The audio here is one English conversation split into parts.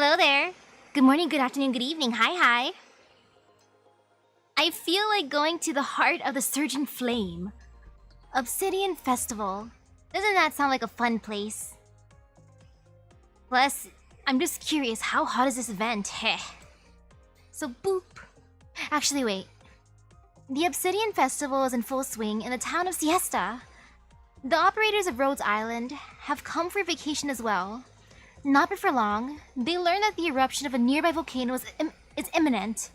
Hello there. Good morning, good afternoon, good evening. Hi. I feel like going to the heart of the surging flame. Obsidian Festival. Doesn't that sound like a fun place? Plus, I'm just curious, how hot is this event? Heh. So boop. Actually, wait. The Obsidian Festival is in full swing in the town of Siesta. The operators of Rhodes Island have come for vacation as well. Not before long, they learn that the eruption of a nearby volcano is imminent.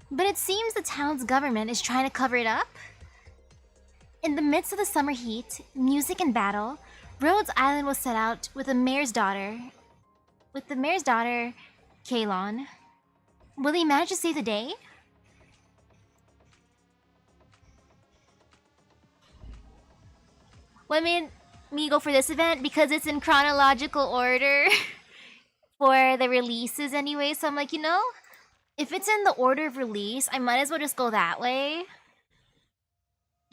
But it seems the town's government is trying to cover it up. In the midst of the summer heat, music and battle, Rhodes Island was set out with the mayor's daughter. Kalon. Will they manage to save the day? What made me go for this event? Because it's in chronological order for the releases anyway. So I'm like, if it's in the order of release, I might as well just go that way.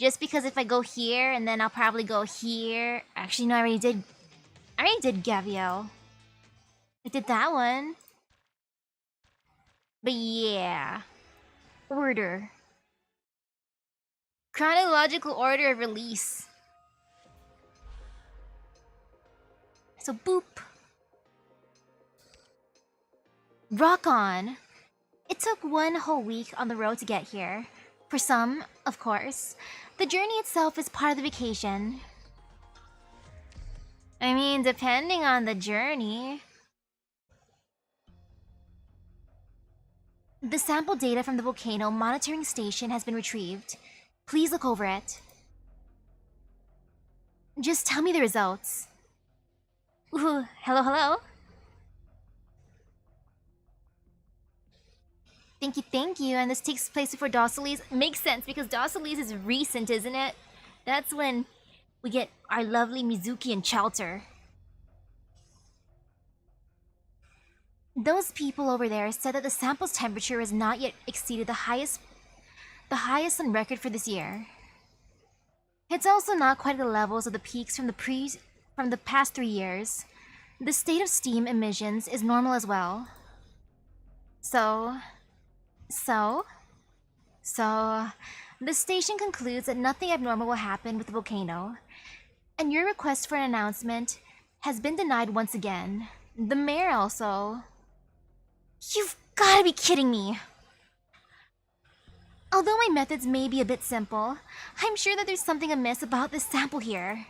Just because if I go here and then I'll probably go here. Actually, no, I already did Gavio. I did that one. But yeah. Order. Chronological order of release. So boop. Rock on. It took one whole week on the road to get here. For some, of course, the journey itself is part of the vacation. I mean, depending on the journey. The sample data from the volcano monitoring station has been retrieved. Please look over it. Just tell me the results. Ooh, hello. Thank you, and this takes place before Dociles. Makes sense, because Dociles is recent, isn't it? That's when we get our lovely Mizuki and Chalter. Those people over there said that the sample's temperature has not yet exceeded the highest on record for this year. It's also not quite at the levels of the peaks from the past 3 years. The state of steam emissions is normal as well. So, the station concludes that nothing abnormal will happen with the volcano, and your request for an announcement has been denied once again. The mayor also... You've gotta be kidding me! Although my methods may be a bit simple, I'm sure that there's something amiss about this sample here.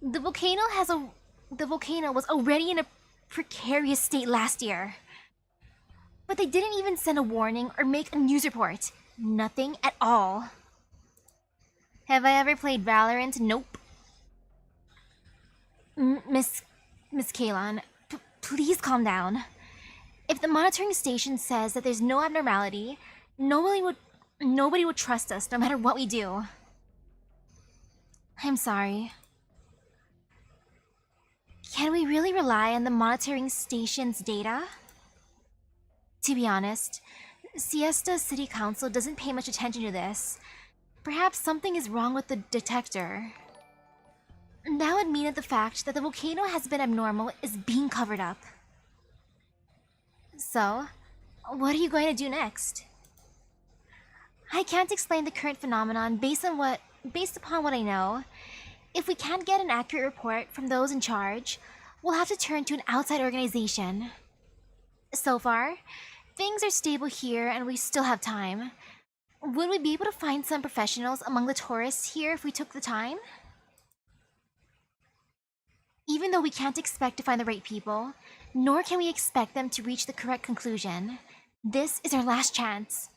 The volcano was already in a precarious state last year. But they didn't even send a warning or make a news report. Nothing at all. Have I ever played Valorant? Nope. Miss Kalon, please calm down. If the monitoring station says that there's no abnormality, nobody would trust us no matter what we do. I'm sorry. Can we really rely on the monitoring station's data? To be honest, Siesta City Council doesn't pay much attention to this. Perhaps something is wrong with the detector. That would mean that the fact that the volcano has been abnormal is being covered up. So, what are you going to do next? I can't explain the current phenomenon based upon what I know. If we can't get an accurate report from those in charge, we'll have to turn to an outside organization. So far, things are stable here and we still have time. Would we be able to find some professionals among the tourists here if we took the time? Even though we can't expect to find the right people, nor can we expect them to reach the correct conclusion, this is our last chance.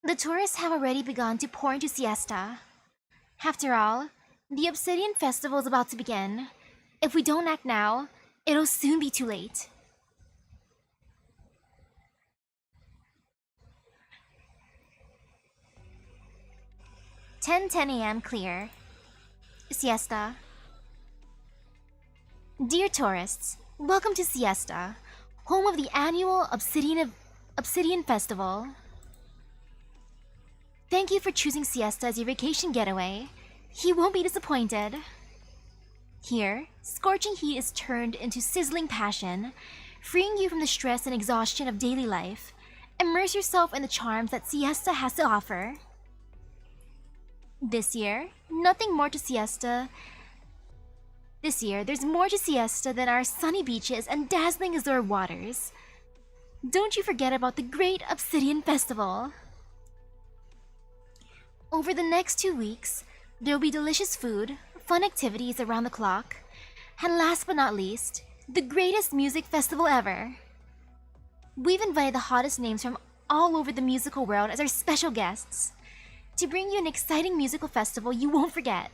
The tourists have already begun to pour into Siesta. After all, the Obsidian Festival is about to begin. If we don't act now, it'll soon be too late. 10 a.m. clear. Siesta. Dear tourists, welcome to Siesta, home of the annual Obsidian Festival. Thank you for choosing Siesta as your vacation getaway. You won't be disappointed. Here, scorching heat is turned into sizzling passion, freeing you from the stress and exhaustion of daily life. Immerse yourself in the charms that Siesta has to offer. This year, there's more to Siesta than our sunny beaches and dazzling azure waters. Don't you forget about the great Obsidian Festival. Over the next 2 weeks, there will be delicious food, fun activities around the clock, and last but not least, the greatest music festival ever. We've invited the hottest names from all over the musical world as our special guests to bring you an exciting musical festival you won't forget.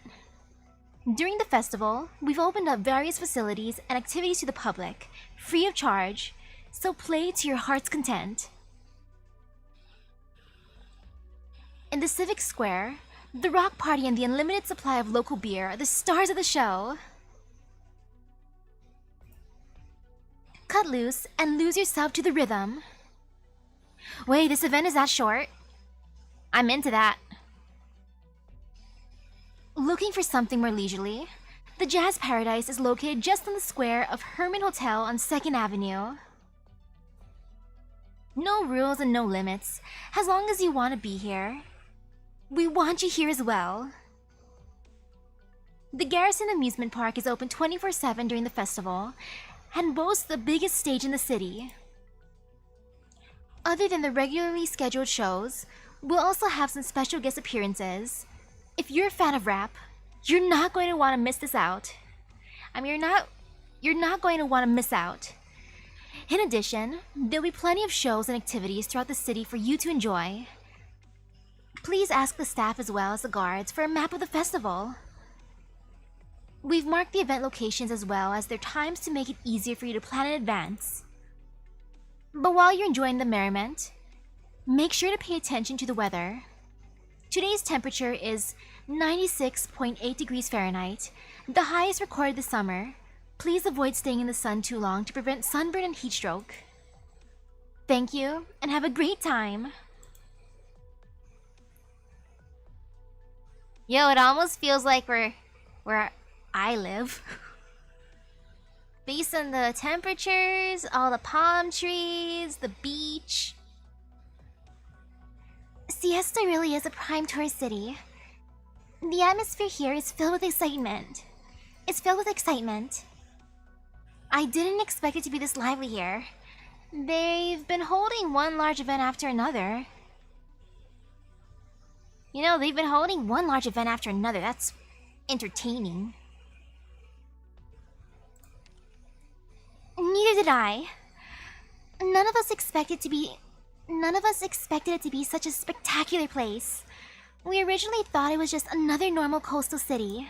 During the festival, we've opened up various facilities and activities to the public, free of charge, so play to your heart's content. In the Civic Square, the rock party and the unlimited supply of local beer are the stars of the show. Cut loose and lose yourself to the rhythm. Wait, this event is that short? I'm into that. Looking for something more leisurely? The Jazz Paradise is located just on the square of Herman Hotel on 2nd Avenue. No rules and no limits, as long as you want to be here. We want you here as well. The Garrison Amusement Park is open 24/7 during the festival and boasts the biggest stage in the city. Other than the regularly scheduled shows, we'll also have some special guest appearances. If you're a fan of rap, you're not going to want to miss this out. You're not going to want to miss out. In addition, there'll be plenty of shows and activities throughout the city for you to enjoy. Please ask the staff as well as the guards for a map of the festival. We've marked the event locations as well as their times to make it easier for you to plan in advance. But while you're enjoying the merriment, make sure to pay attention to the weather. Today's temperature is 96.8 degrees Fahrenheit, the highest recorded this summer. Please avoid staying in the sun too long to prevent sunburn and heat stroke. Thank you, and have a great time! Yo, it almost feels like we're where I live. Based on the temperatures, all the palm trees, the beach. Siesta really is a prime tourist city. The atmosphere here is filled with excitement. I didn't expect it to be this lively here. They've been holding one large event after another. That's entertaining. Neither did I. None of us expected it to be such a spectacular place. We originally thought it was just another normal coastal city.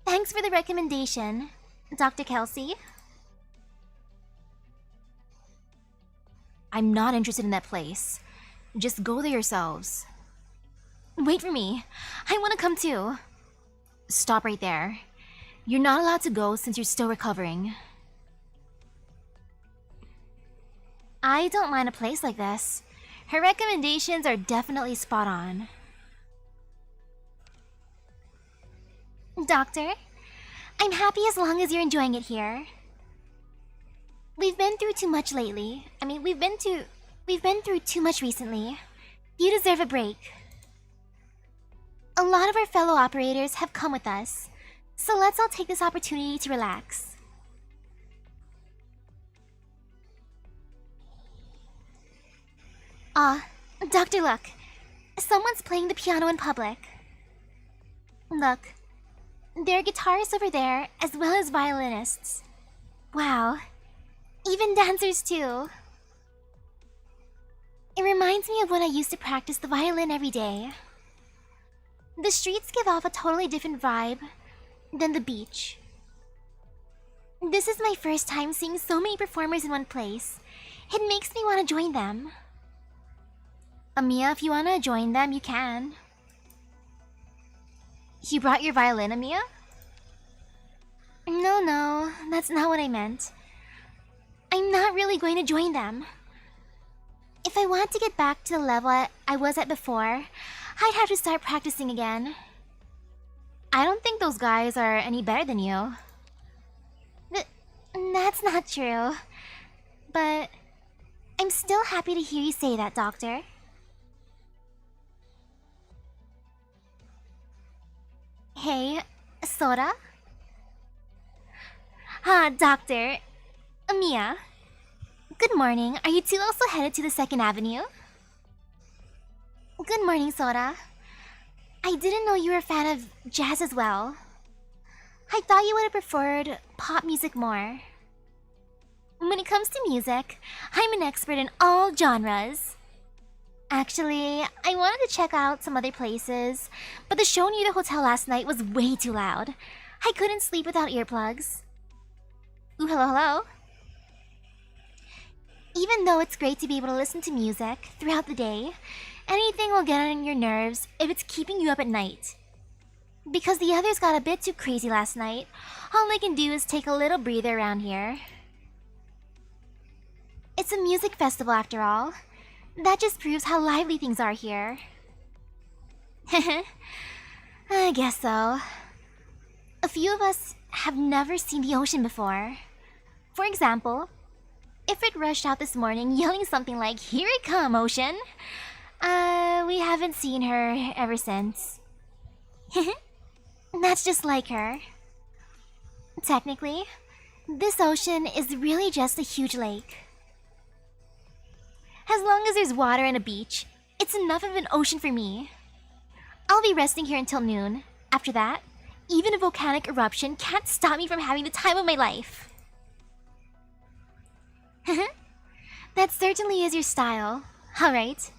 Thanks for the recommendation, Dr. Kelsey. I'm not interested in that place. Just go there yourselves. Wait for me. I want to come too. Stop right there. You're not allowed to go since you're still recovering. I don't mind a place like this. Her recommendations are definitely spot on. Doctor, I'm happy as long as you're enjoying it here. We've been through too much lately. We've been through too much recently. You deserve a break. A lot of our fellow operators have come with us, so let's all take this opportunity to relax. Dr. Look, someone's playing the piano in public. Look, there are guitarists over there as well as violinists. Wow, even dancers too. It reminds me of when I used to practice the violin every day. The streets give off a totally different vibe than the beach. This is my first time seeing so many performers in one place. It makes me want to join them. Amiya, if you want to join them, you can. You brought your violin, Amiya? No, that's not what I meant. I'm not really going to join them. If I want to get back to the level I was at before, I'd have to start practicing again. I don't think those guys are any better than you. That's not true. But I'm still happy to hear you say that, Doctor. Hey, Sora? Doctor. Mia. Good morning. Are you two also headed to the 2nd Avenue? Good morning, Sora. I didn't know you were a fan of jazz as well. I thought you would have preferred pop music more. When it comes to music, I'm an expert in all genres. Actually, I wanted to check out some other places, but the show near the hotel last night was way too loud. I couldn't sleep without earplugs. Ooh, hello. Even though it's great to be able to listen to music throughout the day, anything will get on your nerves if it's keeping you up at night. Because the others got a bit too crazy last night, all I can do is take a little breather around here. It's a music festival after all. That just proves how lively things are here. I guess so. A few of us have never seen the ocean before. For example, if it rushed out this morning yelling something like, "Here it come, ocean!" We haven't seen her ever since. That's just like her. Technically, this ocean is really just a huge lake. As long as there's water and a beach, it's enough of an ocean for me. I'll be resting here until noon. After that, even a volcanic eruption can't stop me from having the time of my life. That certainly is your style. Alright,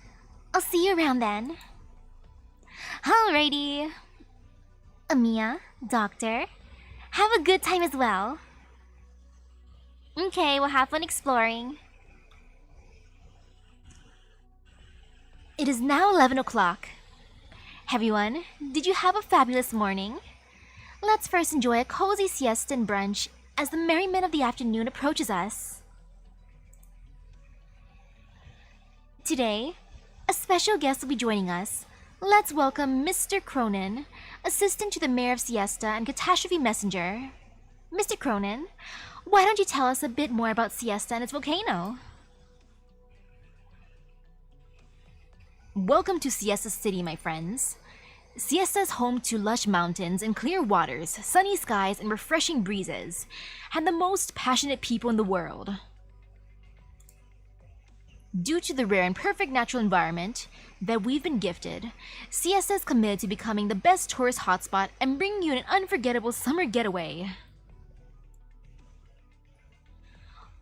I'll see you around then. Alrighty. Mia, Doctor, have a good time as well. Okay, we'll have fun exploring. It is now 11 o'clock. Everyone, did you have a fabulous morning? Let's first enjoy a cozy siesta and brunch as the merriment of the afternoon approaches us. Today, a special guest will be joining us. Let's welcome Mr. Cronin, assistant to the mayor of Siesta and catastrophe messenger. Mr. Cronin, why don't you tell us a bit more about Siesta and its volcano? Welcome to Siesta City, my friends. Siesta is home to lush mountains and clear waters, sunny skies and refreshing breezes, and the most passionate people in the world. Due to the rare and perfect natural environment that we've been gifted, Siesta is committed to becoming the best tourist hotspot and bringing you an unforgettable summer getaway.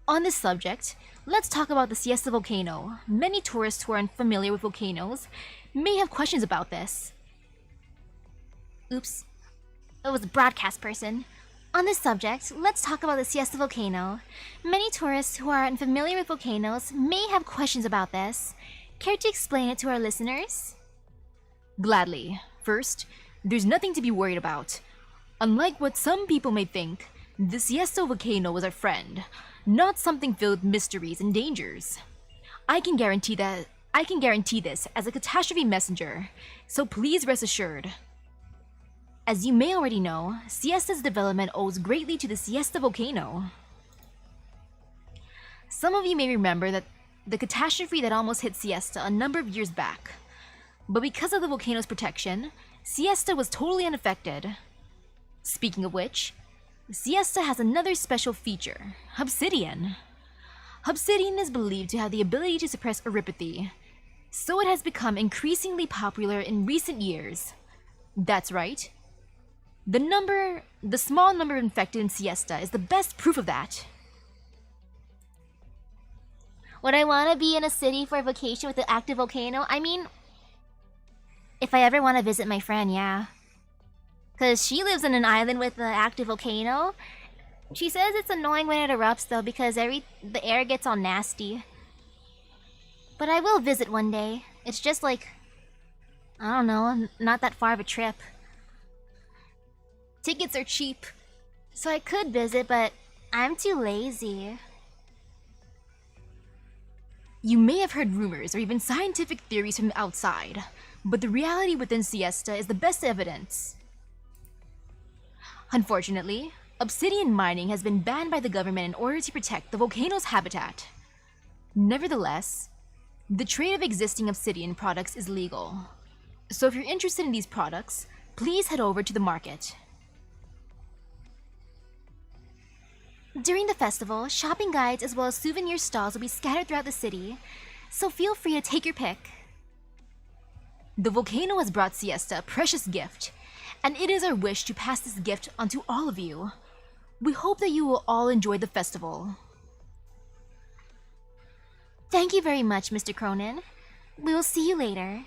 On this subject, let's talk about the Siesta Volcano. Many tourists who are unfamiliar with volcanoes may have questions about this. Oops, it was a broadcast person. On this subject, let's talk about the Siesta Volcano. Many tourists who are unfamiliar with volcanoes may have questions about this. Care to explain it to our listeners? Gladly. First, there's nothing to be worried about. Unlike what some people may think, the Siesta Volcano is our friend, not something filled with mysteries and dangers. I can guarantee this as a catastrophe messenger, so please rest assured. As you may already know, Siesta's development owes greatly to the Siesta Volcano. Some of you may remember that the catastrophe that almost hit Siesta a number of years back. But because of the volcano's protection, Siesta was totally unaffected. Speaking of which, Siesta has another special feature, Obsidian. Obsidian is believed to have the ability to suppress erypathy, so it has become increasingly popular in recent years. That's right. The small number infected in Siesta is the best proof of that. Would I want to be in a city for a vacation with an active volcano? I mean, if I ever want to visit my friend, yeah. Because she lives in an island with an active volcano. She says it's annoying when it erupts though because the air gets all nasty. But I will visit one day. It's just like, I don't know, not that far of a trip. Tickets are cheap, so I could visit, but I'm too lazy. You may have heard rumors or even scientific theories from the outside, but the reality within Siesta is the best evidence. Unfortunately, obsidian mining has been banned by the government in order to protect the volcano's habitat. Nevertheless, the trade of existing obsidian products is legal. So if you're interested in these products, please head over to the market. During the festival, shopping guides as well as souvenir stalls will be scattered throughout the city, so feel free to take your pick. The volcano has brought Siesta a precious gift, and it is our wish to pass this gift on to all of you. We hope that you will all enjoy the festival. Thank you very much, Mr. Cronin. We will see you later.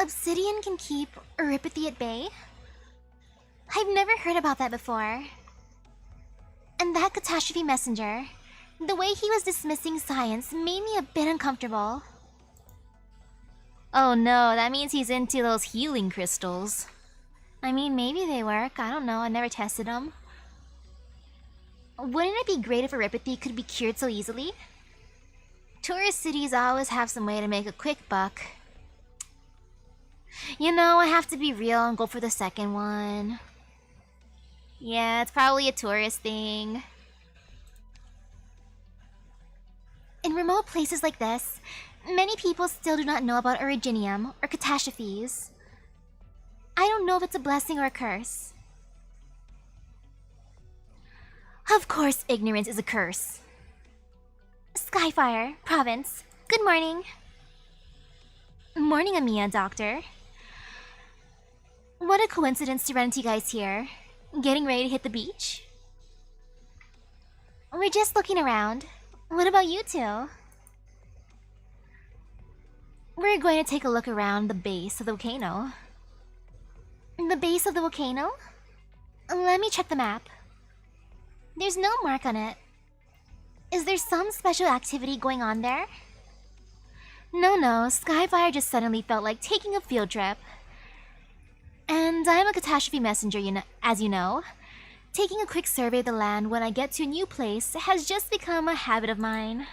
Obsidian can keep Eripathy at bay? I've never heard about that before. And that catastrophe messenger, the way he was dismissing science made me a bit uncomfortable. Oh no, that means he's into those healing crystals. I mean, maybe they work. I don't know. I never tested them. Wouldn't it be great if Eripathy could be cured so easily? Tourist cities always have some way to make a quick buck. You know, I have to be real and go for the second one. Yeah, it's probably a tourist thing. In remote places like this, many people still do not know about originium or catastrophes. I don't know if it's a blessing or a curse. Of course, ignorance is a curse. Skyfire, Province. Good morning. Morning, Amiya, Doctor. What a coincidence to run into you guys here. Getting ready to hit the beach? We're just looking around. What about you two? We're going to take a look around the base of the volcano. The base of the volcano? Let me check the map. There's no mark on it. Is there some special activity going on there? No, Skyfire just suddenly felt like taking a field trip. And I am a catastrophe messenger, as you know. Taking a quick survey of the land when I get to a new place has just become a habit of mine.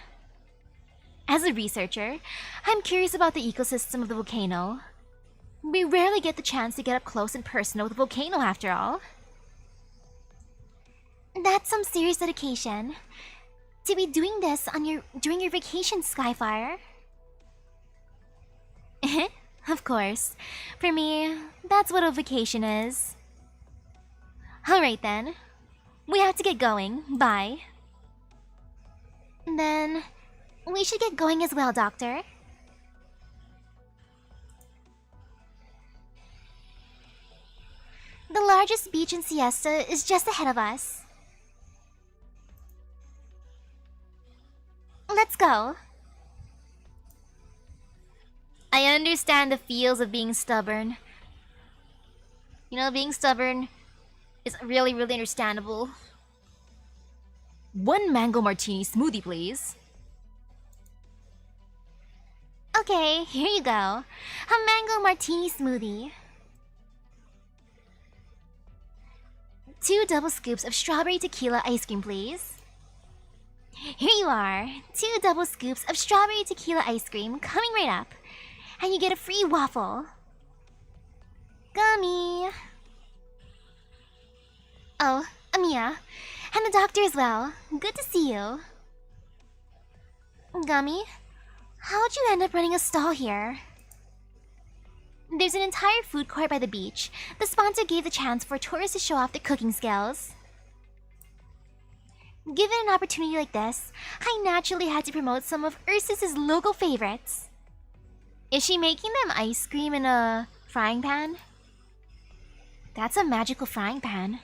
As a researcher, I'm curious about the ecosystem of the volcano. We rarely get the chance to get up close and personal with the volcano after all. That's some serious dedication. To be doing this during your vacation, Skyfire. Of course. For me, that's what a vacation is. Alright then. We have to get going. Bye. Then, we should get going as well, Doctor. The largest beach in Siesta is just ahead of us. Let's go. I understand the feels of being stubborn. You know, being stubborn is really, really understandable. 1 mango martini smoothie, please. Okay, here you go. A mango martini smoothie. 2 double scoops of strawberry tequila ice cream, please. Here you are. 2 double scoops of strawberry tequila ice cream coming right up. And you get a free waffle. Gummy. Oh, Amiya. And the doctor as well. Good to see you. Gummy, how'd you end up running a stall here? There's an entire food court by the beach. The sponsor gave the chance for tourists to show off their cooking skills. Given an opportunity like this, I naturally had to promote some of Ursus's local favorites. Is she making them ice cream in a frying pan? That's a magical frying pan.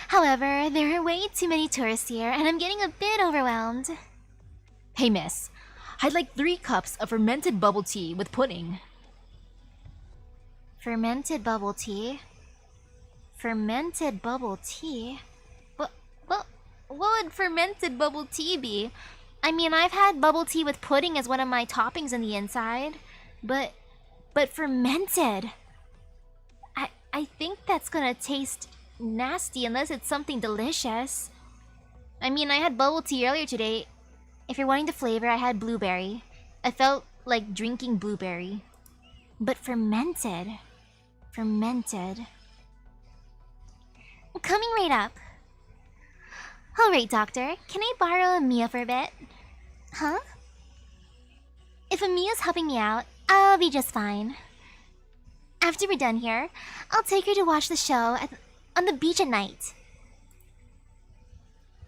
However, there are way too many tourists here, and I'm getting a bit overwhelmed. Hey miss, I'd like 3 cups of fermented bubble tea with pudding. Fermented bubble tea? Fermented bubble tea? What would fermented bubble tea be? I mean, I've had bubble tea with pudding as one of my toppings on the inside, but fermented. I think that's gonna taste nasty unless it's something delicious. I mean, I had bubble tea earlier today. If you're wanting the flavor, I had blueberry. I felt like drinking blueberry. but fermented. Fermented. Coming right up. Alright, Doctor, can I borrow Mia for a bit? Huh? If Mia's helping me out, I'll be just fine. After we're done here, I'll take her to watch the show on the beach at night.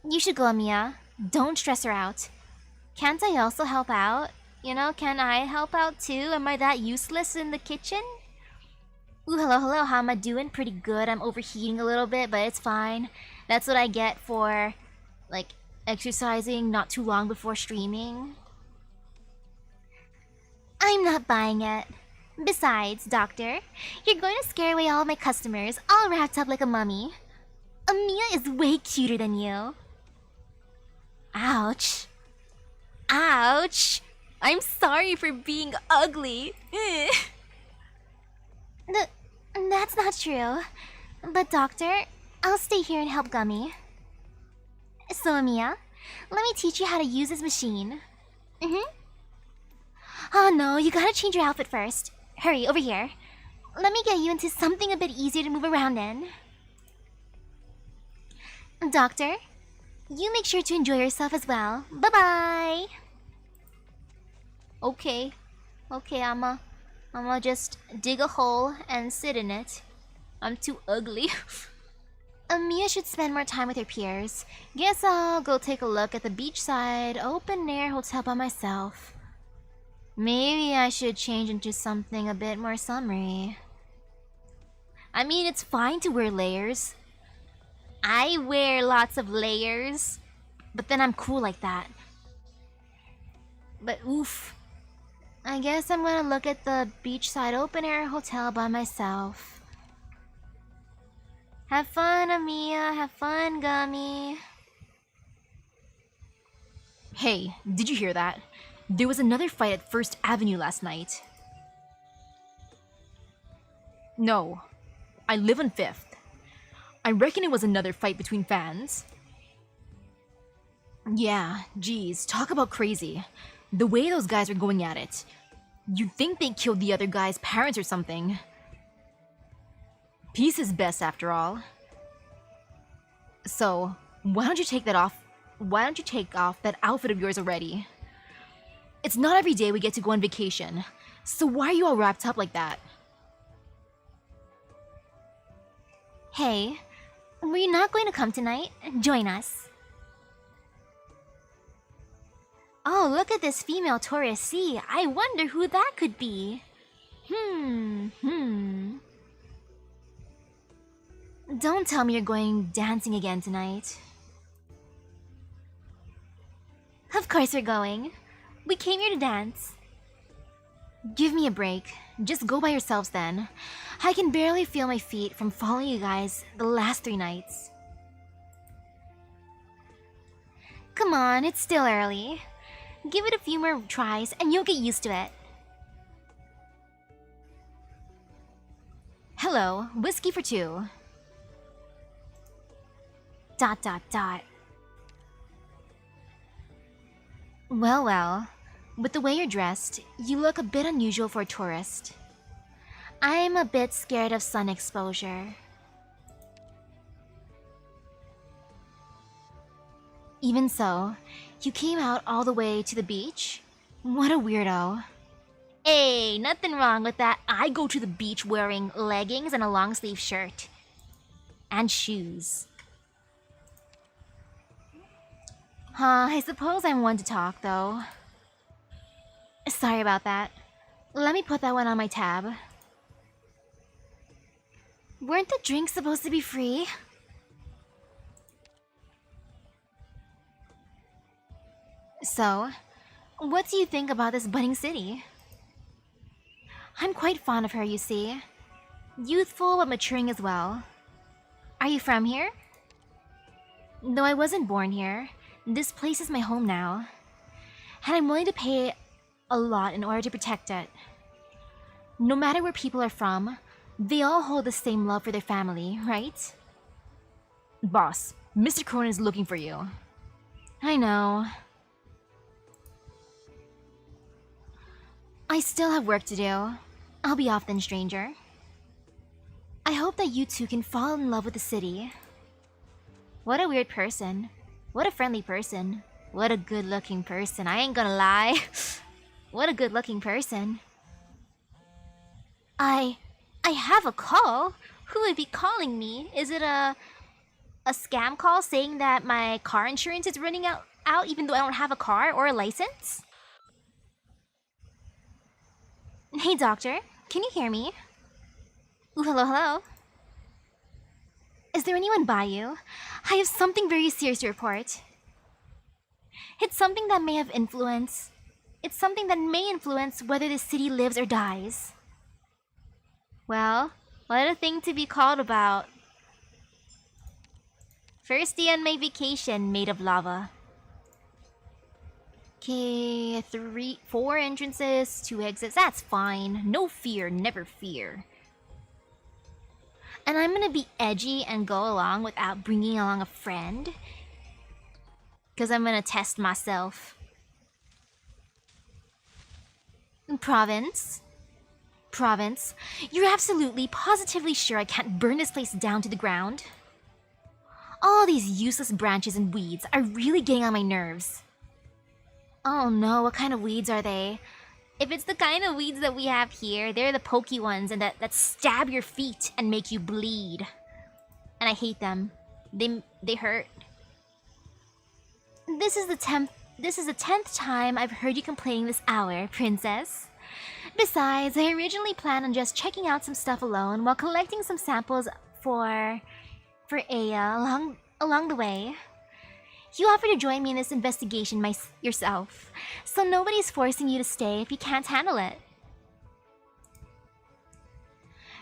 You should go, Mia. Don't stress her out. Can't I also help out? You know, can I help out too? Am I that useless in the kitchen? Ooh, hello, how am I doing? Pretty good. I'm overheating a little bit, but it's fine. That's what I get for, like, exercising not too long before streaming. I'm not buying it. Besides, Doctor, you're going to scare away all my customers, all wrapped up like a mummy. Mia is way cuter than you. Ouch. Ouch! I'm sorry for being ugly. That's not true. But Doctor, I'll stay here and help Gummy. So Mia, let me teach you how to use this machine. Oh no, you gotta change your outfit first. Hurry, over here. Let me get you into something a bit easier to move around in. Doctor, you make sure to enjoy yourself as well. Bye-bye! Okay. Okay, I'ma just dig a hole and sit in it. I'm too ugly. Mia should spend more time with her peers. Guess I'll go take a look at the beachside open-air hotel by myself. Maybe I should change into something a bit more summery. I mean, it's fine to wear layers. I wear lots of layers, but then I'm cool like that. But oof. I guess I'm gonna look at the beachside open-air hotel by myself. Have fun, Amia. Have fun, Gummy. Hey, did you hear that? There was another fight at First Avenue last night. No, I live on 5th. I reckon it was another fight between fans. Yeah, geez, talk about crazy. The way those guys were going at it. You'd think they killed the other guy's parents or something. Peace is best after all. So, why don't you take that off? Why don't you take off that outfit of yours already? It's not every day we get to go on vacation, so why are you all wrapped up like that? Hey, were you not going to come tonight? Join us. Oh, look at this female tourist. See, I wonder who that could be. Don't tell me you're going dancing again tonight. Of course we're going. We came here to dance. Give me a break. Just go by yourselves then. I can barely feel my feet from following you guys the last 3 nights. Come on, it's still early. Give it a few more tries and you'll get used to it. Hello, whiskey for 2. ... Well, with the way you're dressed, you look a bit unusual for a tourist. I'm a bit scared of sun exposure. Even so, you came out all the way to the beach? What a weirdo. Hey, nothing wrong with that. I go to the beach wearing leggings and a long sleeve shirt. And shoes. I suppose I'm one to talk, though. Sorry about that. Let me put that one on my tab. Weren't the drinks supposed to be free? So, what do you think about this budding city? I'm quite fond of her, you see. Youthful but maturing as well. Are you from here? Though I wasn't born here, this place is my home now. And I'm willing to pay a lot in order to protect it. No matter where people are from, they all hold the same love for their family, right? Boss, Mr. Cronin is looking for you. I know. I still have work to do. I'll be off then, stranger. I hope that you two can fall in love with the city. What a weird person. What a friendly person. What a good-looking person. I ain't gonna lie. What a good-looking person. I have a call? Who would be calling me? Is it a scam call saying that my car insurance is running out even though I don't have a car or a license? Hey, doctor. Can you hear me? Ooh, hello, hello. Is there anyone by you? I have something very serious to report. It's something that may influence whether the city lives or dies. Well, what a thing to be called about. First day on my vacation, made of lava. Okay, 4 entrances, 2 exits. That's fine. No fear, never fear. And I'm gonna be edgy and go along without bringing along a friend. Because I'm gonna test myself. Province? Province? You're absolutely, positively sure I can't burn this place down to the ground? All these useless branches and weeds are really getting on my nerves. Oh no, what kind of weeds are they? If it's the kind of weeds that we have here, they're the pokey ones and that stab your feet and make you bleed. And I hate them. They hurt. This is the 10th time I've heard you complaining this hour, princess. Besides, I originally planned on just checking out some stuff alone while collecting some samples for Aya along the way. You offered to join me in this investigation yourself, so nobody's forcing you to stay if you can't handle it.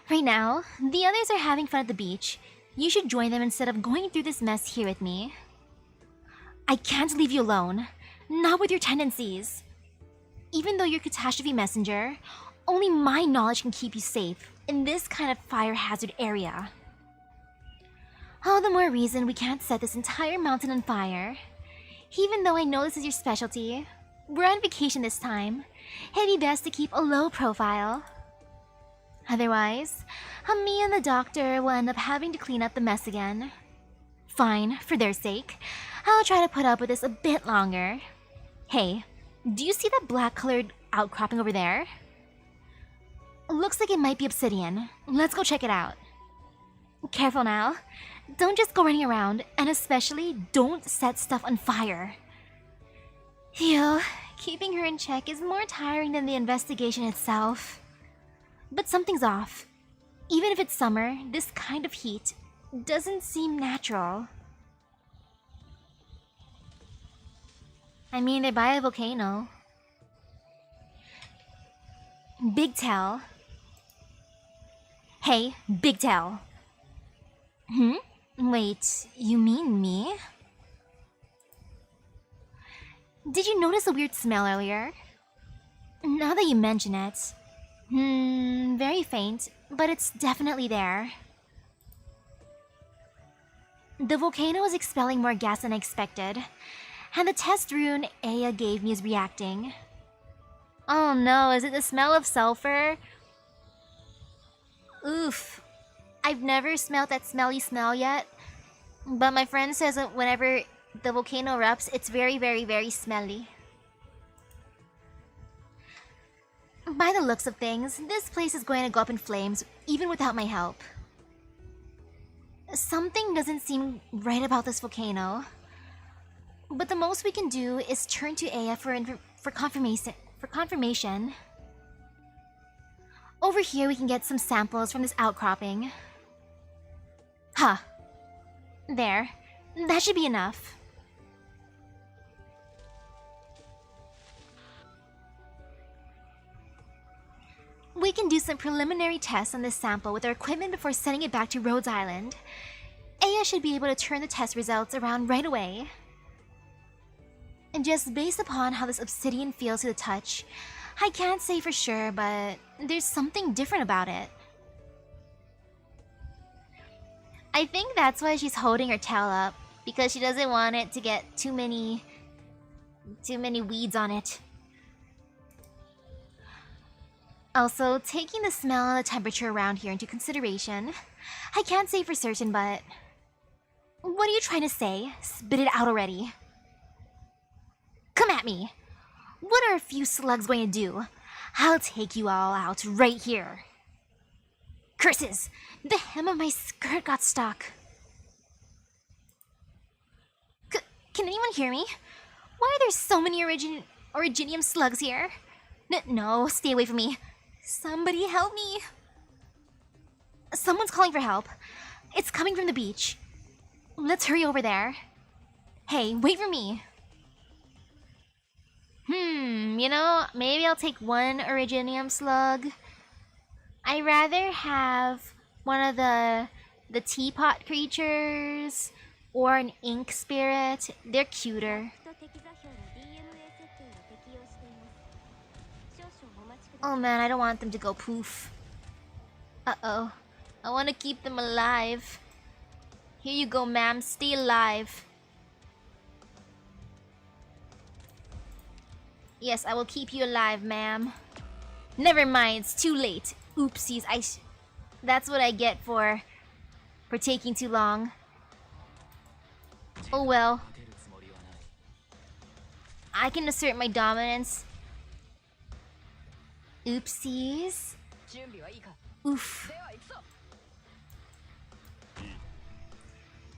Right now, the others are having fun at the beach. You should join them instead of going through this mess here with me. I can't leave you alone. Not with your tendencies. Even though you're catastrophe messenger, only my knowledge can keep you safe in this kind of fire hazard area. All the more reason we can't set this entire mountain on fire. Even though I know this is your specialty, we're on vacation this time. It'd be best to keep a low profile. Otherwise, me and the doctor will end up having to clean up the mess again. Fine, for their sake. I'll try to put up with this a bit longer. Hey, do you see that black-colored outcropping over there? Looks like it might be obsidian. Let's go check it out. Careful now. Don't just go running around, and especially don't set stuff on fire. Phew, keeping her in check is more tiring than the investigation itself. But something's off. Even if it's summer, this kind of heat doesn't seem natural. I mean, they're by a volcano. Big Tell. Hey, Big Tell. Wait, you mean me? Did you notice a weird smell earlier? Now that you mention it. Very faint, but it's definitely there. The volcano is expelling more gas than I expected, and the test rune Aya gave me is reacting. Oh no, is it the smell of sulfur? Oof. I've never smelled that smelly smell yet, but my friend says that whenever the volcano erupts, it's very, very, very smelly. By the looks of things, this place is going to go up in flames even without my help. Something doesn't seem right about this volcano, but the most we can do is turn to Aya for confirmation. Over here we can get some samples from this outcropping. Huh. There. That should be enough. We can do some preliminary tests on this sample with our equipment before sending it back to Rhodes Island. Aya should be able to turn the test results around right away. And just based upon how this obsidian feels to the touch, I can't say for sure, but there's something different about it. I think that's why she's holding her tail up, because she doesn't want it to get too many weeds on it. Also, taking the smell and the temperature around here into consideration, I can't say for certain, but... What are you trying to say? Spit it out already. Come at me! What are a few slugs going to do? I'll take you all out right here. Curses! The hem of my skirt got stuck. Can anyone hear me? Why are there so many originium slugs here? No, stay away from me. Somebody help me. Someone's calling for help. It's coming from the beach. Let's hurry over there. Hey, wait for me. You know, maybe I'll take one originium slug. I'd rather have one of the teapot creatures or an ink spirit. They're cuter. Oh man, I don't want them to go poof. Uh-oh. I want to keep them alive. Here you go, ma'am. Stay alive. Yes, I will keep you alive, ma'am. Never mind, it's too late. Oopsies, that's what I get for taking too long. Oh well. I can assert my dominance. Oopsies. Oof.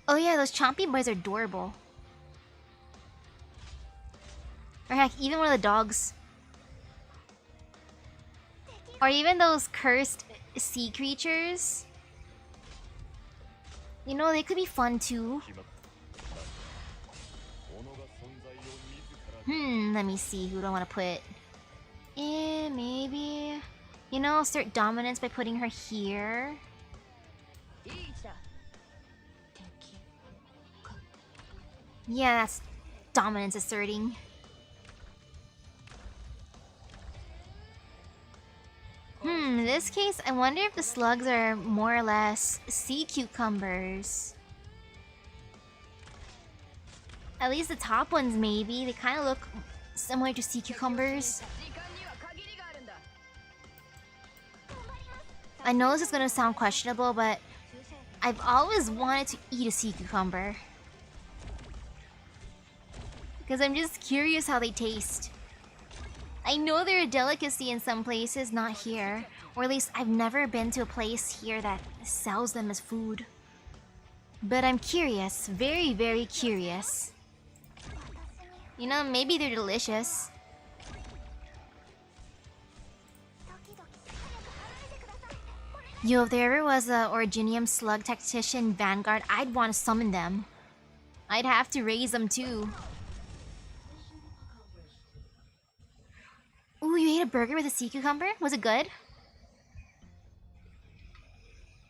Oh yeah, those chompy boys are adorable. Or heck, even one of the dogs. Or even those cursed sea creatures. You know, they could be fun too. Let me see, who do I want to put? Maybe... You know, I'll assert dominance by putting her here. Yeah, that's dominance asserting. In this case, I wonder if the slugs are more or less sea cucumbers. At least the top ones, maybe. They kind of look similar to sea cucumbers. I know this is gonna sound questionable, but I've always wanted to eat a sea cucumber. Because I'm just curious how they taste. I know they're a delicacy in some places, not here. Or at least I've never been to a place here that sells them as food. But I'm curious, very, very curious. You know, maybe they're delicious. Yo, if there ever was a Originium Slug Tactician Vanguard, I'd want to summon them. I'd have to raise them too. Ooh, you ate a burger with a sea cucumber? Was it good?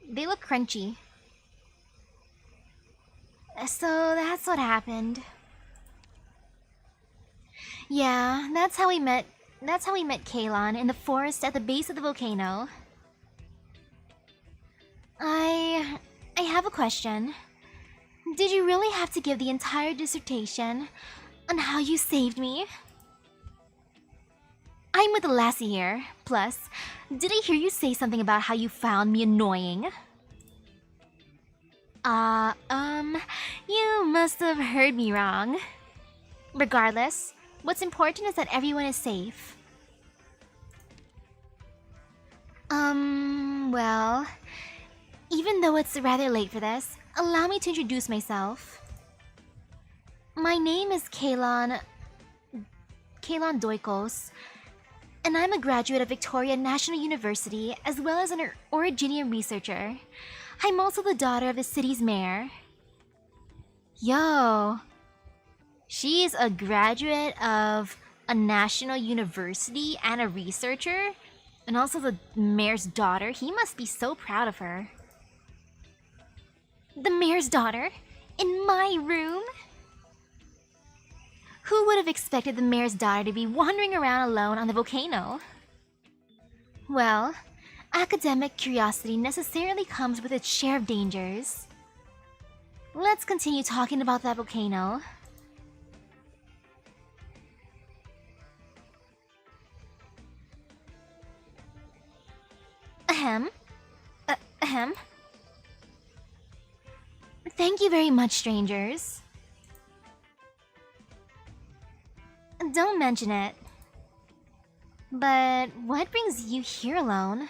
They look crunchy. So that's what happened. Yeah, that's how we met Kalon in the forest at the base of the volcano. I have a question. Did you really have to give the entire dissertation on how you saved me? I'm with the lassie here. Plus, did I hear you say something about how you found me annoying? You must have heard me wrong. Regardless, what's important is that everyone is safe. Well, even though it's rather late for this, allow me to introduce myself. My name is Kalon Doikos, and I'm a graduate of Victoria National University as well as an Originium researcher. I'm also the daughter of the city's mayor. Yo, she's a graduate of a national university and a researcher, and also the mayor's daughter. He must be so proud of her. The mayor's daughter? In my room? Who would have expected the mayor's daughter to be wandering around alone on the volcano? Well, academic curiosity necessarily comes with its share of dangers. Let's continue talking about that volcano. Thank you very much, strangers. Don't mention it. But what brings you here alone?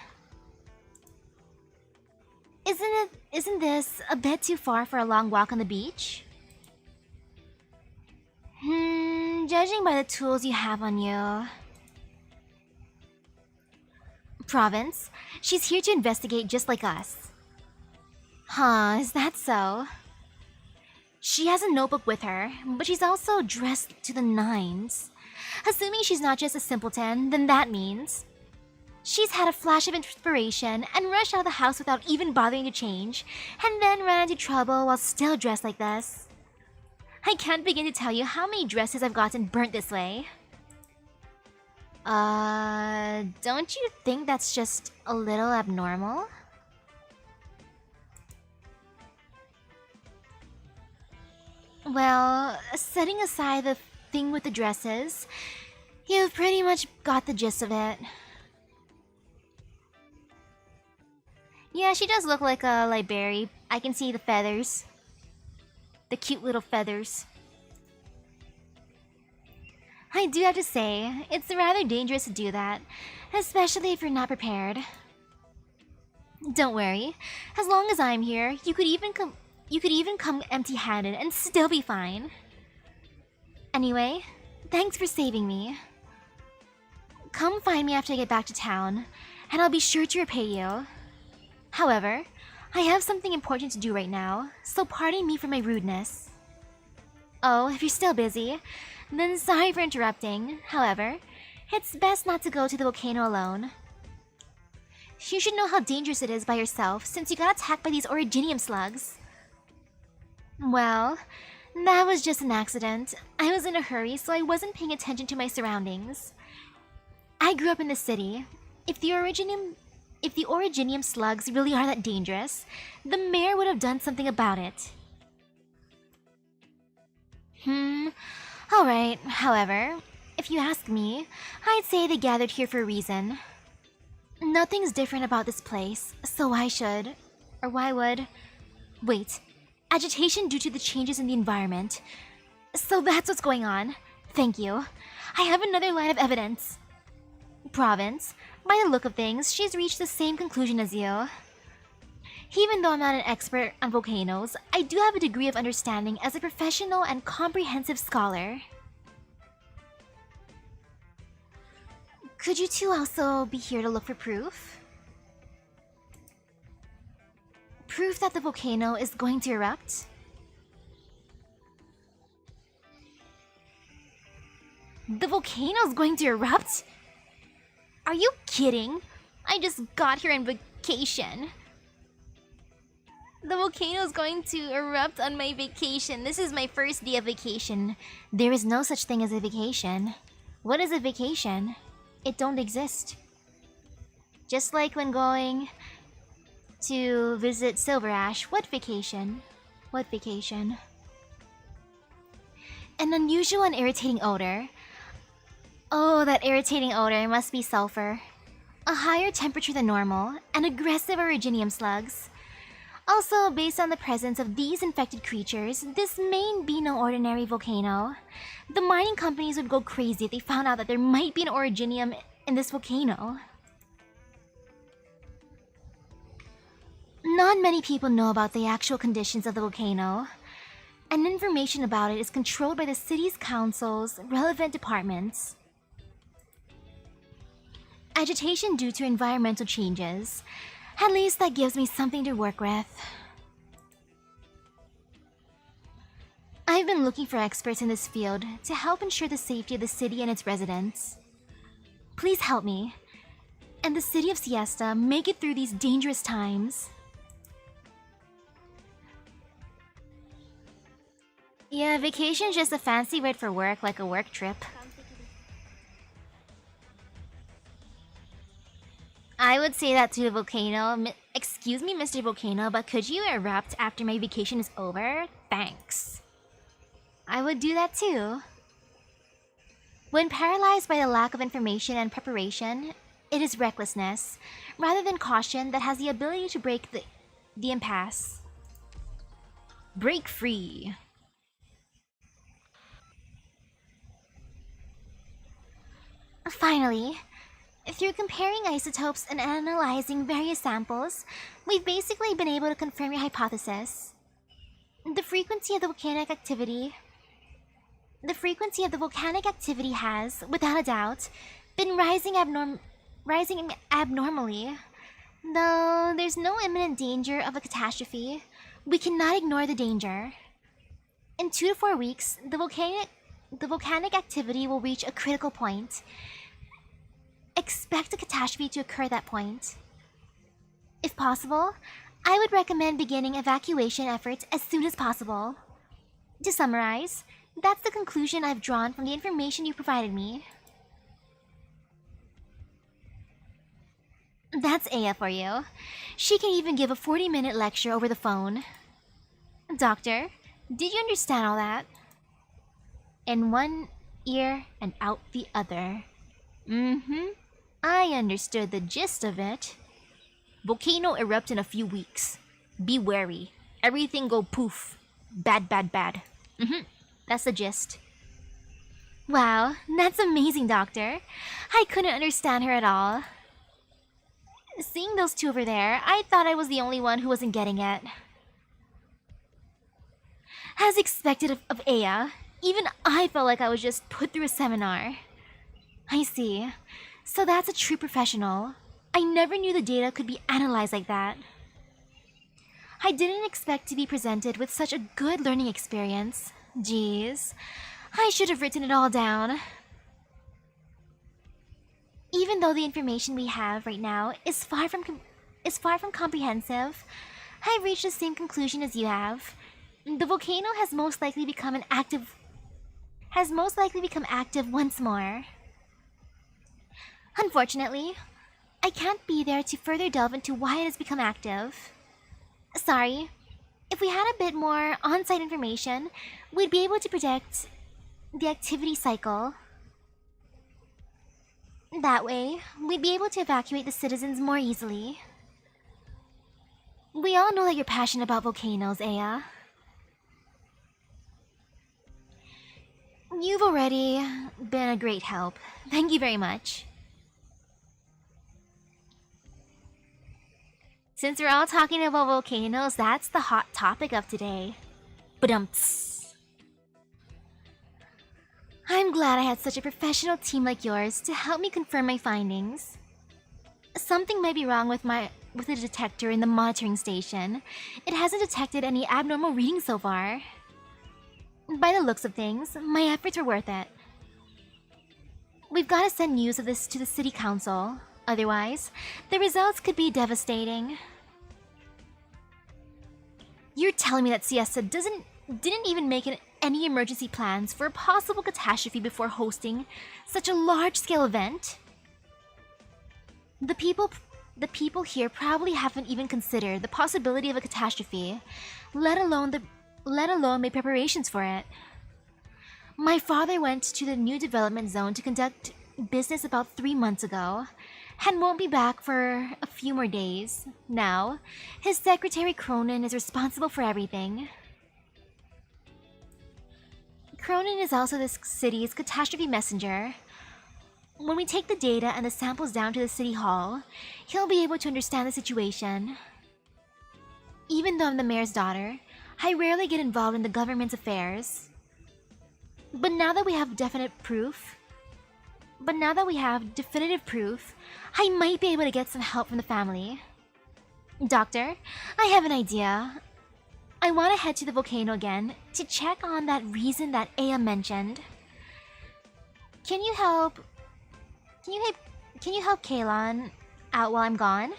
Isn't this a bit too far for a long walk on the beach? Judging by the tools you have on you. Province, she's here to investigate just like us. Huh, is that so? She has a notebook with her, but she's also dressed to the nines. Assuming she's not just a simpleton, then that means she's had a flash of inspiration and rushed out of the house without even bothering to change, and then ran into trouble while still dressed like this. I can't begin to tell you how many dresses I've gotten burnt this way. Don't you think that's just a little abnormal? Well, setting aside the thing with the dresses, you've pretty much got the gist of it. Yeah, she does look like a library. I can see the feathers. The cute little feathers. I do have to say, it's rather dangerous to do that, especially if you're not prepared. Don't worry, as long as I'm here, you could even come empty-handed and still be fine. Anyway, thanks for saving me. Come find me after I get back to town, and I'll be sure to repay you. However, I have something important to do right now, so pardon me for my rudeness. Oh, if you're still busy, then sorry for interrupting. However, it's best not to go to the volcano alone. You should know how dangerous it is by yourself since you got attacked by these originium slugs. Well, that was just an accident. I was in a hurry, so I wasn't paying attention to my surroundings. I grew up in the city. If the originium slugs really are that dangerous, the mayor would have done something about it. Alright, however, if you ask me, I'd say they gathered here for a reason. Nothing's different about this place, so why would... Wait, agitation due to the changes in the environment. So that's what's going on. Thank you. I have another line of evidence. Province, by the look of things, she's reached the same conclusion as you. Even though I'm not an expert on volcanoes, I do have a degree of understanding as a professional and comprehensive scholar. Could you two also be here to look for proof? Proof that the volcano is going to erupt? The volcano's going to erupt? Are you kidding? I just got here on vacation. The volcano is going to erupt on my vacation. This is my first day of vacation. There is no such thing as a vacation. What is a vacation? It don't exist. Just like when going to visit Silver Ash. What vacation? What vacation? An unusual and irritating odor. Oh, that irritating odor must be sulfur. A higher temperature than normal, and aggressive originium slugs. Also, based on the presence of these infected creatures, this may be no ordinary volcano. The mining companies would go crazy if they found out that there might be an originium in this volcano. Not many people know about the actual conditions of the volcano, and information about it is controlled by the city's council's relevant departments. Agitation due to environmental changes. At least that gives me something to work with. I've been looking for experts in this field to help ensure the safety of the city and its residents. Please help me, and the city of Siesta make it through these dangerous times. Yeah, vacation's just a fancy word for work, like a work trip. I would say that to the volcano. Excuse me, Mr. Volcano, but could you erupt after my vacation is over? Thanks. I would do that too. When paralyzed by the lack of information and preparation, it is recklessness, rather than caution, that has the ability to break the impasse. Break free. Finally, through comparing isotopes and analyzing various samples, we've basically been able to confirm your hypothesis. The frequency of the volcanic activity has, without a doubt, been rising abnormally. Though there's no imminent danger of a catastrophe, we cannot ignore the danger. In 2 to 4 weeks, the volcanic activity will reach a critical point. Expect a catastrophe to occur at that point. If possible, I would recommend beginning evacuation efforts as soon as possible. To summarize, that's the conclusion I've drawn from the information you provided me. That's Aya for you. She can even give a 40-minute lecture over the phone. Doctor, did you understand all that? In one ear and out the other. I understood the gist of it. Volcano erupt in a few weeks. Be wary. Everything go poof. Bad, bad, bad. That's the gist. Wow, that's amazing, Doctor. I couldn't understand her at all. Seeing those two over there, I thought I was the only one who wasn't getting it. As expected of Aya, even I felt like I was just put through a seminar. I see. So that's a true professional. I never knew the data could be analyzed like that. I didn't expect to be presented with such a good learning experience. Jeez, I should have written it all down. Even though the information we have right now is far from comprehensive, I've reached the same conclusion as you have. The volcano has most likely become active once more. Unfortunately, I can't be there to further delve into why it has become active. Sorry. If we had a bit more on-site information, we'd be able to predict the activity cycle. That way, we'd be able to evacuate the citizens more easily. We all know that you're passionate about volcanoes, Aya. You've already been a great help. Thank you very much. Since we're all talking about volcanoes, that's the hot topic of today. Badumts. I'm glad I had such a professional team like yours to help me confirm my findings. Something might be wrong with the detector in the monitoring station. It hasn't detected any abnormal readings so far. By the looks of things, my efforts were worth it. We've got to send news of this to the city council. Otherwise, the results could be devastating. You're telling me that Siesta didn't even make any emergency plans for a possible catastrophe before hosting such a large-scale event? The people here probably haven't even considered the possibility of a catastrophe, let alone make preparations for it. My father went to the new development zone to conduct business about 3 months ago, and won't be back for a few more days. Now, his secretary Cronin is responsible for everything. Cronin is also this city's catastrophe messenger. When we take the data and the samples down to the city hall, he'll be able to understand the situation. Even though I'm the mayor's daughter, I rarely get involved in the government's affairs. But now that we have definitive proof, I might be able to get some help from the family. Doctor, I have an idea. I want to head to the volcano again to check on that reason that Aya mentioned. Can you help Kaylon out while I'm gone?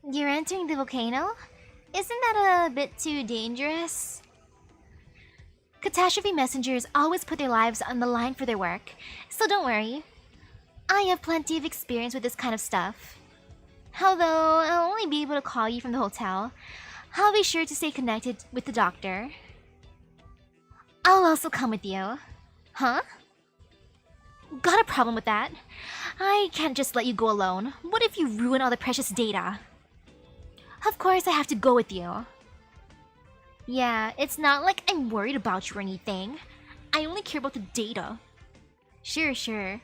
You're entering the volcano? Isn't that a bit too dangerous? Catastrophe messengers always put their lives on the line for their work, so don't worry. I have plenty of experience with this kind of stuff. Although I'll only be able to call you from the hotel, I'll be sure to stay connected with the doctor. I'll also come with you. Huh? Got a problem with that? I can't just let you go alone. What if you ruin all the precious data? Of course I have to go with you. Yeah, it's not like I'm worried about you or anything. I only care about the data. Sure.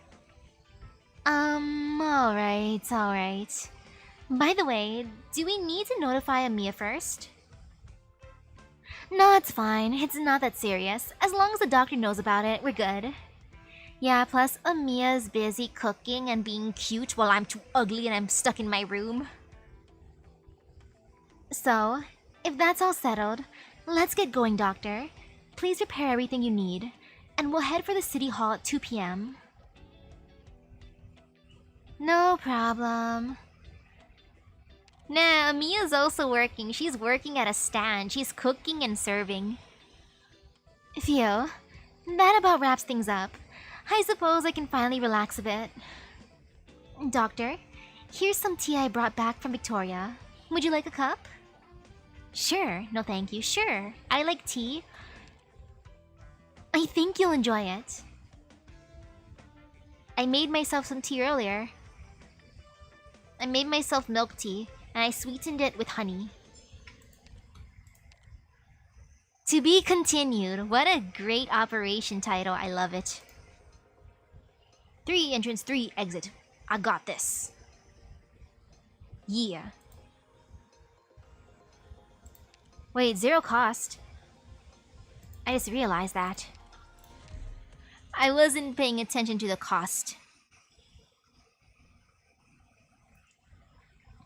Alright. By the way, do we need to notify Amiya first? No, it's fine. It's not that serious. As long as the doctor knows about it, we're good. Yeah, plus Amiya's busy cooking and being cute while I'm too ugly and I'm stuck in my room. So, if that's all settled, let's get going, Doctor. Please prepare everything you need, and we'll head for the City Hall at 2 p.m. No problem. Nah, Amiya's also working. She's working at a stand. She's cooking and serving. Phew. That about wraps things up. I suppose I can finally relax a bit. Doctor, here's some tea I brought back from Victoria. Would you like a cup? Sure. No thank you. Sure. I like tea. I think you'll enjoy it. I made myself some tea earlier. I made myself milk tea, and I sweetened it with honey. To be continued. What a great operation title. I love it. 3 entrance, 3 exit. I got this. Yeah. Wait, 0 cost? I just realized that. I wasn't paying attention to the cost.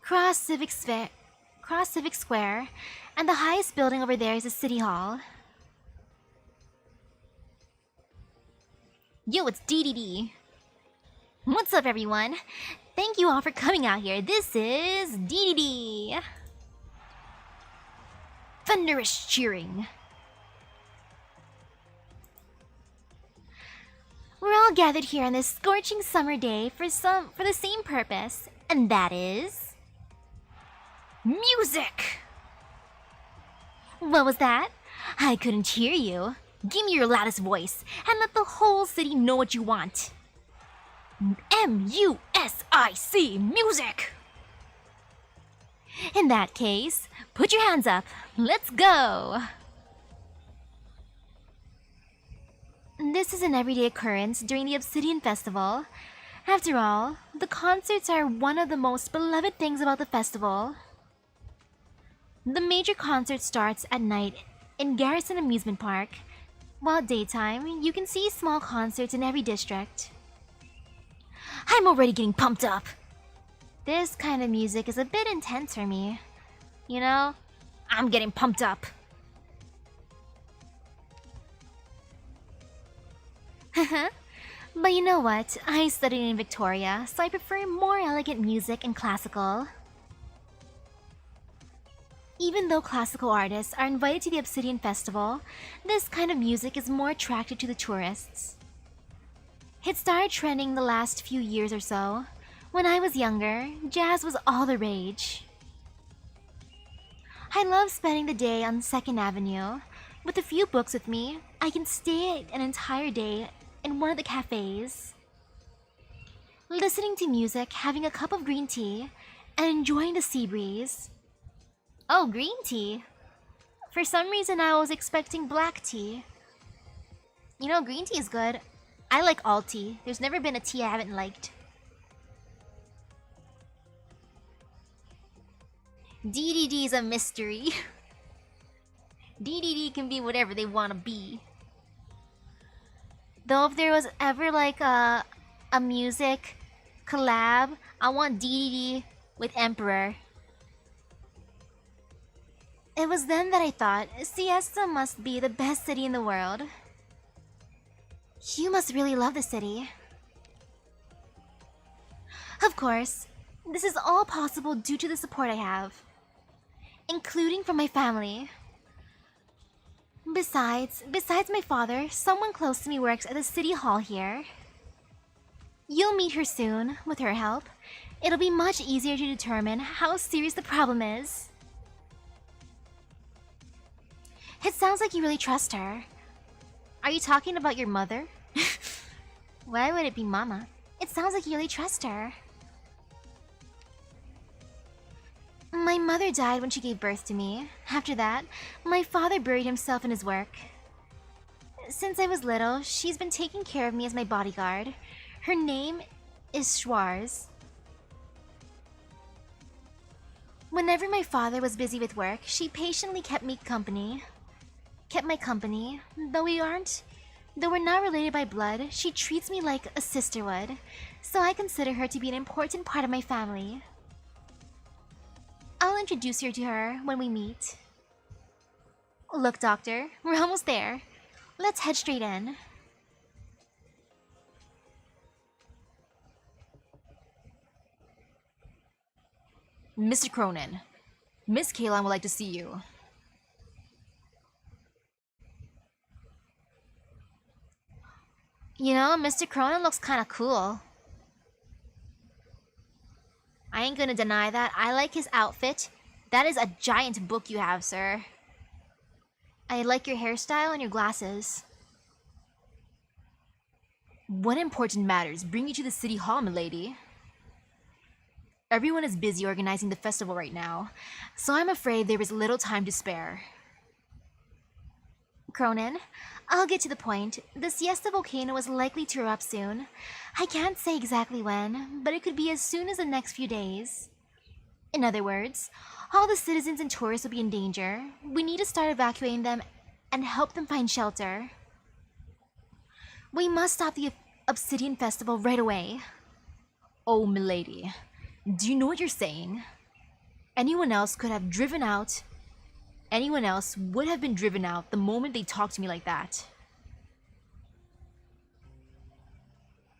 Cross Civic Square, and the highest building over there is the City Hall. Yo, it's DDD. What's up, everyone? Thank you all for coming out here. This is DDD. Thunderous cheering. We're all gathered here on this scorching summer day for the same purpose, and that is music! What was that? I couldn't hear you. Give me your loudest voice, and let the whole city know what you want. M-U-S-I-C, music! In that case, put your hands up. Let's go! This is an everyday occurrence during the Obsidian Festival. After all, the concerts are one of the most beloved things about the festival. The major concert starts at night in Garrison Amusement Park, while at daytime, you can see small concerts in every district. I'm already getting pumped up! This kind of music is a bit intense for me. You know, I'm getting pumped up. But you know what? I studied in Victoria, so I prefer more elegant music and classical. Even though classical artists are invited to the Obsidian Festival, this kind of music is more attractive to the tourists. It started trending the last few years or so. When I was younger, jazz was all the rage. I love spending the day on 2nd Avenue. With a few books with me, I can stay an entire day in one of the cafes, listening to music, having a cup of green tea, and enjoying the sea breeze. Oh, green tea. For some reason, I was expecting black tea. You know, green tea is good. I like all tea. There's never been a tea I haven't liked. DDD is a mystery. DDD can be whatever they want to be. Though if there was ever like a music collab, I want DDD with Emperor. It was then that I thought, Siesta must be the best city in the world. You must really love the city. Of course, this is all possible due to the support I have, including from my family. Besides my father, someone close to me works at the city hall here. You'll meet her soon. With her help, it'll be much easier to determine how serious the problem is. It sounds like you really trust her. Are you talking about your mother? Why would it be Mama? It sounds like you really trust her. My mother died when she gave birth to me. After that, my father buried himself in his work. Since I was little, she's been taking care of me as my bodyguard. Her name is Schwarz. Whenever my father was busy with work, she patiently kept my company. Though we're not related by blood, she treats me like a sister would, so I consider her to be an important part of my family. I'll introduce you to her when we meet. Look, Doctor, we're almost there. Let's head straight in. Mr. Cronin, Miss Kaylin would like to see you. You know, Mr. Cronin looks kinda cool. I ain't gonna deny that. I like his outfit. That is a giant book you have, sir. I like your hairstyle and your glasses. What important matters bring you to the city hall, milady? Everyone is busy organizing the festival right now, so I'm afraid there is little time to spare. Cronin, I'll get to the point. The Siesta Volcano is likely to erupt soon. I can't say exactly when, but it could be as soon as the next few days. In other words, all the citizens and tourists will be in danger. We need to start evacuating them and help them find shelter. We must stop the Obsidian Festival right away. Oh, milady, do you know what you're saying? Anyone else would have been driven out the moment they talked to me like that.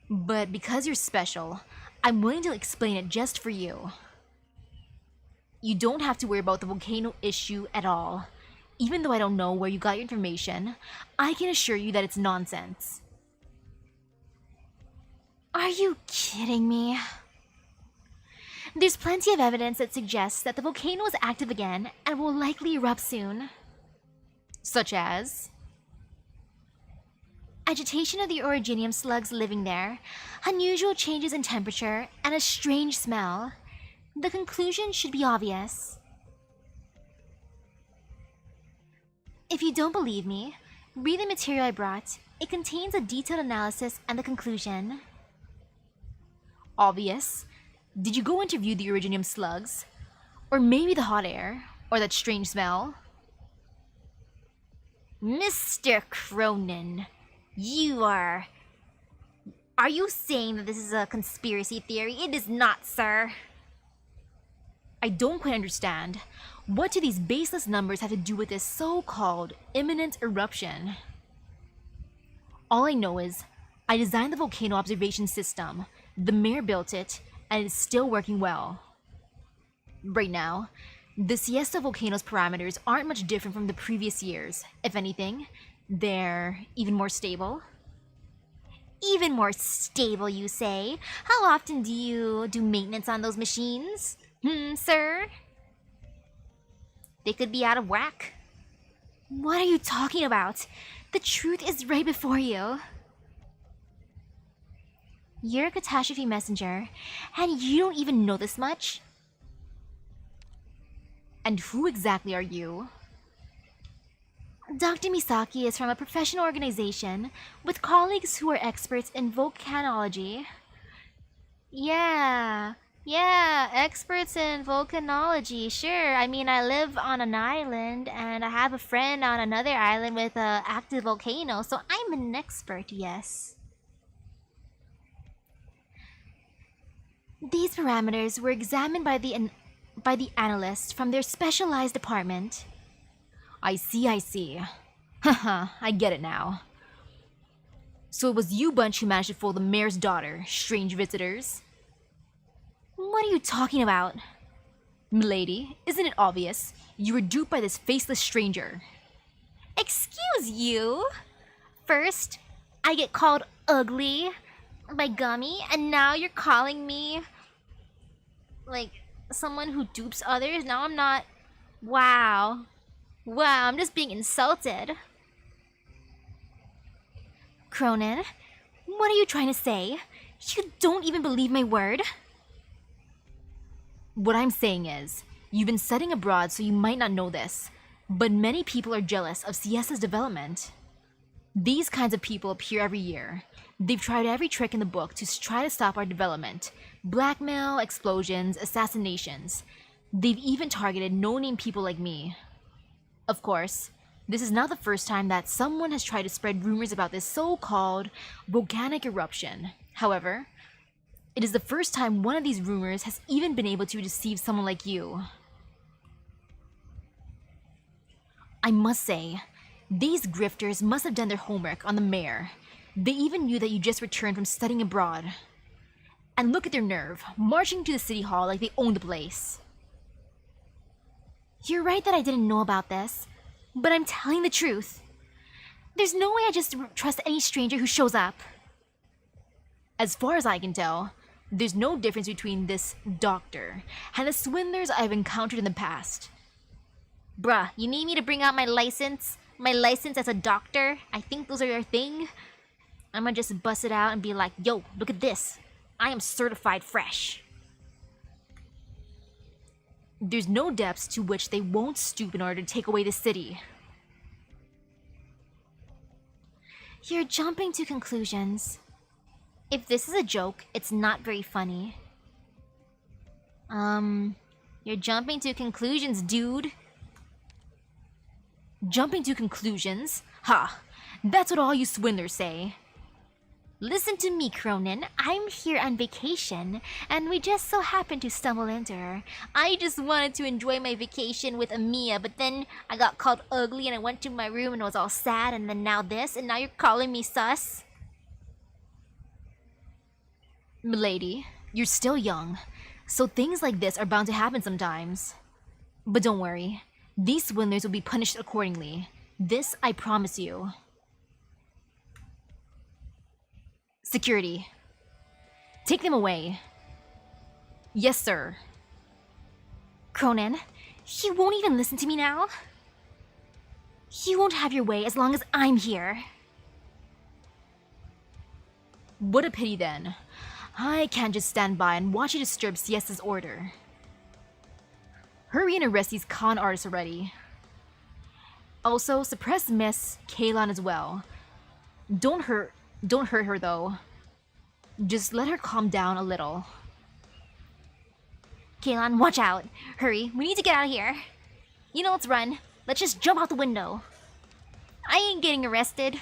But because you're special, I'm willing to explain it just for you. You don't have to worry about the volcano issue at all. Even though I don't know where you got your information, I can assure you that it's nonsense. Are you kidding me? There's plenty of evidence that suggests that the volcano is active again and will likely erupt soon. Such as? Agitation of the originium slugs living there, unusual changes in temperature, and a strange smell. The conclusion should be obvious. If you don't believe me, read the material I brought. It contains a detailed analysis and the conclusion. Obvious? Did you go interview the originium slugs? Or maybe the hot air? Or that strange smell? Mr. Cronin, are you saying that this is a conspiracy theory? It is not, sir. I don't quite understand. What do these baseless numbers have to do with this so-called imminent eruption? All I know is, I designed the volcano observation system, the mayor built it, and it's still working well. Right now, the Siesta Volcano's parameters aren't much different from the previous years. If anything, they're even more stable. Even more stable, you say? How often do you do maintenance on those machines? Sir? They could be out of whack. What are you talking about? The truth is right before you. You're a catastrophe messenger, and you don't even know this much? And who exactly are you? Dr. Misaki is from a professional organization with colleagues who are experts in volcanology. Yeah, experts in volcanology, sure. I mean, I live on an island, and I have a friend on another island with an active volcano, so I'm an expert, yes. These parameters were examined by the analysts from their specialized department. I see. Haha, I get it now. So it was you bunch who managed to fool the mayor's daughter, strange visitors? What are you talking about? Milady, isn't it obvious? You were duped by this faceless stranger. Excuse you? First, I get called ugly by Gummy, and now you're calling me like someone who dupes others? Now I'm not. Wow, I'm just being insulted. Cronin, what are you trying to say? You don't even believe my word? What I'm saying is, You've been studying abroad, so you might not know this, but many people are jealous of Siesta's development. These kinds of people appear every year. They've tried every trick in the book to try to stop our development. Blackmail, explosions, assassinations. They've even targeted no-name people like me. Of course, this is not the first time that someone has tried to spread rumors about this so-called volcanic eruption. However, it is the first time one of these rumors has even been able to deceive someone like you. I must say, these grifters must have done their homework on the mayor. They even knew that you just returned from studying abroad. And look at their nerve, marching to the city hall like they own the place. You're right that I didn't know about this, but I'm telling the truth. There's no way I just trust any stranger who shows up. As far as I can tell, there's no difference between this doctor and the swindlers I've encountered in the past. Bruh, you need me to bring out my license? My license as a doctor? I think those are your thing? I'ma just bust it out and be like, yo, look at this. I am certified fresh. There's no depths to which they won't stoop in order to take away the city. You're jumping to conclusions. If this is a joke, it's not very funny. You're jumping to conclusions, dude. Jumping to conclusions? Ha! That's what all you swindlers say. Listen to me, Cronin. I'm here on vacation, and we just so happened to stumble into her. I just wanted to enjoy my vacation with Amiya, but then I got called ugly and I went to my room and was all sad, and then now this, and now you're calling me sus? Milady, you're still young, so things like this are bound to happen sometimes. But don't worry, these swindlers will be punished accordingly. This I promise you. Security. Take them away. Yes, sir. Cronin, you won't even listen to me now? You won't have your way as long as I'm here. What a pity then. I can't just stand by and watch you disturb Siesta's order. Hurry and arrest these con artists already. Also, suppress Miss Kaylon as well. Don't hurt her though. Just let her calm down a little. Kaylon, watch out. Hurry, we need to get out of here. You know, let's run. Let's just jump out the window. I ain't getting arrested.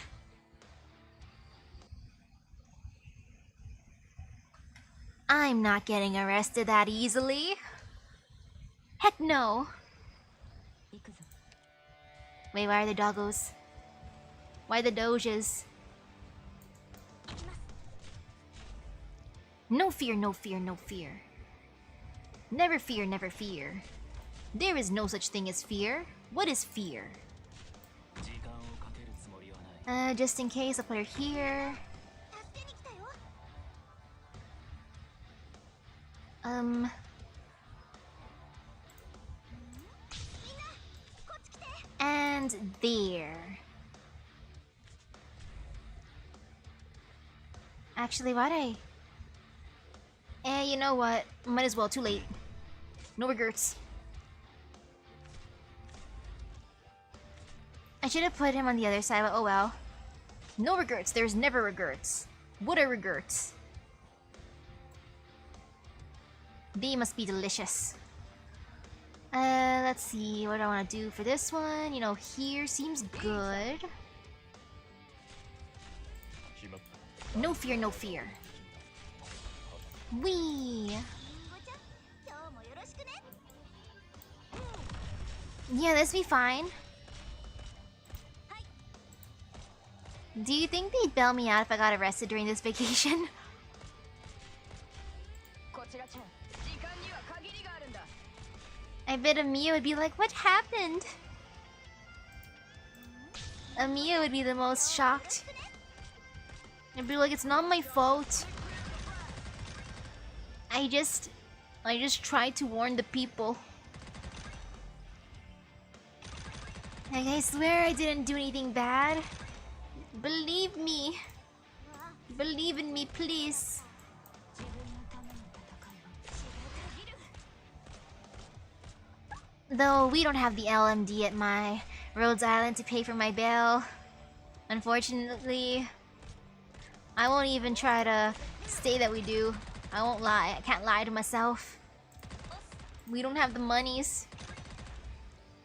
I'm not getting arrested that easily. Heck no. Wait, why are the doggos? Why the doges? No fear, no fear, no fear. Never fear, never fear. There is no such thing as fear. What is fear? Just in case, I'll put her here. And there. Actually, why'd you know what? Might as well, too late. No regrets. I should have put him on the other side, but oh well. No regrets, there's never regrets. What are regrets? They must be delicious. Let's see, what do I want to do for this one? You know, here seems good. No fear, no fear. Wee! Yeah, this be fine. Do you think they'd bail me out if I got arrested during this vacation? I bet Amiya would be like, what happened? Amiya would be the most shocked. I'd be like, it's not my fault. I just tried to warn the people. Like, I swear I didn't do anything bad. Believe me. Believe in me, please. Though we don't have the LMD at my Rhodes Island to pay for my bail. Unfortunately, I won't even try to say that we do. I won't lie. I can't lie to myself. We don't have the monies.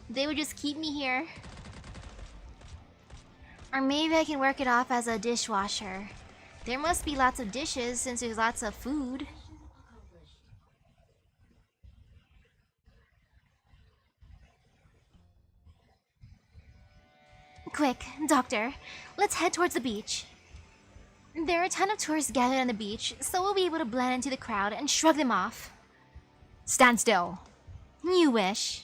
They would just keep me here. Or maybe I can work it off as a dishwasher. There must be lots of dishes since there's lots of food. Quick, Doctor, let's head towards the beach. There are a ton of tourists gathered on the beach, so we'll be able to blend into the crowd and shrug them off. Stand still. You wish.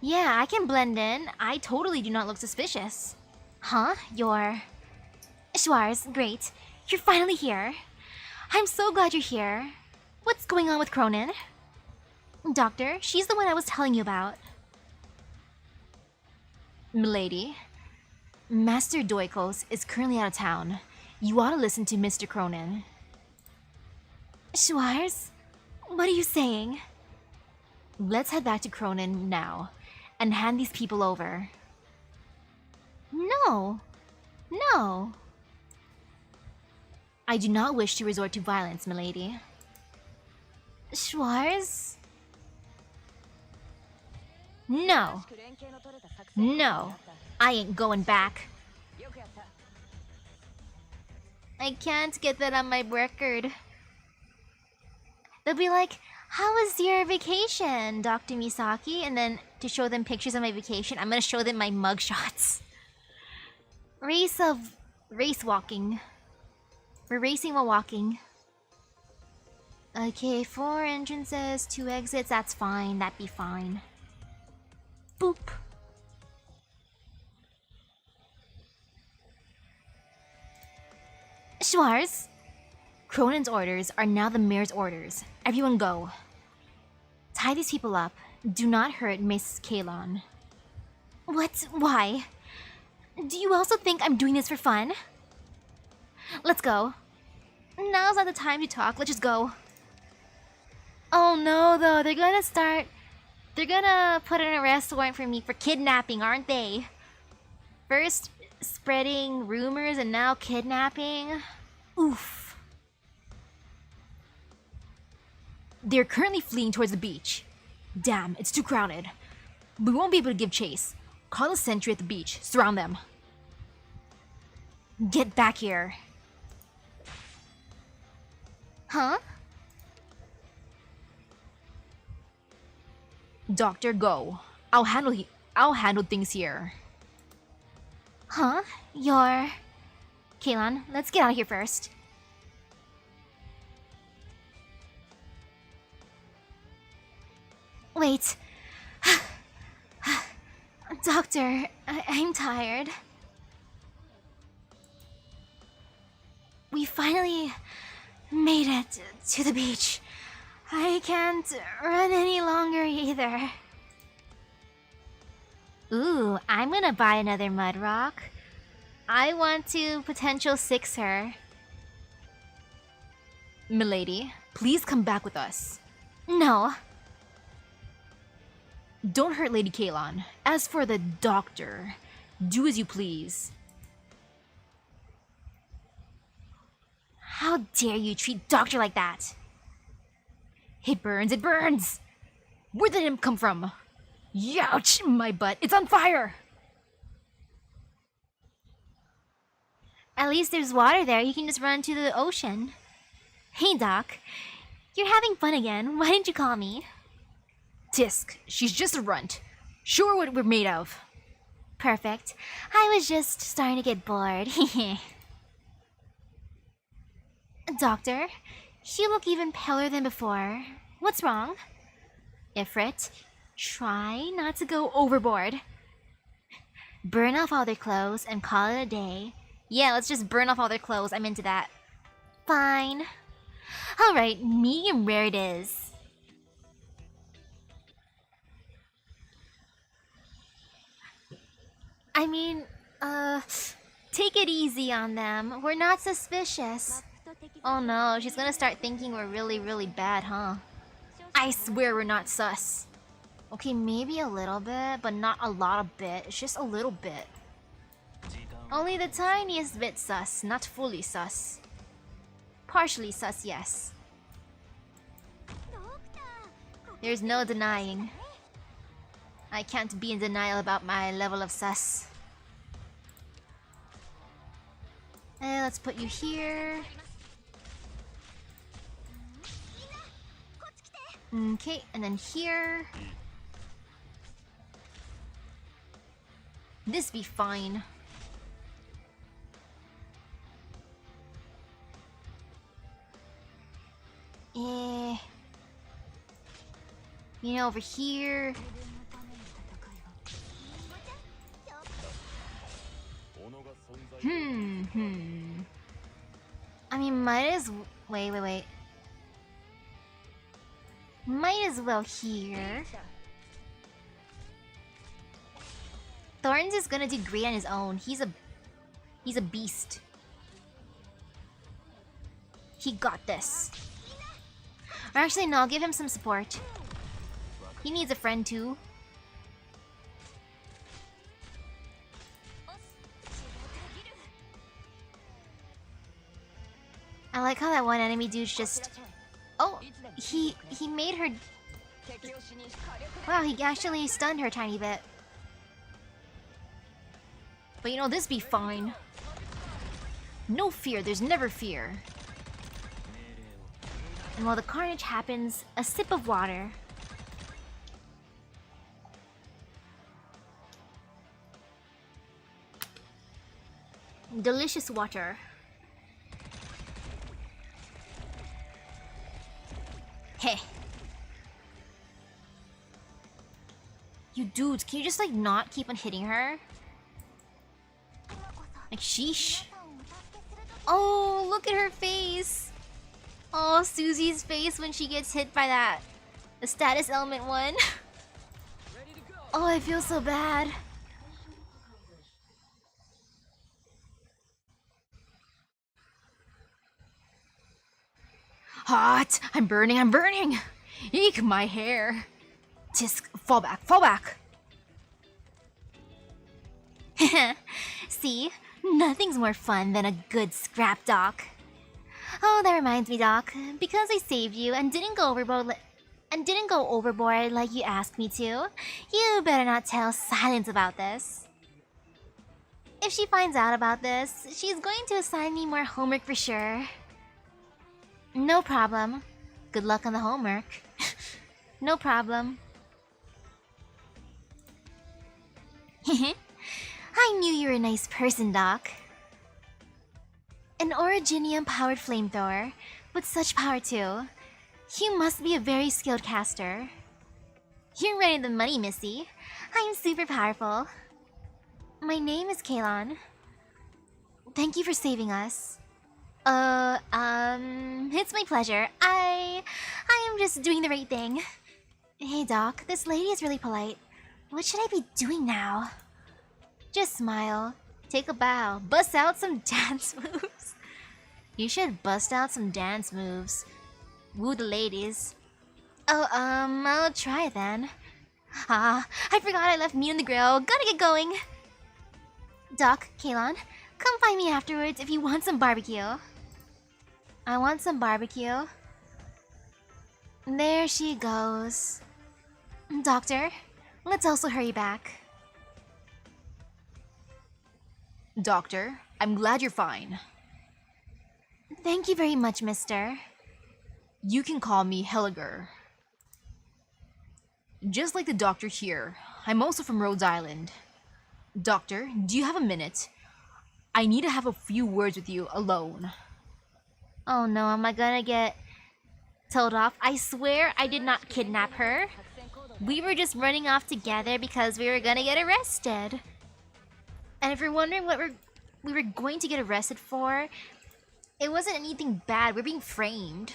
Yeah, I can blend in. I totally do not look suspicious. Huh? You're... Schwarz, great. You're finally here. I'm so glad you're here. What's going on with Cronin? Doctor, she's the one I was telling you about. Milady, Master Doikos is currently out of town. You ought to listen to Mr. Cronin. Schwarz? What are you saying? Let's head back to Cronin now and hand these people over. No. No. I do not wish to resort to violence, milady. Schwarz? No. No. I ain't going back. I can't get that on my record. They'll be like, how was your vacation, Dr. Misaki? And then to show them pictures of my vacation, I'm gonna show them my mugshots. Race walking. We're racing while walking. Okay, 4 entrances, 2 exits, that's fine, that'd be fine. Boop. Schwarz? Cronin's orders are now the mayor's orders. Everyone go. Tie these people up. Do not hurt Miss Kalon. What? Why? Do you also think I'm doing this for fun? Let's go. Now's not the time to talk, let's just go. Oh no, though, they're gonna put an arrest warrant for me for kidnapping, aren't they? First spreading rumors and now kidnapping. Oof. They're currently fleeing towards the beach. Damn, it's too crowded. We won't be able to give chase. Call a sentry at the beach. Surround them. Get back here. Huh? Doctor, go. I'll handle things here. Huh? You're... Kalon, let's get out of here first. Wait. Doctor, I'm tired. We finally made it to the beach. I can't run any longer either. Ooh, I'm gonna buy another mud rock. I want to potential 6 her. Milady, please come back with us. No. Don't hurt Lady Kalon. As for the doctor, do as you please. How dare you treat Doctor like that? It burns, it burns! Where did it come from? Youch, my butt, it's on fire! At least there's water there, you can just run to the ocean. Hey Doc, you're having fun again, why didn't you call me? Tisk, she's just a runt. Show her what we're made of. Perfect. I was just starting to get bored. Doctor, you look even paler than before. What's wrong? Ifrit, try not to go overboard. Burn off all their clothes and call it a day. Yeah, let's just burn off all their clothes. I'm into that. Fine. Alright, medium rare it is. I mean, take it easy on them. We're not suspicious. Oh no, she's gonna start thinking we're really, really bad, huh? I swear we're not sus. Okay, maybe a little bit, but not a lot of bit. It's just a little bit. Only the tiniest bit sus, not fully sus. Partially sus, yes. There's no denying. I can't be in denial about my level of sus. Let's put you here. Okay, and then here. This be fine. You know, over here. I mean, might as... Wait. Might as well here. Thorns is gonna do great on his own. He's a beast. He got this. Or actually, no, I'll give him some support. He needs a friend too. I like how that one enemy dude's just... Oh, he made her... Wow, he actually stunned her a tiny bit. But you know, this be fine. No fear, there's never fear. And while the carnage happens, a sip of water. Delicious water. Hey. You dudes, can you just like not keep on hitting her? Like sheesh. Oh, look at her face. Oh, Susie's face when she gets hit by that. The status element one. Oh, I feel so bad. Hot! I'm burning! Eek, my hair! Tisk, fall back! See? Nothing's more fun than a good scrap, Doc. Oh, that reminds me, Doc. Because I saved you and didn't go overboard like you asked me to, you better not tell Silence about this. If she finds out about this, she's going to assign me more homework for sure. No problem. Good luck on the homework. No problem. I knew you were a nice person, Doc. An Originium-powered flamethrower, with such power too. You must be a very skilled caster. You're ready the money, Missy. I'm super powerful. My name is Kalon. Thank you for saving us. It's my pleasure. I am just doing the right thing. Hey, Doc, this lady is really polite. What should I be doing now? Just smile, take a bow, bust out some dance moves. You should bust out some dance moves. Woo the ladies. Oh, I'll try then. Ah, I forgot I left meat on the grill. Gotta get going. Doc, Kalon, come find me afterwards if you want some barbecue. I want some barbecue. There she goes. Doctor, let's also hurry back. Doctor, I'm glad you're fine. Thank you very much, mister. You can call me Helliger. Just like the doctor here, I'm also from Rhode Island. Doctor, do you have a minute? I need to have a few words with you alone. Oh no, am I gonna get told off? I swear I did not kidnap her. We were just running off together because we were gonna get arrested. And if you're wondering what we were going to get arrested for, it wasn't anything bad. We're being framed.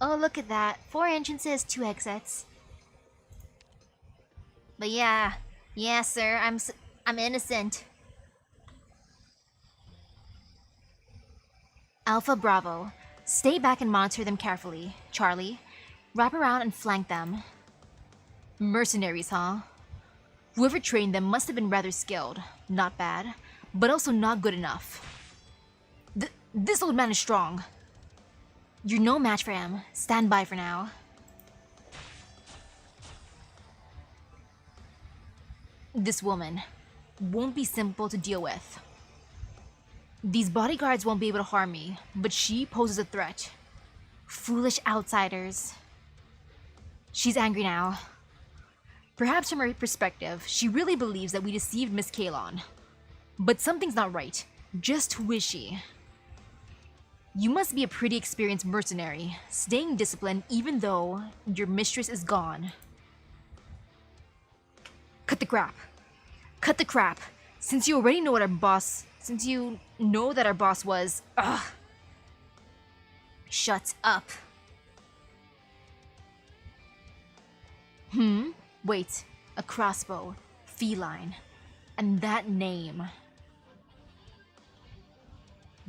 Oh, look at that. 4 entrances, 2 exits. But yeah, sir, I'm innocent. Alpha Bravo, stay back and monitor them carefully. Charlie, Wrap around and flank them. Mercenaries, huh? Whoever trained them must have been rather skilled. Not bad, but also not good enough. This old man is strong. You're no match for him. Stand by for now. This woman won't be simple to deal with. These bodyguards won't be able to harm me, but she poses a threat. Foolish outsiders. She's angry now. Perhaps from her perspective, she really believes that we deceived Miss Kalon. But something's not right. Just who is she? You must be a pretty experienced mercenary, staying disciplined even though your mistress is gone. Cut the crap. Cut the crap. Since you already know what our boss... Since you know that our boss was... Ugh. Shut up. Wait. A crossbow. Feline. And that name.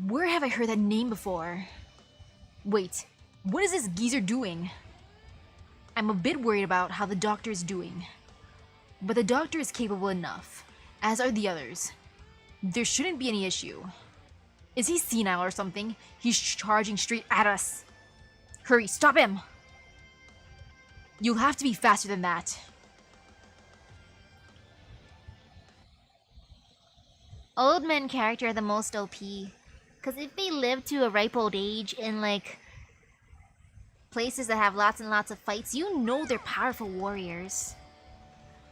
Where have I heard that name before? Wait. What is this geezer doing? I'm a bit worried about how the doctor is doing. But the doctor is capable enough, as are the others. There shouldn't be any issue. Is he senile or something? He's charging straight at us. Hurry, stop him! You'll have to be faster than that. Old men character are the most OP. Cause if they live to a ripe old age in like places that have lots and lots of fights, you know they're powerful warriors.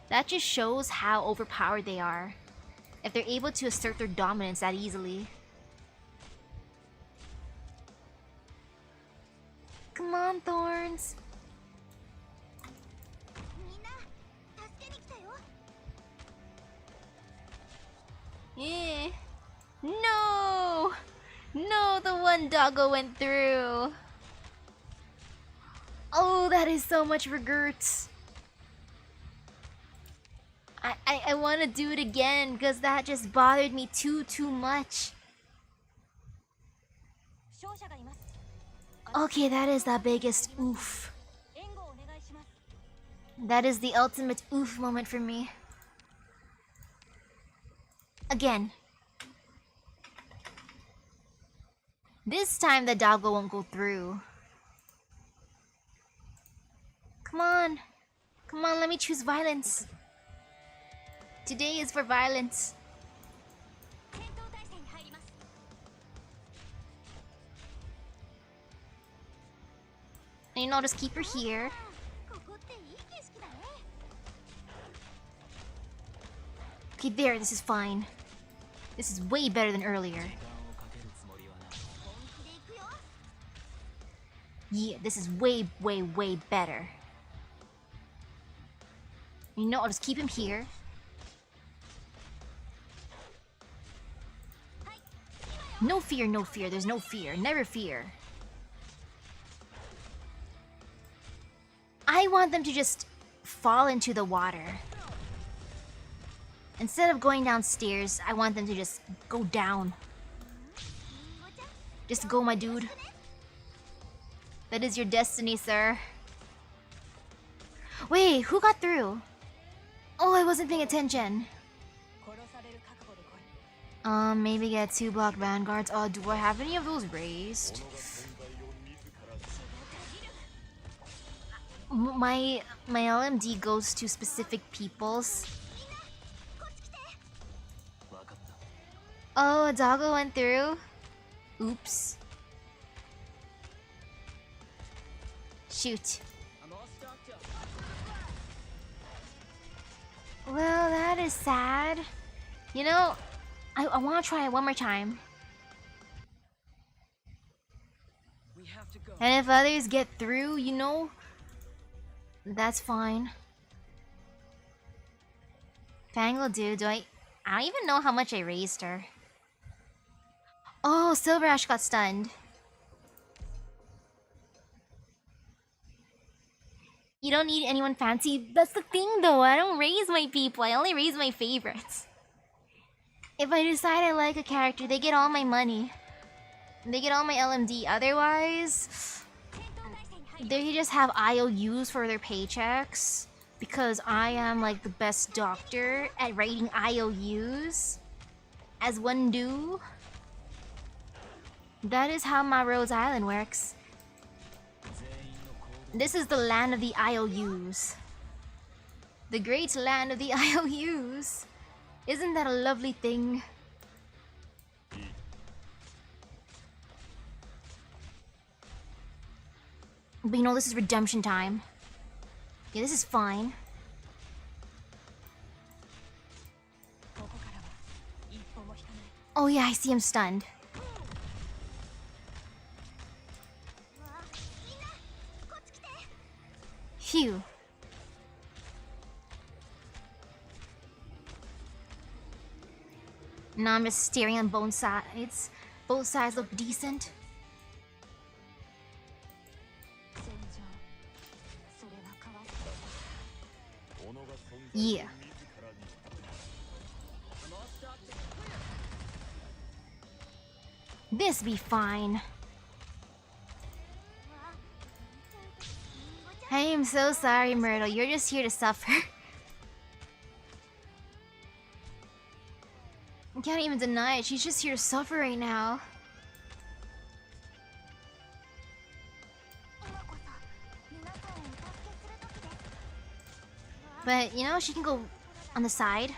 That just shows how overpowered they are, if they're able to assert their dominance that easily. Come on, Thorns. Eh. No! No, the one doggo went through. Oh, that is so much regret. I want to do it again because that just bothered me too much. Okay, that is the biggest oof. That is the ultimate oof moment for me. Again. This time the doggo won't go through. Come on. Come on, let me choose violence. Today is for violence. And you know, I'll just keep her here. Okay, there, this is fine. This is way better than earlier. Yeah, this is way better. You know, I'll just keep him here. No fear, no fear. There's no fear. Never fear. I want them to just fall into the water. Instead of going downstairs, I want them to just go down. Just go, my dude. That is your destiny, sir. Wait, who got through? Oh, I wasn't paying attention. Maybe get 2 block vanguards. Oh, do I have any of those raised? My LMD goes to specific peoples. Oh, a doggo went through? Oops. Shoot. Well, that is sad. You know, I want to try it one more time. And if others get through, you know, that's fine. Fang will do. I don't even know how much I raised her. Oh, Silver Ash got stunned. You don't need anyone fancy. That's the thing though, I don't raise my people. I only raise my favorites. If I decide I like a character, they get all my money. They get all my LMD. Otherwise... They just have IOUs for their paychecks because I am like the best doctor at writing IOUs, as one do. That is how my Rhodes Island works. This is the land of the IOUs. The great land of the IOUs. Isn't that a lovely thing? But you know, this is redemption time. Yeah, this is fine. Oh yeah, I see him stunned. Phew. Now I'm just staring on both sides. Both sides look decent. Yeah. This be fine. I am so sorry, Myrtle. You're just here to suffer. I can't even deny it. She's just here to suffer right now. But, you know, she can go on the side.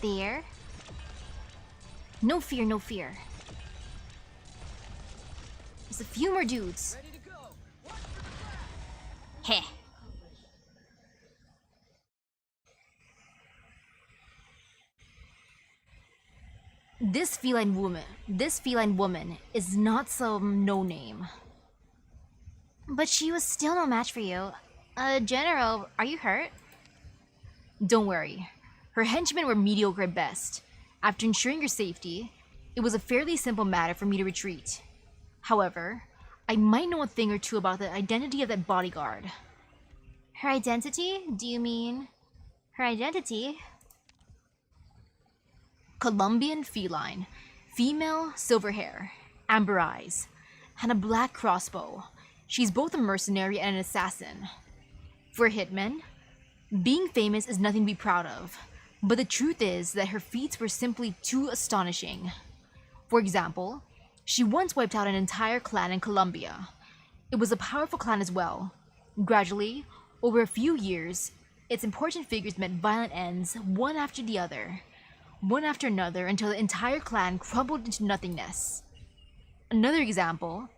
There. No fear, no fear. There's a few more dudes. Heh. This feline woman is not some no-name. But she was still no match for you. General, are you hurt? Don't worry. Her henchmen were mediocre at best. After ensuring your safety, it was a fairly simple matter for me to retreat. However, I might know a thing or two about the identity of that bodyguard. Her identity? Do you mean her identity? Colombian feline. Female, silver hair, amber eyes, and a black crossbow. She's both a mercenary and an assassin. For a hitman, being famous is nothing to be proud of, but the truth is that her feats were simply too astonishing. For example, she once wiped out an entire clan in Colombia. It was a powerful clan as well. Gradually, over a few years, its important figures met violent ends one after another until the entire clan crumbled into nothingness. Another example,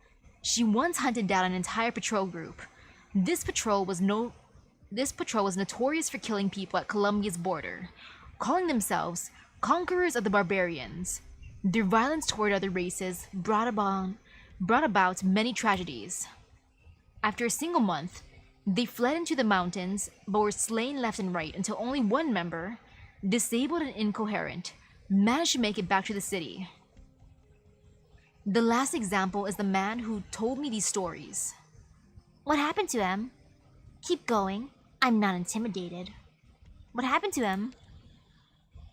she once hunted down an entire patrol group. This patrol was notorious for killing people at Colombia's border, calling themselves conquerors of the barbarians. Their violence toward other races brought about many tragedies. After a single month, they fled into the mountains but were slain left and right until only one member, disabled and incoherent, managed to make it back to the city. The last example is the man who told me these stories. What happened to him? Keep going. I'm not intimidated. What happened to him?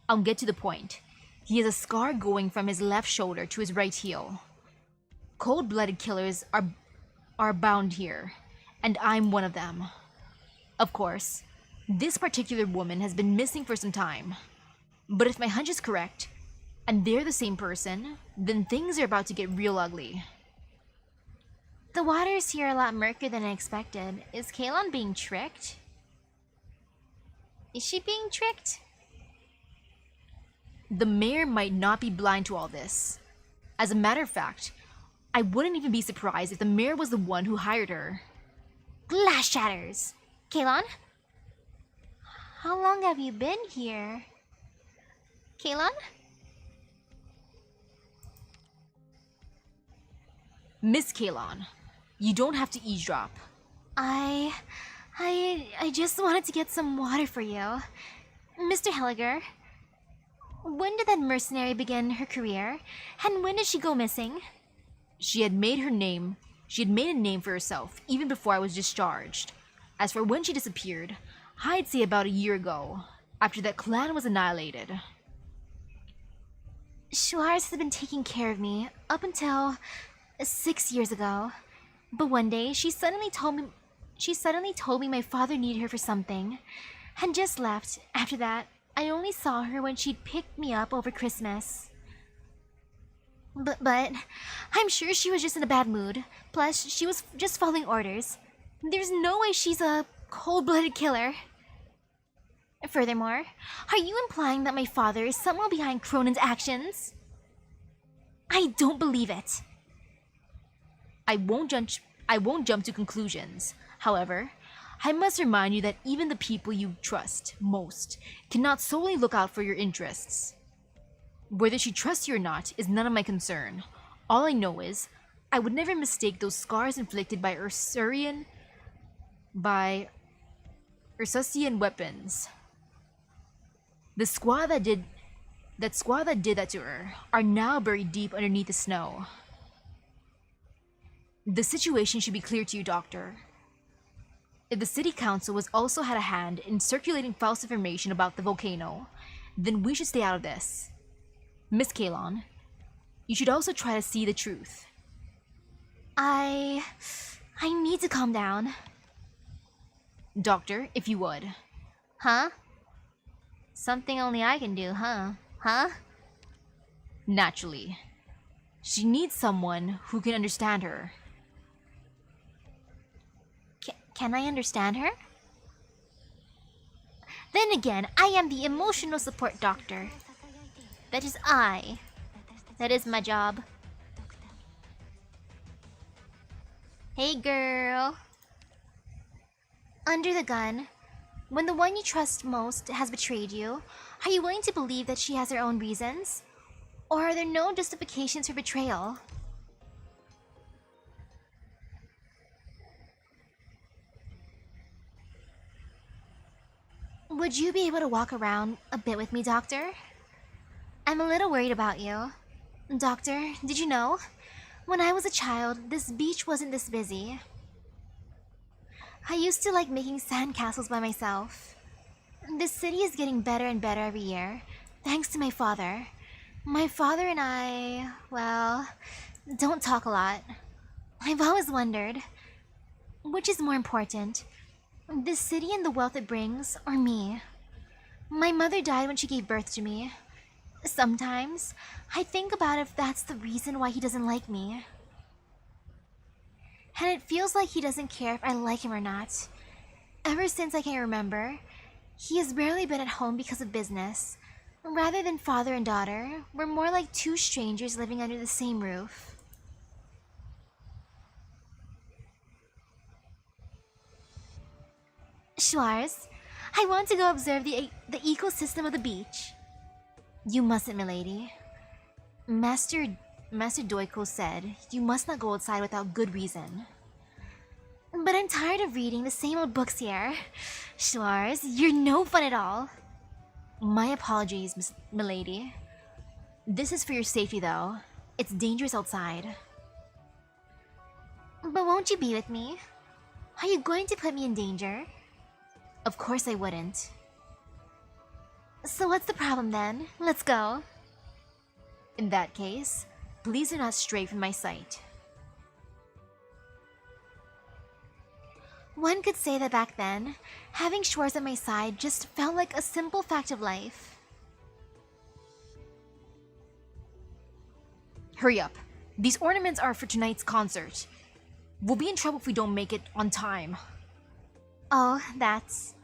I'll get to the point. He has a scar going from his left shoulder to his right heel. Cold-blooded killers are bound here, and I'm one of them. Of course, this particular woman has been missing for some time. But if my hunch is correct, and they're the same person, then things are about to get real ugly. The waters here are a lot murkier than I expected. Is Kalon being tricked? Is she being tricked? The mayor might not be blind to all this. As a matter of fact, I wouldn't even be surprised if the mayor was the one who hired her. Glass shatters! Kalon? How long have you been here? Kalon? Miss Kalon, you don't have to eavesdrop. I just wanted to get some water for you. Mr. Helliger, when did that mercenary begin her career? And when did she go missing? She had made a name for herself even before I was discharged. As for when she disappeared, I'd say about a year ago. after that clan was annihilated. Schwartz has been taking care of me up until 6 years ago. But one day, she suddenly told me my father needed her for something, and just left. After that, I only saw her when she'd picked me up over Christmas. But I'm sure she was just in a bad mood. Plus, she was just following orders. There's no way she's a cold-blooded killer. Furthermore, are you implying that my father is somehow behind Cronin's actions? I don't believe it. I won't jump to conclusions. However, I must remind you that even the people you trust most cannot solely look out for your interests. Whether she trusts you or not is none of my concern. All I know is, I would never mistake those scars inflicted by Ursusian weapons. The squad that did that to her are now buried deep underneath the snow. The situation should be clear to you, Doctor. If the city council has also had a hand in circulating false information about the volcano, then we should stay out of this. Miss Kalon, you should also try to see the truth. I need to calm down. Doctor, if you would. Huh? Something only I can do, huh? Huh? Naturally. She needs someone who can understand her. Can I understand her? Then again, I am the emotional support doctor. That is I. That is my job. Hey girl. Under the gun, when the one you trust most has betrayed you, are you willing to believe that she has her own reasons? Or are there no justifications for betrayal? Would you be able to walk around a bit with me, Doctor? I'm a little worried about you. Doctor, did you know? When I was a child, this beach wasn't this busy. I used to like making sandcastles by myself. This city is getting better and better every year, thanks to my father. My father and I, well, don't talk a lot. I've always wondered, which is more important, this city and the wealth it brings, or me? My mother died when she gave birth to me. Sometimes, I think about if that's the reason why he doesn't like me. And it feels like he doesn't care if I like him or not. Ever since I can remember, he has rarely been at home because of business. Rather than father and daughter, we're more like two strangers living under the same roof. Schwartz, I want to go observe the ecosystem of the beach. You mustn't, milady. Master Doiko said you must not go outside without good reason. But I'm tired of reading the same old books here. Schwartz, you're no fun at all. My apologies, milady. This is for your safety, though. It's dangerous outside. But won't you be with me? Are you going to put me in danger? Of course I wouldn't. So what's the problem then? Let's go. In that case, please do not stray from my sight. One could say that back then, having Schwartz at my side just felt like a simple fact of life. Hurry up. These ornaments are for tonight's concert. We'll be in trouble if we don't make it on time. Oh, that's...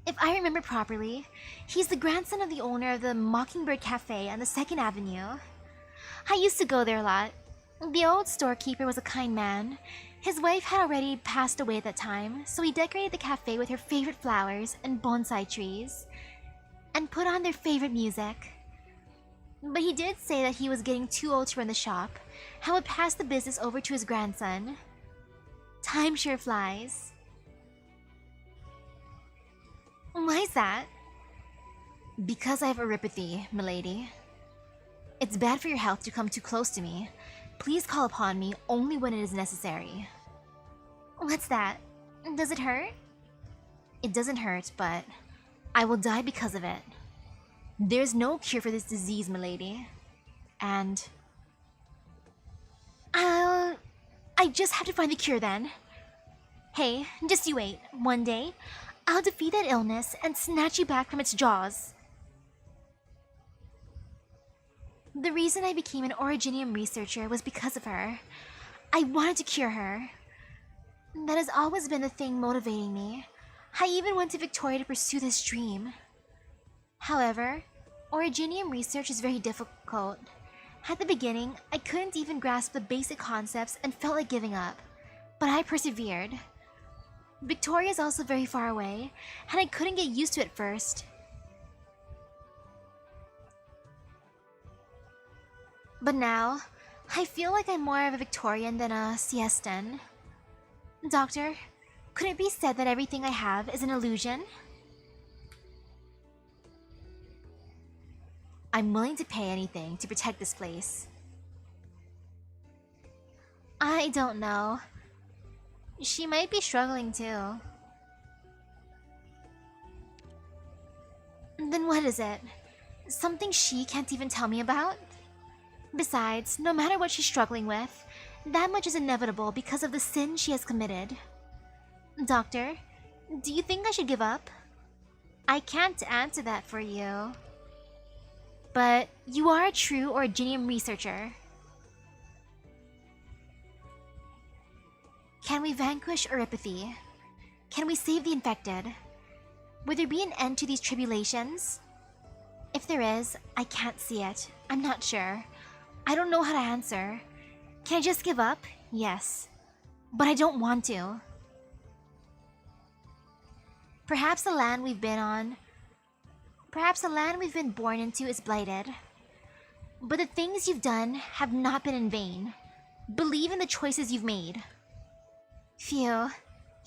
If I remember properly, he's the grandson of the owner of the Mockingbird Cafe on the 2nd Avenue. I used to go there a lot. The old storekeeper was a kind man. His wife had already passed away at that time, so he decorated the cafe with her favorite flowers and bonsai trees, and put on their favorite music. But he did say that he was getting too old to run the shop, and would pass the business over to his grandson. Time sure flies. Why's that? Because I have erypathy, milady. It's bad for your health to come too close to me. Please call upon me only when it is necessary. What's that? Does it hurt? It doesn't hurt, but I will die because of it. There's no cure for this disease, milady. And I just have to find the cure then. Hey, just you wait. One day, I'll defeat that illness and snatch you back from its jaws. The reason I became an originium researcher was because of her. I wanted to cure her. That has always been the thing motivating me. I even went to Victoria to pursue this dream. However, originium research is very difficult. At the beginning, I couldn't even grasp the basic concepts and felt like giving up. But I persevered. Victoria is also very far away, and I couldn't get used to it first. But now, I feel like I'm more of a Victorian than a Siestan. Doctor, could it be said that everything I have is an illusion? I'm willing to pay anything to protect this place. I don't know. She might be struggling too. Then what is it? Something she can't even tell me about? Besides, no matter what she's struggling with, that much is inevitable because of the sin she has committed. Doctor, do you think I should give up? I can't answer that for you. But you are a true originium researcher. Can we vanquish Oripathy? Can we save the infected? Will there be an end to these tribulations? If there is, I can't see it. I'm not sure. I don't know how to answer. Can I just give up? Yes. But I don't want to. Perhaps the land we've been born into is blighted. But the things you've done have not been in vain. Believe in the choices you've made. Phew.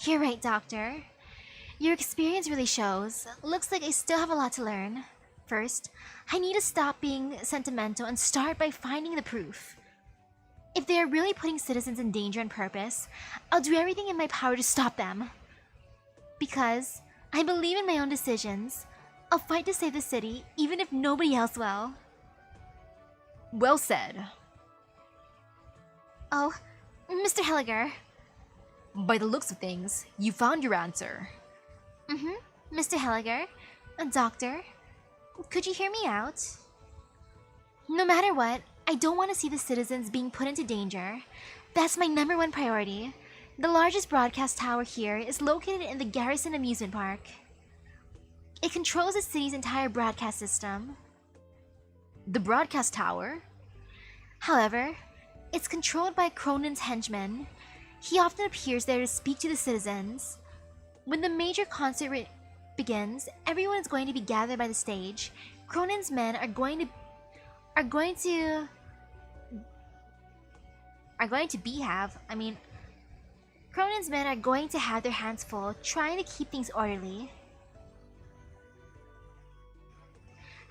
You're right, Doctor. Your experience really shows. Looks like I still have a lot to learn. First, I need to stop being sentimental and start by finding the proof. If they are really putting citizens in danger on purpose, I'll do everything in my power to stop them. Because I believe in my own decisions. I'll fight to save the city, even if nobody else will. Well said. Oh, Mr. Helliger. By the looks of things, you found your answer. Mr. Helliger, a doctor. Could you hear me out? No matter what, I don't want to see the citizens being put into danger. That's my #1 priority. The largest broadcast tower here is located in the Garrison Amusement Park. It controls the city's entire broadcast system. The broadcast tower? However, it's controlled by Cronin's henchman. He often appears there to speak to the citizens. When the major concert begins, everyone is going to be gathered by the stage. Cronin's men are going to have their hands full trying to keep things orderly.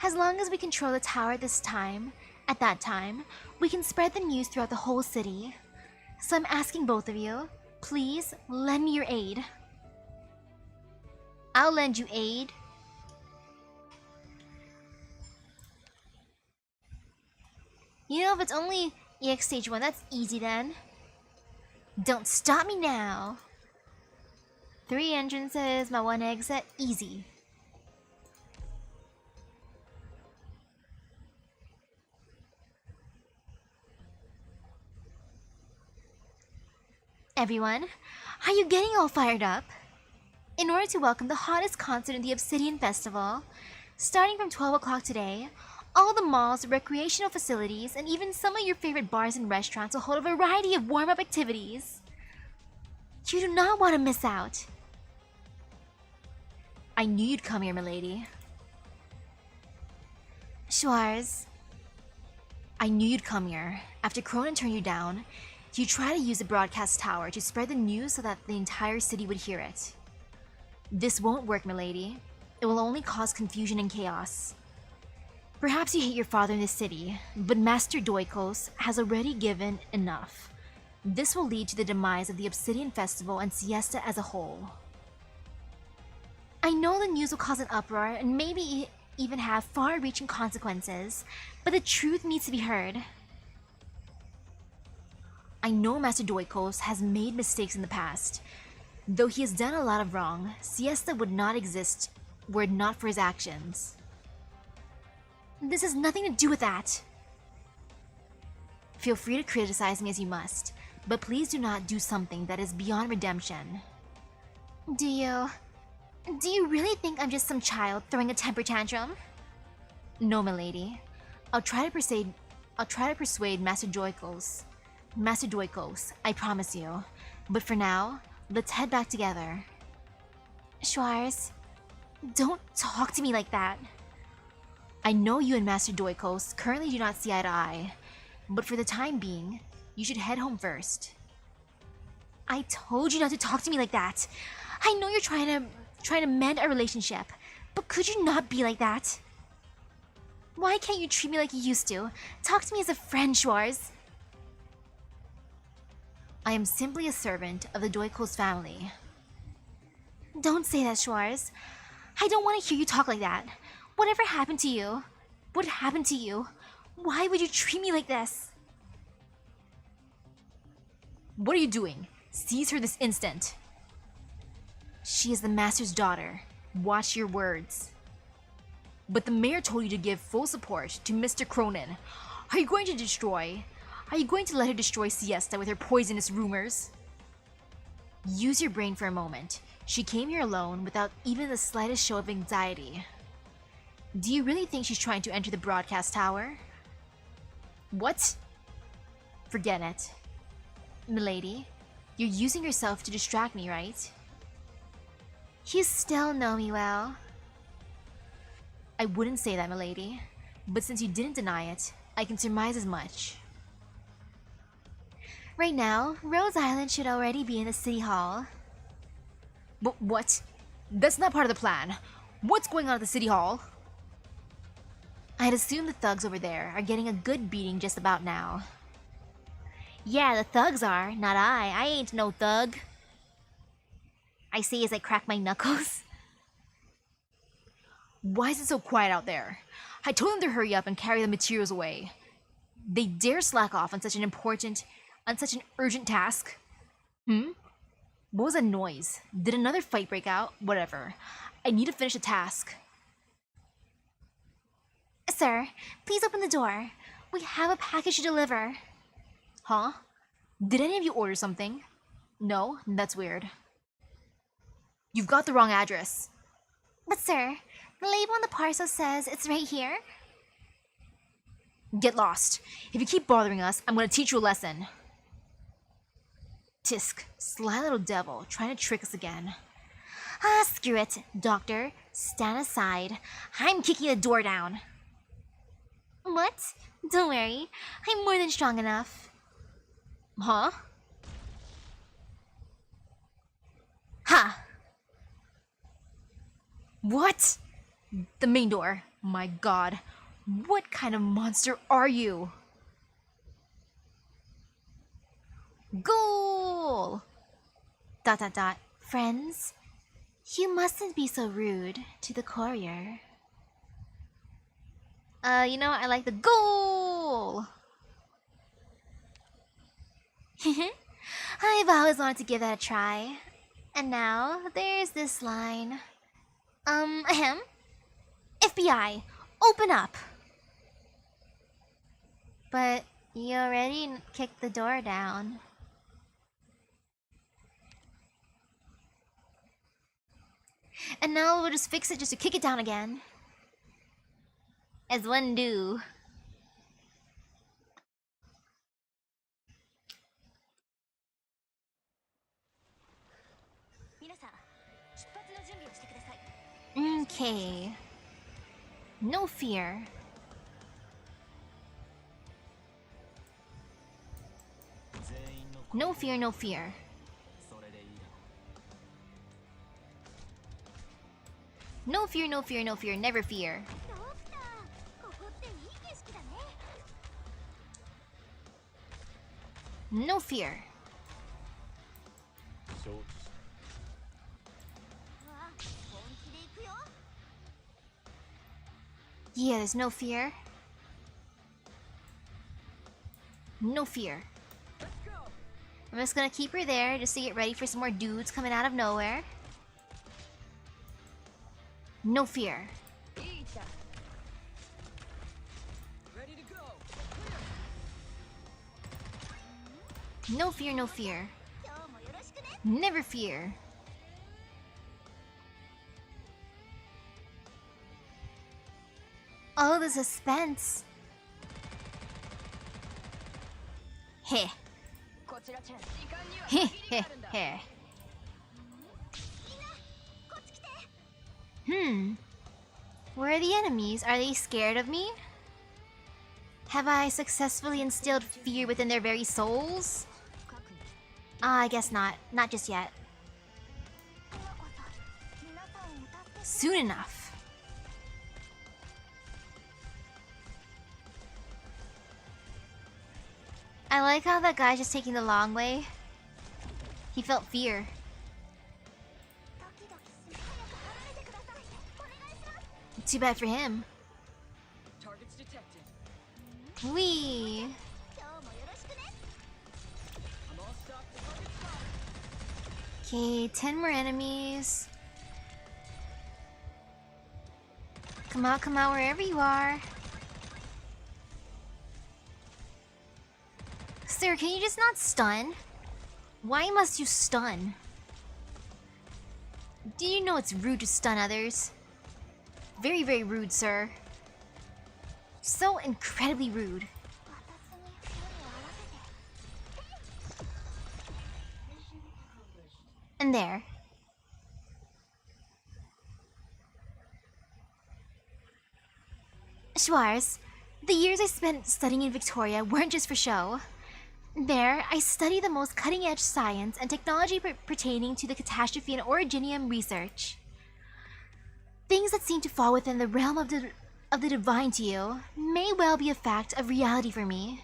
As long as we control the tower at that time, we can spread the news throughout the whole city. So I'm asking both of you, please lend me your aid. I'll lend you aid. You know, if it's only EX Stage 1, that's easy then. Don't stop me now. 3 entrances, my 1 exit, easy. Everyone, are you getting all fired up? In order to welcome the hottest concert in the Obsidian Festival, starting from 12 o'clock today, all the malls, recreational facilities, and even some of your favorite bars and restaurants will hold a variety of warm-up activities. You do not want to miss out. I knew you'd come here, milady. Schwarz. I knew you'd come here. After Cronin turned you down, you tried to use the broadcast tower to spread the news so that the entire city would hear it. This won't work, milady. It will only cause confusion and chaos. Perhaps you hate your father in this city, but Master Doikos has already given enough. This will lead to the demise of the Obsidian Festival and Siesta as a whole. I know the news will cause an uproar and maybe even have far-reaching consequences, but the truth needs to be heard. I know Master Doikos has made mistakes in the past. Though he has done a lot of wrong, Siesta would not exist were it not for his actions. This has nothing to do with that. Feel free to criticize me as you must, but please do not do something that is beyond redemption. Do you really think I'm just some child throwing a temper tantrum? No, milady. I'll try to persuade Master Doikos. Master Doikos, I promise you. But for now, let's head back together. Schwarz, don't talk to me like that. I know you and Master Doikos currently do not see eye to eye, but for the time being, you should head home first. I told you not to talk to me like that. I know you're trying to mend our relationship, but could you not be like that? Why can't you treat me like you used to? Talk to me as a friend, Schwarz. I am simply a servant of the Doikos family. Don't say that, Schwarz. I don't want to hear you talk like that. Whatever happened to you? What happened to you? Why would you treat me like this? What are you doing? Seize her this instant. She is the master's daughter. Watch your words. But the mayor told you to give full support to Mr. Cronin. Are you going to let her destroy Siesta with her poisonous rumors? Use your brain for a moment. She came here alone without even the slightest show of anxiety. Do you really think she's trying to enter the broadcast tower? What? Forget it. Milady, you're using yourself to distract me, right? You still know me well. I wouldn't say that, milady. But since you didn't deny it, I can surmise as much. Right now, Rose Island should already be in the city hall. But what? That's not part of the plan. What's going on at the city hall? I'd assume the thugs over there are getting a good beating just about now. Yeah, the thugs are, not I. I ain't no thug. I say as I crack my knuckles. Why is it so quiet out there? I told them to hurry up and carry the materials away. They dare slack off on such an urgent task? What was that noise? Did another fight break out? Whatever. I need to finish the task. Sir, please open the door. We have a package to deliver. Huh? Did any of you order something? No? That's weird. You've got the wrong address. But sir, the label on the parcel says it's right here. Get lost. If you keep bothering us, I'm gonna teach you a lesson. Tisk, sly little devil, trying to trick us again. Ah, screw it, Doctor. Stand aside. I'm kicking the door down. What? Don't worry. I'm more than strong enough. Huh? Ha! What? The main door. My god. What kind of monster are you? Goal! ... Friends, you mustn't be so rude to the courier. I like the goal! I've always wanted to give that a try. And now, there's this line. FBI, open up! But you already kicked the door down. And now we'll just fix it just to kick it down again. As one do. Okay. No fear. No fear, no fear. No fear, no fear, no fear, never fear. No fear. Yeah, there's no fear. No fear. I'm just gonna keep her there just to get ready for some more dudes coming out of nowhere. No fear. No fear, no fear. Never fear. Oh, the suspense. Heh. Heh, heh, heh. Where are the enemies? Are they scared of me? Have I successfully instilled fear within their very souls? I guess not. Not just yet. Soon enough. I like how that guy's just taking the long way. He felt fear. Too bad for him. Targets detected. Wee. Okay, 10 more enemies. Come out wherever you are. Sir, can you just not stun? Why must you stun? Do you know it's rude to stun others? Very, very rude, sir. So incredibly rude. And there. Schwarz, the years I spent studying in Victoria weren't just for show. There, I studied the most cutting-edge science and technology pertaining to the catastrophe and originium research. Things that seem to fall within the realm of the divine to you may well be a fact of reality for me.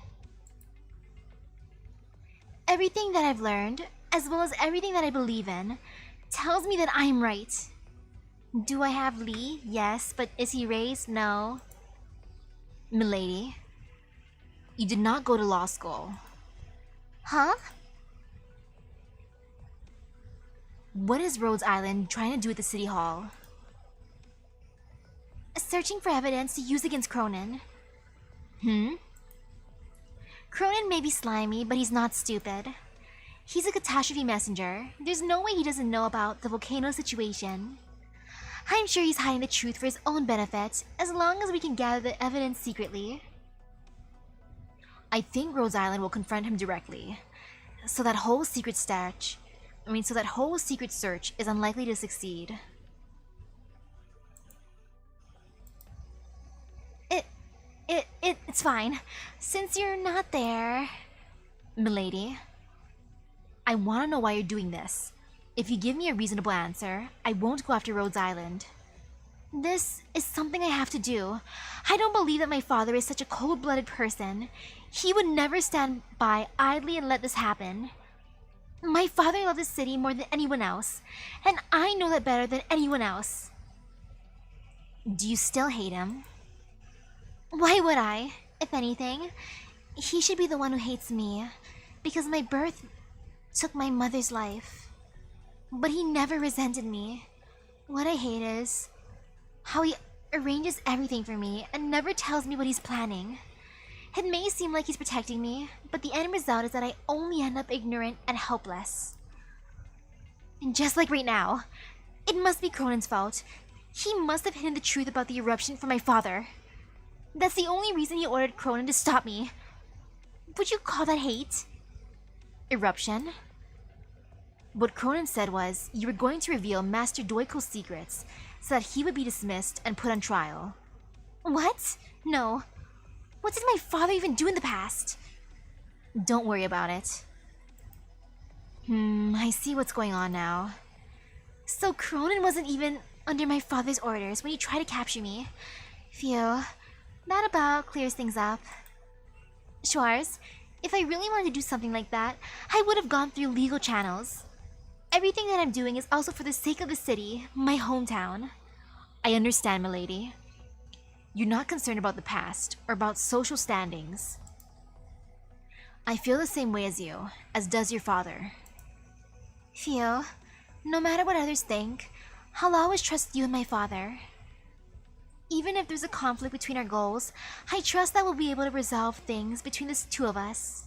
Everything that I've learned, as well as everything that I believe in, tells me that I'm right. Do I have Lee? Yes, but is he raised? No. Milady, you did not go to law school. Huh? What is Rhodes Island trying to do at the City Hall? Searching for evidence to use against Cronin. Cronin may be slimy, but he's not stupid. He's a catastrophe messenger. There's no way he doesn't know about the volcano situation. I'm sure he's hiding the truth for his own benefit, as long as we can gather the evidence secretly. I think Rhodes Island will confront him directly, so that whole secret search is unlikely to succeed. It's fine, since you're not there. Milady, I want to know why you're doing this. If you give me a reasonable answer, I won't go after Rhodes Island. This is something I have to do. I don't believe that my father is such a cold-blooded person. He would never stand by idly and let this happen. My father loved the city more than anyone else, and I know that better than anyone else. Do you still hate him? Why would I? If anything, he should be the one who hates me, because my birth took my mother's life. But he never resented me. What I hate is how he arranges everything for me and never tells me what he's planning. It may seem like he's protecting me, but the end result is that I only end up ignorant and helpless. And just like right now, it must be Cronin's fault. He must have hidden the truth about the eruption from my father. That's the only reason he ordered Cronin to stop me. Would you call that hate? Eruption? What Cronin said was you were going to reveal Master Doiko's secrets so that he would be dismissed and put on trial. What? No. What did my father even do in the past? Don't worry about it. I see what's going on now. So Cronin wasn't even under my father's orders when he tried to capture me. Phew. That about clears things up. Schwarz, if I really wanted to do something like that, I would have gone through legal channels. Everything that I'm doing is also for the sake of the city, my hometown. I understand, milady. You're not concerned about the past or about social standings. I feel the same way as you, as does your father. Phew. No matter what others think, I'll always trust you and my father. Even if there's a conflict between our goals, I trust that we'll be able to resolve things between the two of us.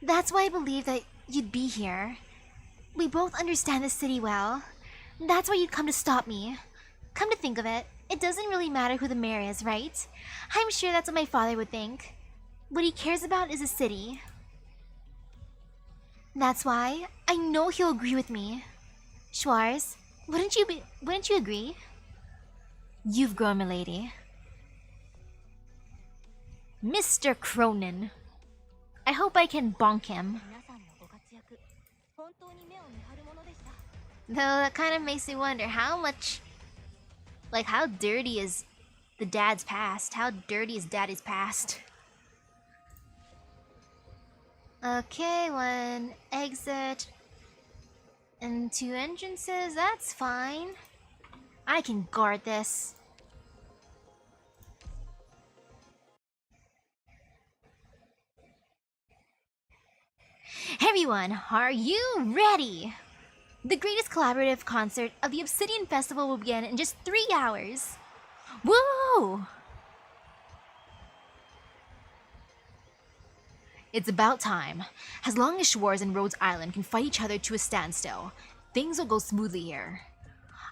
That's why I believe that you'd be here. We both understand the city well. That's why you'd come to stop me. Come to think of it, it doesn't really matter who the mayor is, right? I'm sure that's what my father would think. What he cares about is the city. That's why I know he'll agree with me. Schwarz, wouldn't you agree? You've grown, milady. Mr. Cronin. I hope I can bonk him. Though that kind of makes me wonder how much... Like, how dirty is the dad's past? How dirty is daddy's past? Okay, one exit and 2 entrances, that's fine. I can guard this. Everyone, are you ready? The greatest collaborative concert of the Obsidian Festival will begin in just 3 hours. Woo! It's about time. As long as Schwarz and Rhodes Island can fight each other to a standstill, things will go smoothly here.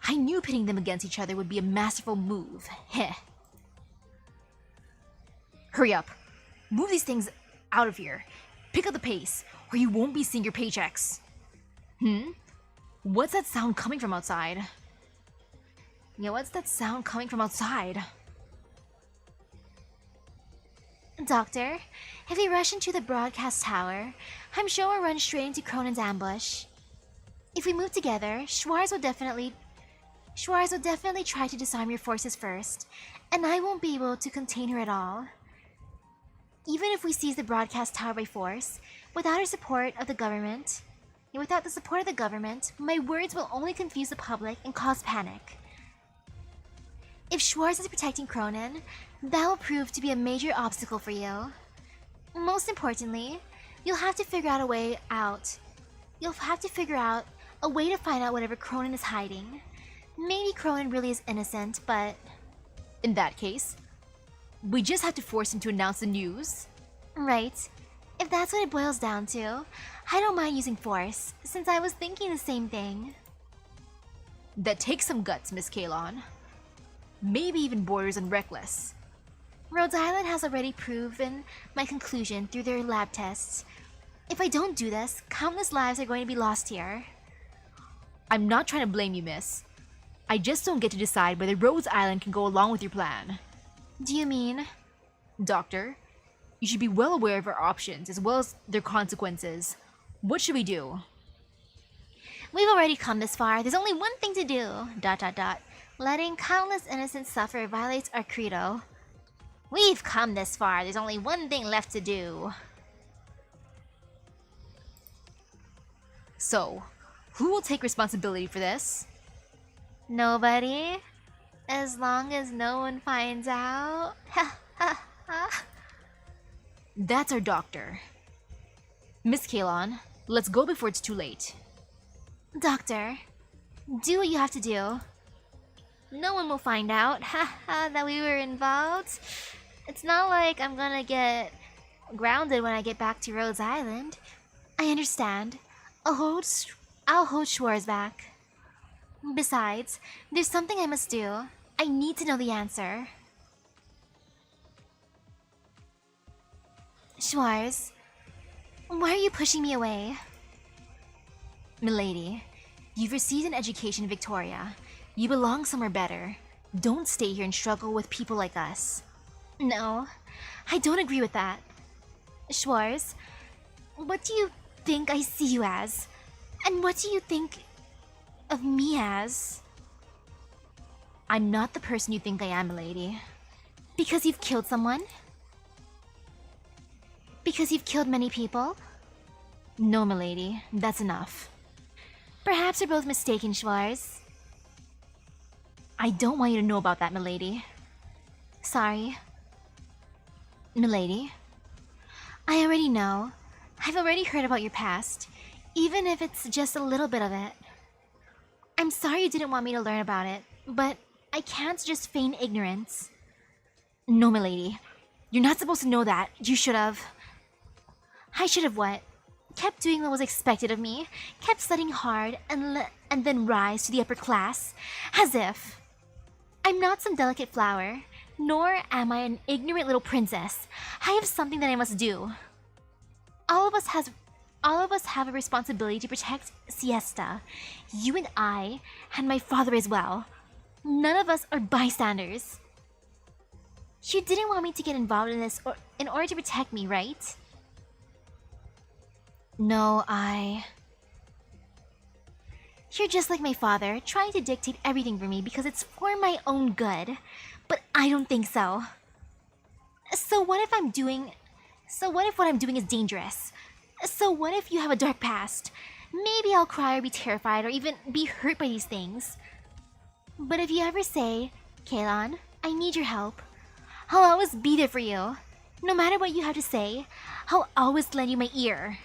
I knew pitting them against each other would be a masterful move. Heh. Hurry up. Move these things out of here. Pick up the pace, or you won't be seeing your paychecks. What's that sound coming from outside? Yeah, what's that sound coming from outside? Doctor, if we rush into the broadcast tower, I'm sure we'll run straight into Cronin's ambush. If we move together, Schwarz will definitely try to disarm your forces first, and I won't be able to contain her at all. Even if we seize the broadcast tower by force, without the support of the government, my words will only confuse the public and cause panic. If Schwarz is protecting Cronin, that will prove to be a major obstacle for you. Most importantly, you'll have to figure out a way to find out whatever Cronin is hiding. Maybe Cronin really is innocent, but... In that case, we just have to force him to announce the news. Right. If that's what it boils down to, I don't mind using force, since I was thinking the same thing. That takes some guts, Miss Kalon. Maybe even borders on reckless. Rhodes Island has already proven my conclusion through their lab tests. If I don't do this, countless lives are going to be lost here. I'm not trying to blame you, miss. I just don't get to decide whether Rhodes Island can go along with your plan. Do you mean? Doctor, you should be well aware of our options as well as their consequences. What should we do? We've already come this far. There's only one thing to do. ... Letting countless innocents suffer violates our credo. We've come this far. There's only one thing left to do. So, who will take responsibility for this? Nobody. As long as no one finds out. Ha ha ha. That's our doctor. Miss Kalon, let's go before it's too late. Doctor, do what you have to do. No one will find out, haha, that we were involved. It's not like I'm gonna get grounded when I get back to Rhodes Island. I understand. I'll hold Schwarz back. Besides, there's something I must do. I need to know the answer. Schwarz, why are you pushing me away? Milady, you've received an education in Victoria. You belong somewhere better. Don't stay here and struggle with people like us. No, I don't agree with that. Schwarz, what do you think I see you as? And what do you think of me as? I'm not the person you think I am, milady. Because you've killed someone? Because you've killed many people? No, milady, that's enough. Perhaps we're both mistaken, Schwarz. I don't want you to know about that, milady. Sorry. Milady? I already know. I've already heard about your past, even if it's just a little bit of it. I'm sorry you didn't want me to learn about it, but I can't just feign ignorance. No, milady. You're not supposed to know that. You should have. I should have what? Kept doing what was expected of me, kept studying hard, and then rise to the upper class, as if. I'm not some delicate flower, nor am I an ignorant little princess. I have something that I must do. All of us have a responsibility to protect Siesta. You and I, and my father as well. None of us are bystanders. You didn't want me to get involved in this in order to protect me, right? No, You're just like my father, trying to dictate everything for me because it's for my own good. But I don't think so. So what if what I'm doing is dangerous? So what if you have a dark past? Maybe I'll cry or be terrified or even be hurt by these things. But if you ever say, Kaylon, I need your help, I'll always be there for you. No matter what you have to say, I'll always lend you my ear.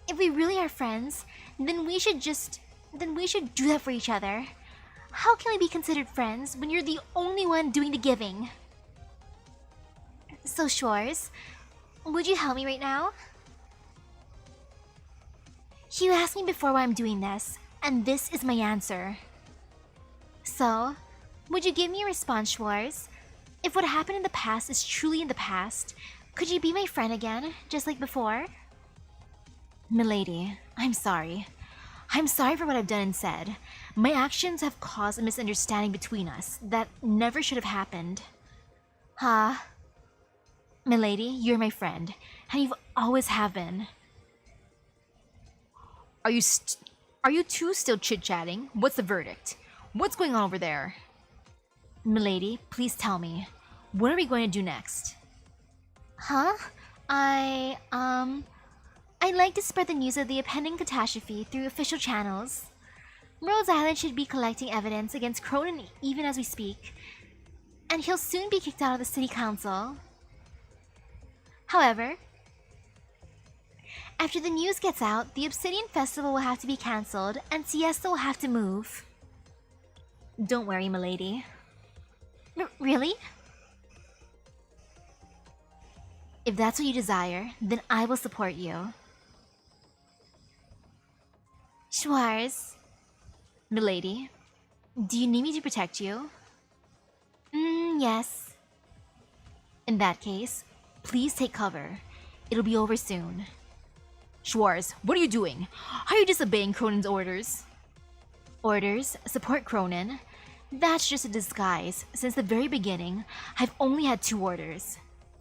If we really are friends, then we should do that for each other. How can we be considered friends when you're the only one doing the giving? So, Schwarz, would you help me right now? You asked me before why I'm doing this, and this is my answer. So, would you give me a response, Schwarz? If what happened in the past is truly in the past, could you be my friend again, just like before? milady, I'm sorry. I'm sorry for what I've done and said. My actions have caused a misunderstanding between us that never should have happened. Huh? Milady, you're my friend, and you've always have been. Are you two still chit-chatting? What's the verdict? What's going on over there? Milady, please tell me. What are we going to do next? Huh? I'd like to spread the news of the impending catastrophe through official channels. Rhodes Island should be collecting evidence against Cronin even as we speak, and he'll soon be kicked out of the city council. However, after the news gets out, the Obsidian Festival will have to be cancelled, and Siesta will have to move. Don't worry, milady. Really? If that's what you desire, then I will support you. Schwarz. Milady, do you need me to protect you? Yes. In that case, please take cover. It'll be over soon. Schwarz, what are you doing? Are you disobeying Cronin's orders? Orders? Support Cronin? That's just a disguise. Since the very beginning, I've only had two orders.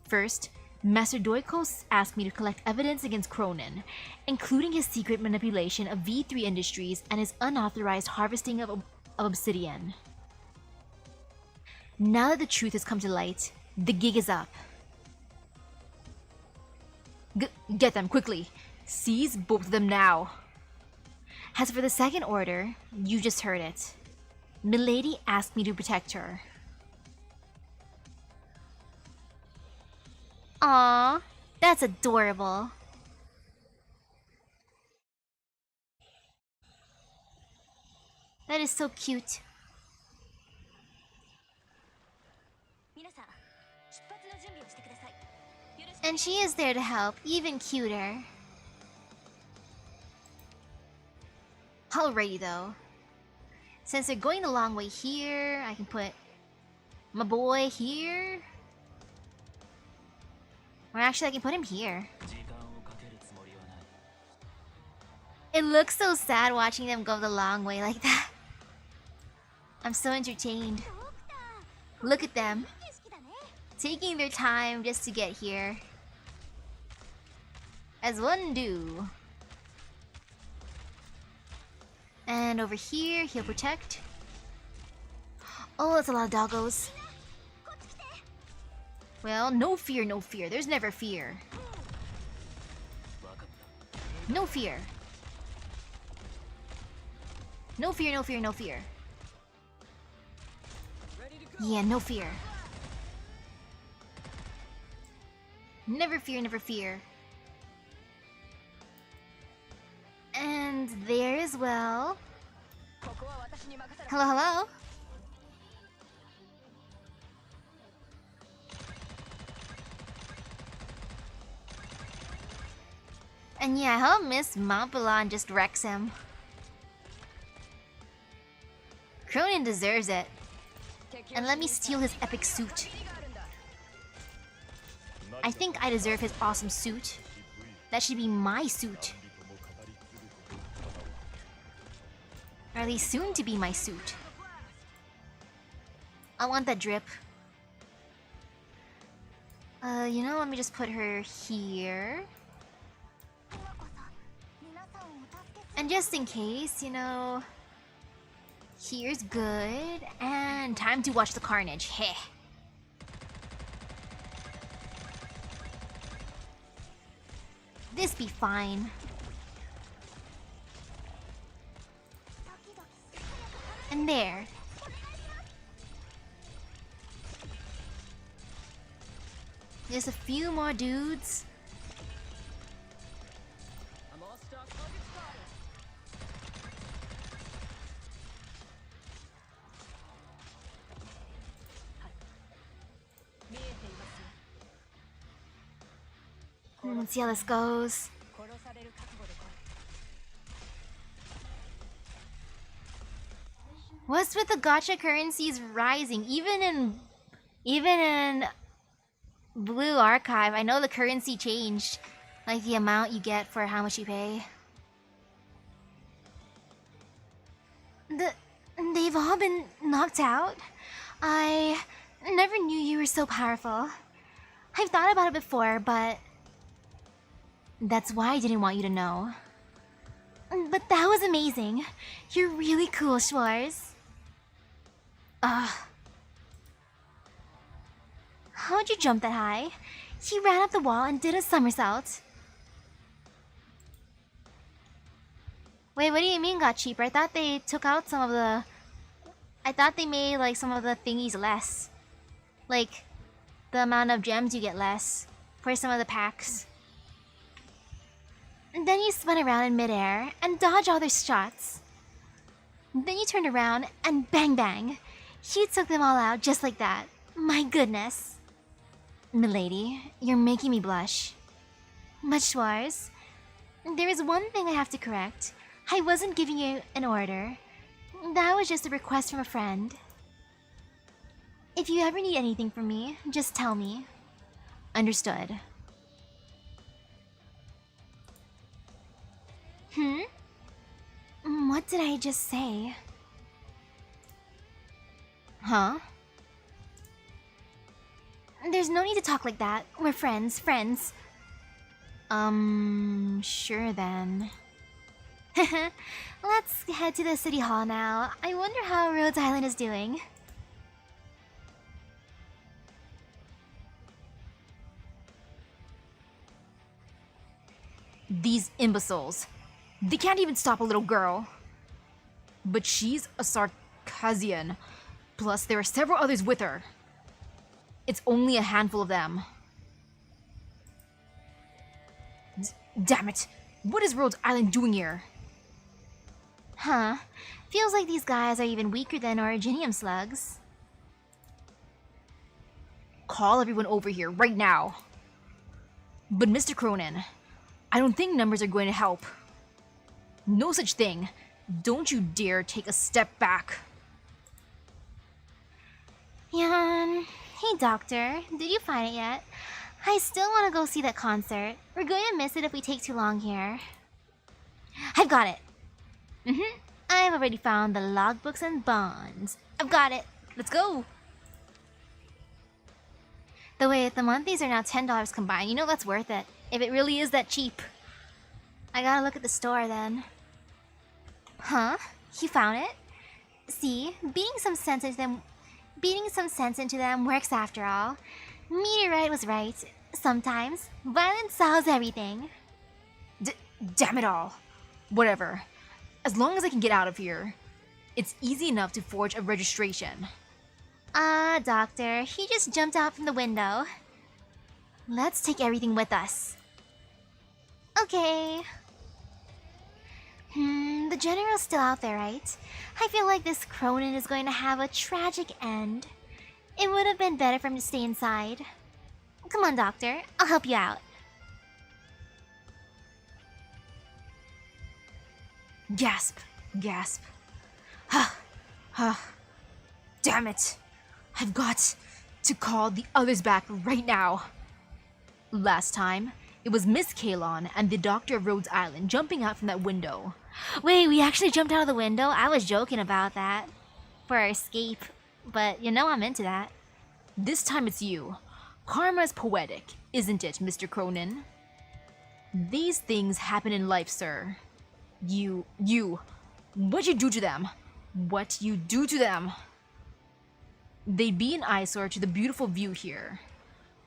First, Master Doikos asked me to collect evidence against Cronin, including his secret manipulation of V3 Industries and his unauthorized harvesting of obsidian. Now that the truth has come to light, the gig is up. Get them, quickly! Seize both of them now! As for the second order, you just heard it. Milady asked me to protect her. Aww, that's adorable. That is so cute. And she is there to help, even cuter. Alrighty though. Since they're going the long way here, I can put my boy here. Or actually, I can put him here. It looks so sad watching them go the long way like that. I'm so entertained. Look at them. Taking their time just to get here. As one do. And over here, he'll protect. Oh, that's a lot of doggos. Well, no fear, no fear. There's never fear. No fear. No fear, no fear, no fear. Yeah, no fear. Never fear, never fear. And there as well. Hello, hello. And yeah, I hope Miss Montblanc just wrecks him. Cronin deserves it. And let me steal his epic suit. I think I deserve his awesome suit. That should be my suit. Or at least soon to be my suit. I want that drip. You know, let me just put her here. And just in case, you know, here's good. And time to watch the carnage. Heh. This be fine. And there. Just a few more dudes. I'm all stock target spotted. Let's see how this goes. What's with the gacha currencies rising? Even in Blue Archive, I know the currency changed. Like the amount you get for how much you pay. They've all been knocked out? I never knew you were so powerful. I've thought about it before, but that's why I didn't want you to know. But that was amazing. You're really cool, Schwarz. How'd you jump that high? He ran up the wall and did a somersault. Wait, what do you mean got cheaper? I thought they took out some of the... I thought they made like some of the thingies less. Like, the amount of gems you get less for some of the packs. And then you spun around in midair and dodged all their shots. Then you turned around and bang bang. You took them all out just like that. My goodness. Milady, you're making me blush. But Schwarz, there is one thing I have to correct. I wasn't giving you an order. That was just a request from a friend. If you ever need anything from me, just tell me. Understood. What did I just say? Huh? There's no need to talk like that. We're friends. Sure then. Let's head to the city hall now. I wonder how Rhodes Island is doing. These imbeciles. They can't even stop a little girl. But she's a Sarkazian. Plus, there are several others with her. It's only a handful of them. Damn it! What is Rhodes Island doing here? Huh. Feels like these guys are even weaker than Originium slugs. Call everyone over here right now. But Mr. Cronin, I don't think numbers are going to help. No such thing. Don't you dare take a step back. Yan. Hey, Doctor. Did you find it yet? I still want to go see that concert. We're going to miss it if we take too long here. I've got it. I've already found the logbooks and bonds. I've got it. Let's go. The wait, the monthlies are now $10 combined. You know that's worth it. If it really is that cheap. I gotta look at the store then. Huh? You found it? See, beating some sense into them works after all. Meteorite was right. Sometimes violence solves everything. Damn it all. Whatever. As long as I can get out of here. It's easy enough to forge a registration. Doctor, he just jumped out from the window. Let's take everything with us. Okay. The general's still out there, right? I feel like this Cronin is going to have a tragic end. It would have been better for him to stay inside. Come on, Doctor. I'll help you out. Gasp. Gasp. Damn it. I've got to call the others back right now. Last time, it was Miss Kalon and the Doctor of Rhodes Island jumping out from that window. Wait, we actually jumped out of the window? I was joking about that. For our escape. But you know I'm into that. This time it's you. Karma's poetic, isn't it, Mr. Cronin? These things happen in life, sir. What'd you do to them? What you do to them? They'd be an eyesore to the beautiful view here.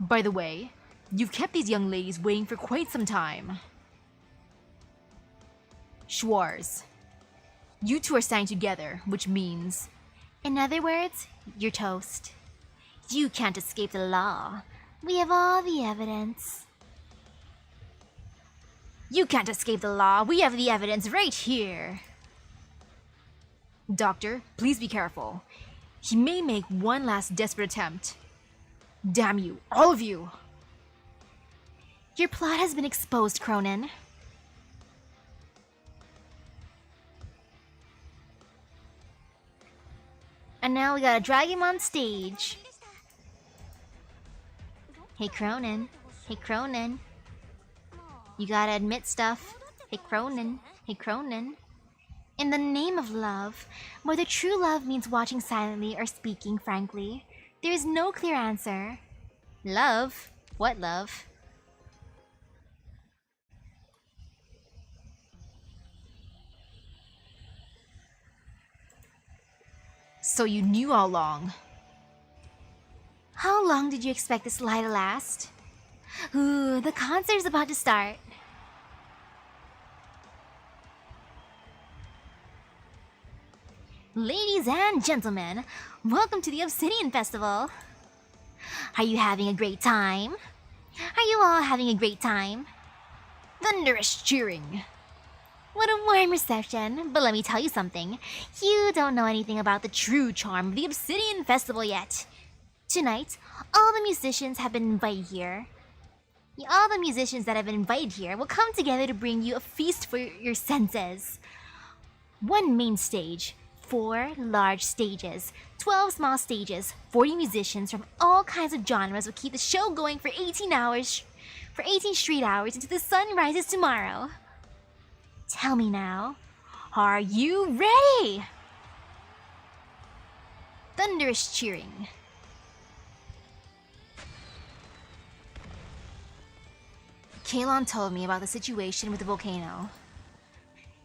By the way, you've kept these young ladies waiting for quite some time. Schwarz, you two are standing together, which means... In other words, you're toast. You can't escape the law. We have all the evidence. You can't escape the law. We have the evidence right here. Doctor, please be careful. He may make one last desperate attempt. Damn you, all of you! Your plot has been exposed, Cronin. And now we gotta drag him on stage. Hey, Cronin. Hey, Cronin. You gotta admit stuff. Hey, Cronin. Hey, Cronin. In the name of love, whether true love means watching silently or speaking frankly, there is no clear answer. Love? What love? So you knew all along. How long did you expect this lie to last? Ooh, the concert's about to start. Ladies and gentlemen, welcome to the Obsidian Festival. Are you having a great time? Are you all having a great time? Thunderous cheering. What a warm reception, but let me tell you something. You don't know anything about the true charm of the Obsidian Festival yet. Tonight, all the musicians have been invited here. All the musicians that have been invited here will come together to bring you a feast for your senses. One main stage, 4 large stages, 12 small stages, 40 musicians from all kinds of genres will keep the show going for 18 straight hours until the sun rises tomorrow. Tell me now, are you ready? Thunderous cheering. Kalon told me about the situation with the volcano.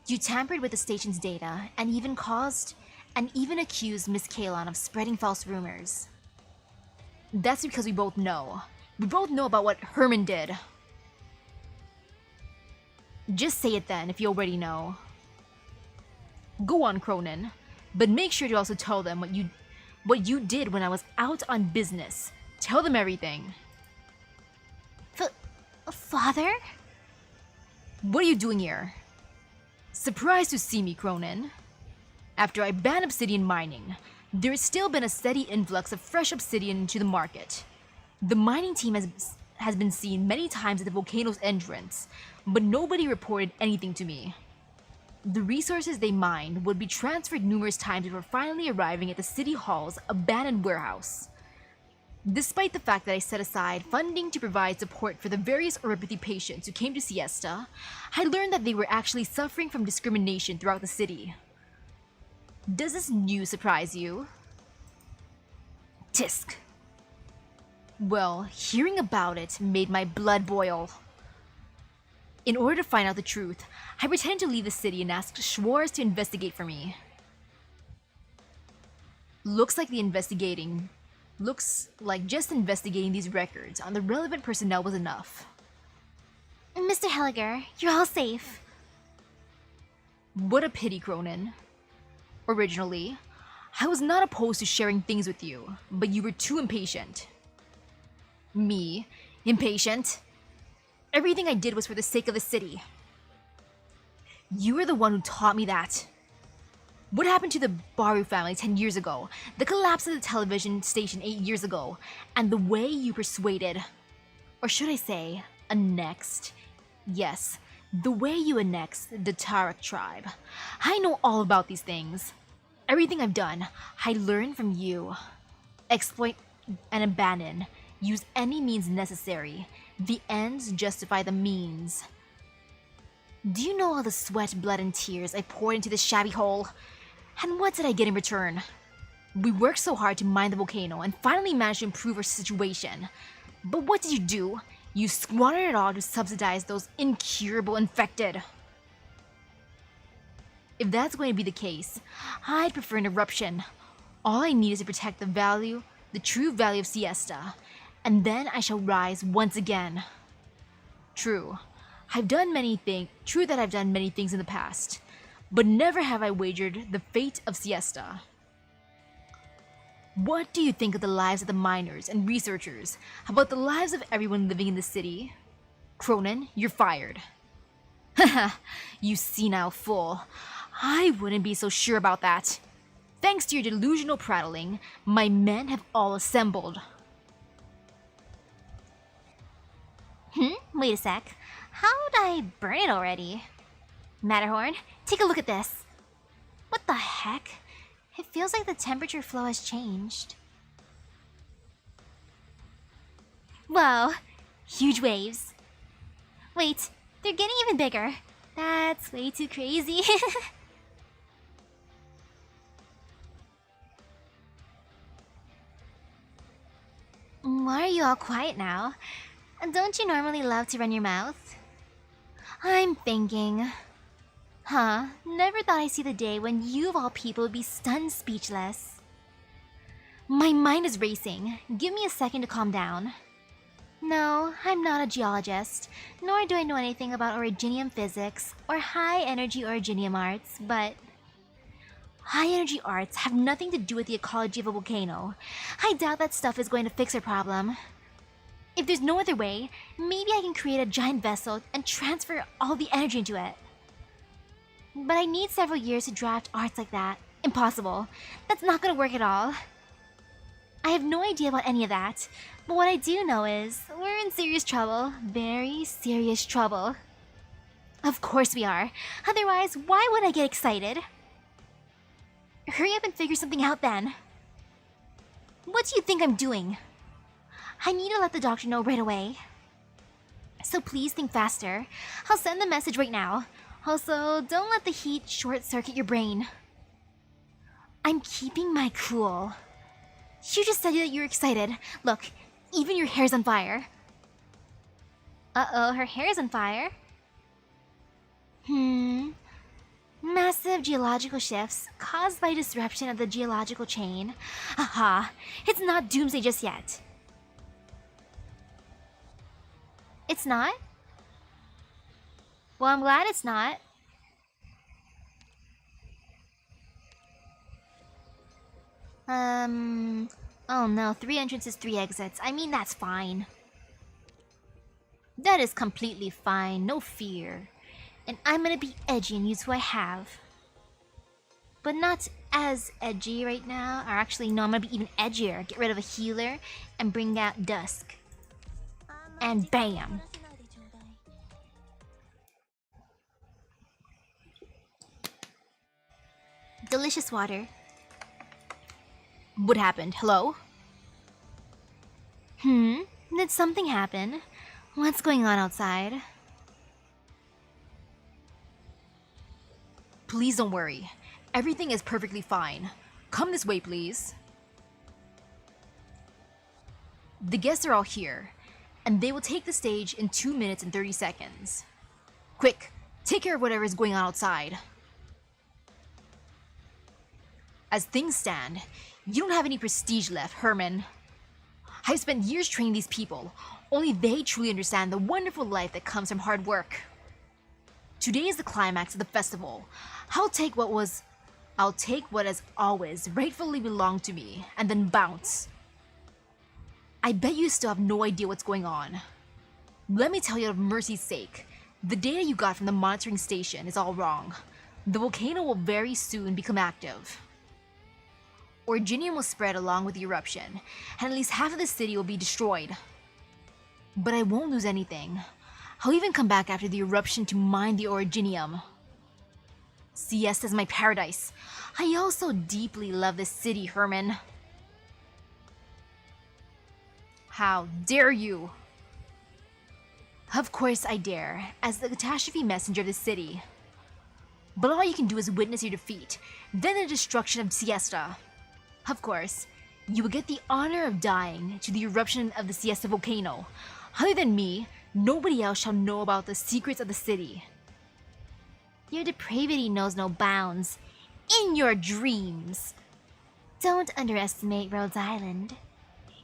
You tampered with the station's data and even accused Miss Kalon of spreading false rumors. That's because we both know. We both know about what Herman did. Just say it then if you already know. Go on, Cronin, but make sure to also tell them what you did when I was out on business. Tell them everything. Father? What are you doing here? Surprised to see me, Cronin. After I banned obsidian mining, there has still been a steady influx of fresh obsidian into the market. The mining team has been seen many times at the volcano's entrance, but nobody reported anything to me. The resources they mined would be transferred numerous times before finally arriving at the city hall's abandoned warehouse. Despite the fact that I set aside funding to provide support for the various oropathy patients who came to Siesta, I learned that they were actually suffering from discrimination throughout the city. Does this news surprise you? Tisk. Well, hearing about it made my blood boil. In order to find out the truth, I pretended to leave the city and asked Schwarz to investigate for me. Looks like just investigating these records on the relevant personnel was enough. Mr. Helliger, you're all safe. What a pity, Cronin. Originally, I was not opposed to sharing things with you, but you were too impatient. Me? Impatient? Everything I did was for the sake of the city. You were the one who taught me that. What happened to the Baru family 10 years ago, the collapse of the television station 8 years ago, and the way you persuaded, or should I say, annexed? Yes, the way you annexed the Tarak tribe. I know all about these things. Everything I've done, I learned from you. Exploit and abandon. Use any means necessary. The ends justify the means. Do you know all the sweat, blood, and tears I poured into this shabby hole? And what did I get in return? We worked so hard to mine the volcano and finally managed to improve our situation. But what did you do? You squandered it all to subsidize those incurable infected. If that's going to be the case, I'd prefer an eruption. All I need is to protect the true value of Siesta, and then I shall rise once again. True that I've done many things in the past, but never have I wagered the fate of Siesta. What do you think of the lives of the miners and researchers? How about the lives of everyone living in the city? Cronin, you're fired. Haha, you senile fool. I wouldn't be so sure about that. Thanks to your delusional prattling, my men have all assembled. Wait a sec. How'd I burn it already? Matterhorn, take a look at this. What the heck? It feels like the temperature flow has changed. Whoa, huge waves. Wait, they're getting even bigger. That's way too crazy. Why are you all quiet now? Don't you normally love to run your mouth? I'm thinking. Never thought I'd see the day when you of all people would be stunned speechless. My mind is racing. Give me a second to calm down. No, I'm not a geologist, nor do I know anything about originium physics or high-energy originium arts, but high-energy arts have nothing to do with the ecology of a volcano. I doubt that stuff is going to fix our problem. If there's no other way, maybe I can create a giant vessel and transfer all the energy into it. But I need several years to draft arts like that. Impossible. That's not gonna work at all. I have no idea about any of that, but what I do know is we're in serious trouble. Very serious trouble. Of course we are. Otherwise, why would I get excited? Hurry up and figure something out then. What do you think I'm doing? I need to let the doctor know right away. So please think faster. I'll send the message right now. Also, don't let the heat short-circuit your brain. I'm keeping my cool. You just said that you're excited. Look, even your hair's on fire. Uh-oh, her hair's on fire? Massive geological shifts caused by disruption of the geological chain. Aha, it's not doomsday just yet. It's not? Well, I'm glad it's not. Oh no, 3 entrances, 3 exits. I mean, that's fine. That is completely fine, no fear. And I'm gonna be edgy and use who I have. But not as edgy right now. Or actually, no, I'm gonna be even edgier. Get rid of a healer and bring out Dusk. And bam! Delicious water. What happened? Hello? Did something happen? What's going on outside? Please don't worry. Everything is perfectly fine. Come this way, please. The guests are all here, and they will take the stage in 2 minutes and 30 seconds. Quick, take care of whatever is going on outside. As things stand, you don't have any prestige left, Herman. I've spent years training these people. Only they truly understand the wonderful life that comes from hard work. Today is the climax of the festival. I'll take what was I'll take what has always rightfully belonged to me and then bounce. I bet you still have no idea what's going on. Let me tell you, of mercy's sake, the data you got from the monitoring station is all wrong. The volcano will very soon become active. Originium will spread along with the eruption, and at least half of the city will be destroyed. But I won't lose anything. I'll even come back after the eruption to mine the Originium. Siesta's my paradise. I also deeply love this city, Herman. How dare you? Of course I dare, as the catastrophe messenger of the city. But all you can do is witness your defeat, then the destruction of Siesta. Of course, you will get the honor of dying to the eruption of the Siesta Volcano. Other than me, nobody else shall know about the secrets of the city. Your depravity knows no bounds. In your dreams. Don't underestimate Rhodes Island.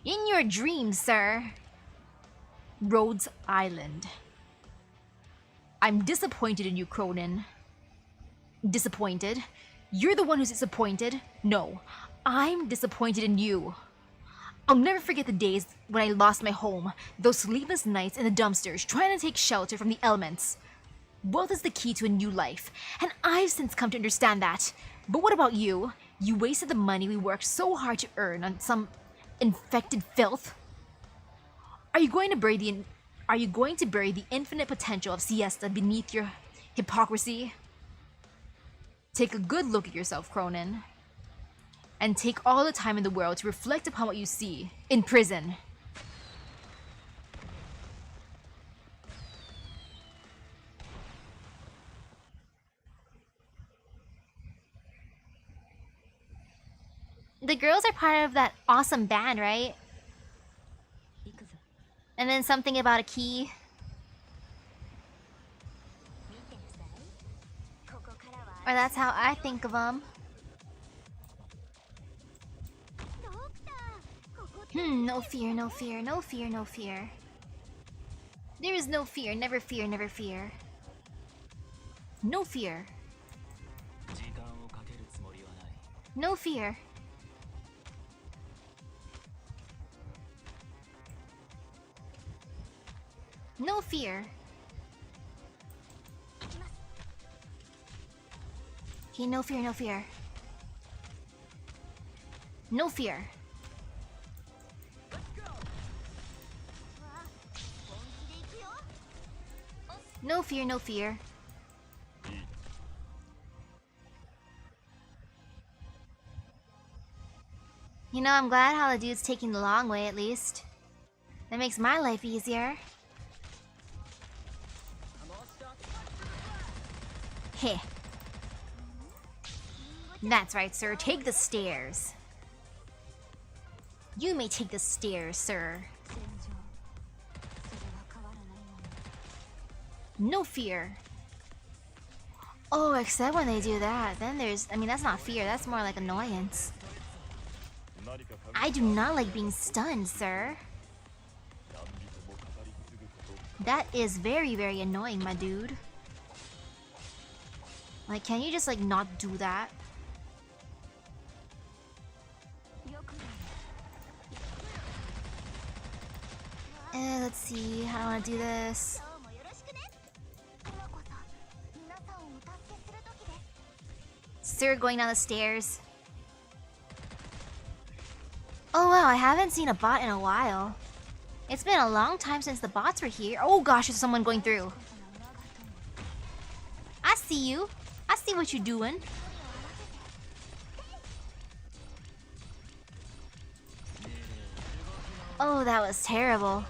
In your dreams, sir. Rhodes Island. I'm disappointed in you, Cronin. Disappointed? You're the one who's disappointed. No, I'm disappointed in you. I'll never forget the days when I lost my home, those sleepless nights in the dumpsters trying to take shelter from the elements. Wealth is the key to a new life, and I've since come to understand that. But what about you? You wasted the money we worked so hard to earn on some infected filth? Are you going to bury the infinite potential of Siesta beneath your hypocrisy? Take a good look at yourself, Cronin. And take all the time in the world to reflect upon what you see in prison. The girls are part of that awesome band, right? And then something about a key. Or that's how I think of them. No fear, no fear, no fear, no fear. There is no fear, never fear, never fear. No fear. No fear. No fear. Okay, no fear, no fear. No fear. No fear, no fear. You know, I'm glad how the dude's taking the long way at least. That makes my life easier. Heh. That's right, sir. Take the stairs. You may take the stairs, sir. No fear. Oh, except when they do that. Then there's... I mean, that's not fear. That's more like annoyance. I do not like being stunned, sir. That is very, very annoying, my dude. Like, can you just, like, not do that? Let's see. How do I want to do this? Sir, going down the stairs. Oh wow, I haven't seen a bot in a while. It's been a long time since the bots were here. Oh gosh, there's someone going through. I see you. I see what you're doing. Oh, that was terrible.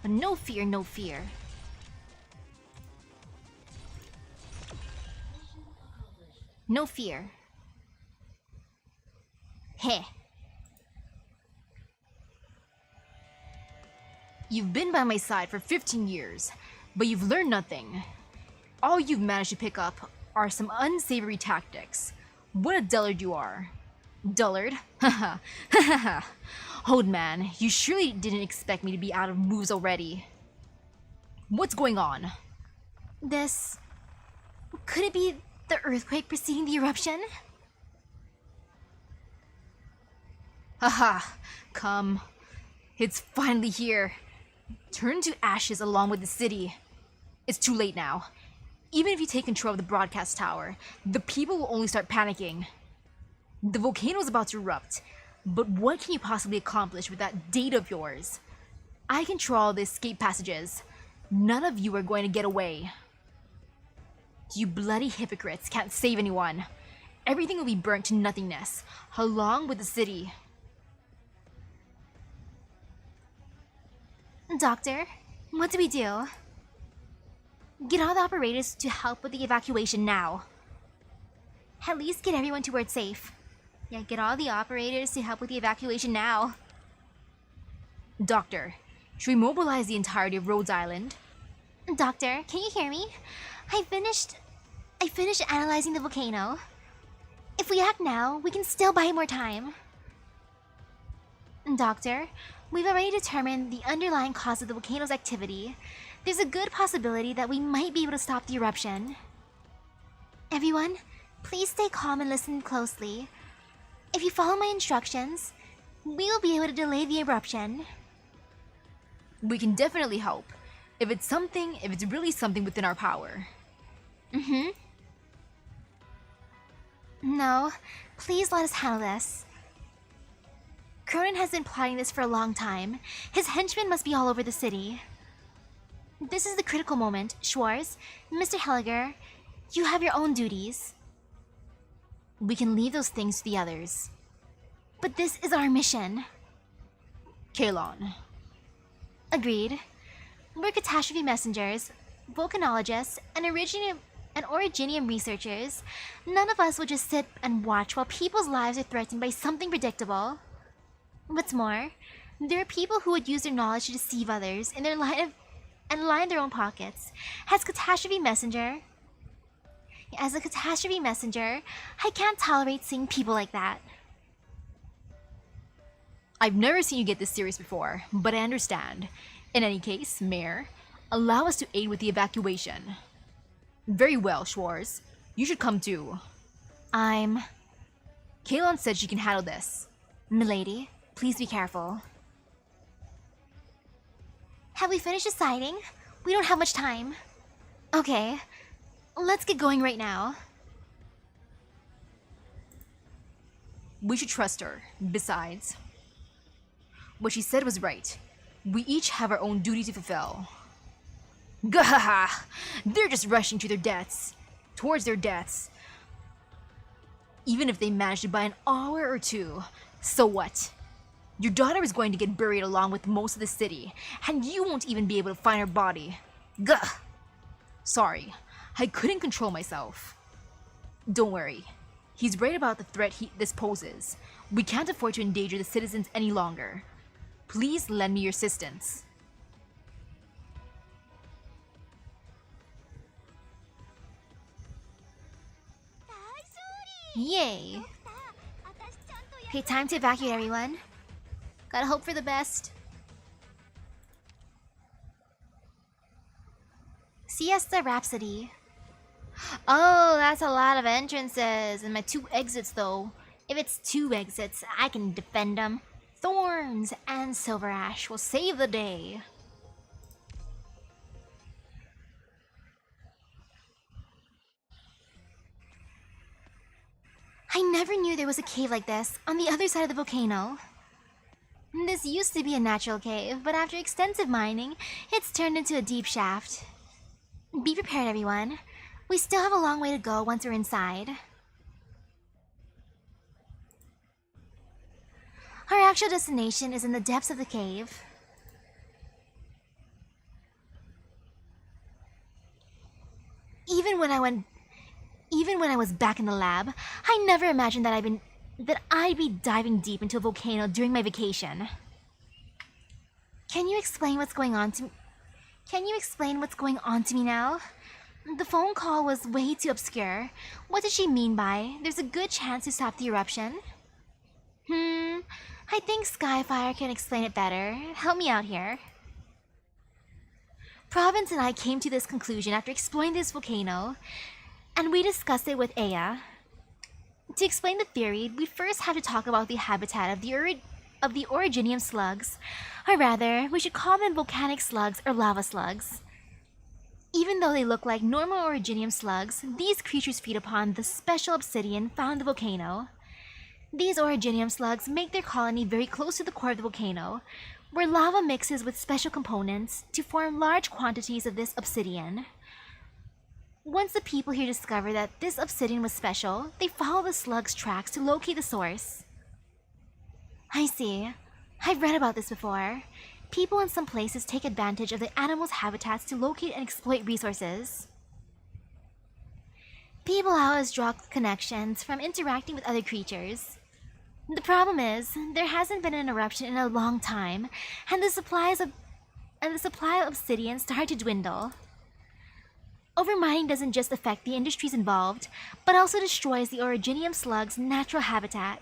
But no fear, no fear. No fear. Heh. You've been by my side for 15 years, but you've learned nothing. All you've managed to pick up are some unsavory tactics. What a dullard you are. Dullard? Haha. Haha. Old man, you surely didn't expect me to be out of moves already. What's going on? This... Could it be the earthquake preceding the eruption? Haha, come. It's finally here. Turn to ashes along with the city. It's too late now. Even if you take control of the broadcast tower, the people will only start panicking. The volcano's about to erupt, but what can you possibly accomplish with that data of yours? I control the escape passages. None of you are going to get away. You bloody hypocrites can't save anyone. Everything will be burnt to nothingness, along with the city. Doctor, what do we do? Get all the operators to help with the evacuation now. At least get everyone to where it's safe. Yeah, get all the operators to help with the evacuation now. Doctor, should we mobilize the entirety of Rhodes Island? Doctor, can you hear me? I finished analyzing the volcano. If we act now, we can still buy more time. Doctor, we've already determined the underlying cause of the volcano's activity. There's a good possibility that we might be able to stop the eruption. Everyone, please stay calm and listen closely. If you follow my instructions, we will be able to delay the eruption. We can definitely help. If it's really something within our power. No, please let us handle this. Cronin has been plotting this for a long time. His henchmen must be all over the city. This is the critical moment. Schwartz, Mr. Helliger, you have your own duties. We can leave those things to the others. But this is our mission. Kalon. Agreed. We're catastrophe messengers, volcanologists, and originium researchers. None of us will just sit and watch while people's lives are threatened by something predictable. What's more, there are people who would use their knowledge to deceive others in their line their own pockets. As a catastrophe messenger, I can't tolerate seeing people like that. I've never seen you get this serious before, but I understand. In any case, Mayor, allow us to aid with the evacuation. Very well, Schwartz. You should come too. Kalon said she can handle this. Milady, please be careful. Have we finished deciding? We don't have much time. Okay, let's get going right now. We should trust her. Besides, what she said was right. We each have our own duty to fulfill. Gahaha! They're just rushing to their deaths. Towards their deaths. Even if they manage to buy an hour or two, so what? Your daughter is going to get buried along with most of the city, and you won't even be able to find her body. Gah! Sorry, I couldn't control myself. Don't worry. He's right about the threat this poses. We can't afford to endanger the citizens any longer. Please lend me your assistance. Yay! Okay, time to evacuate everyone. Gotta hope for the best. Siesta Rhapsody. Oh, that's a lot of entrances. And my 2 exits though. If it's 2 exits, I can defend them. Thorns and Silver Ash will save the day. I never knew there was a cave like this on the other side of the volcano. This used to be a natural cave, but after extensive mining, it's turned into a deep shaft. Be prepared, everyone. We still have a long way to go once we're inside. Our actual destination is in the depths of the cave. Even when I was back in the lab, I never imagined that I'd be diving deep into a volcano during my vacation. Can you explain what's going on to me now? The phone call was way too obscure. What did she mean by, there's a good chance to stop the eruption? I think Skyfire can explain it better. Help me out here. Province and I came to this conclusion after exploring this volcano. and we discussed it with Aya. To explain the theory, we first have to talk about the habitat of the originium slugs, or rather, we should call them volcanic slugs or lava slugs. Even though they look like normal originium slugs, these creatures feed upon the special obsidian found in the volcano. These originium slugs make their colony very close to the core of the volcano, where lava mixes with special components to form large quantities of this obsidian. Once the people here discover that this obsidian was special, they follow the slug's tracks to locate the source. I see. I've read about this before. People in some places take advantage of the animals' habitats to locate and exploit resources. People always draw connections from interacting with other creatures. The problem is, there hasn't been an eruption in a long time, and the supply of obsidian started to dwindle. Overmining doesn't just affect the industries involved, but also destroys the originium slug's natural habitat.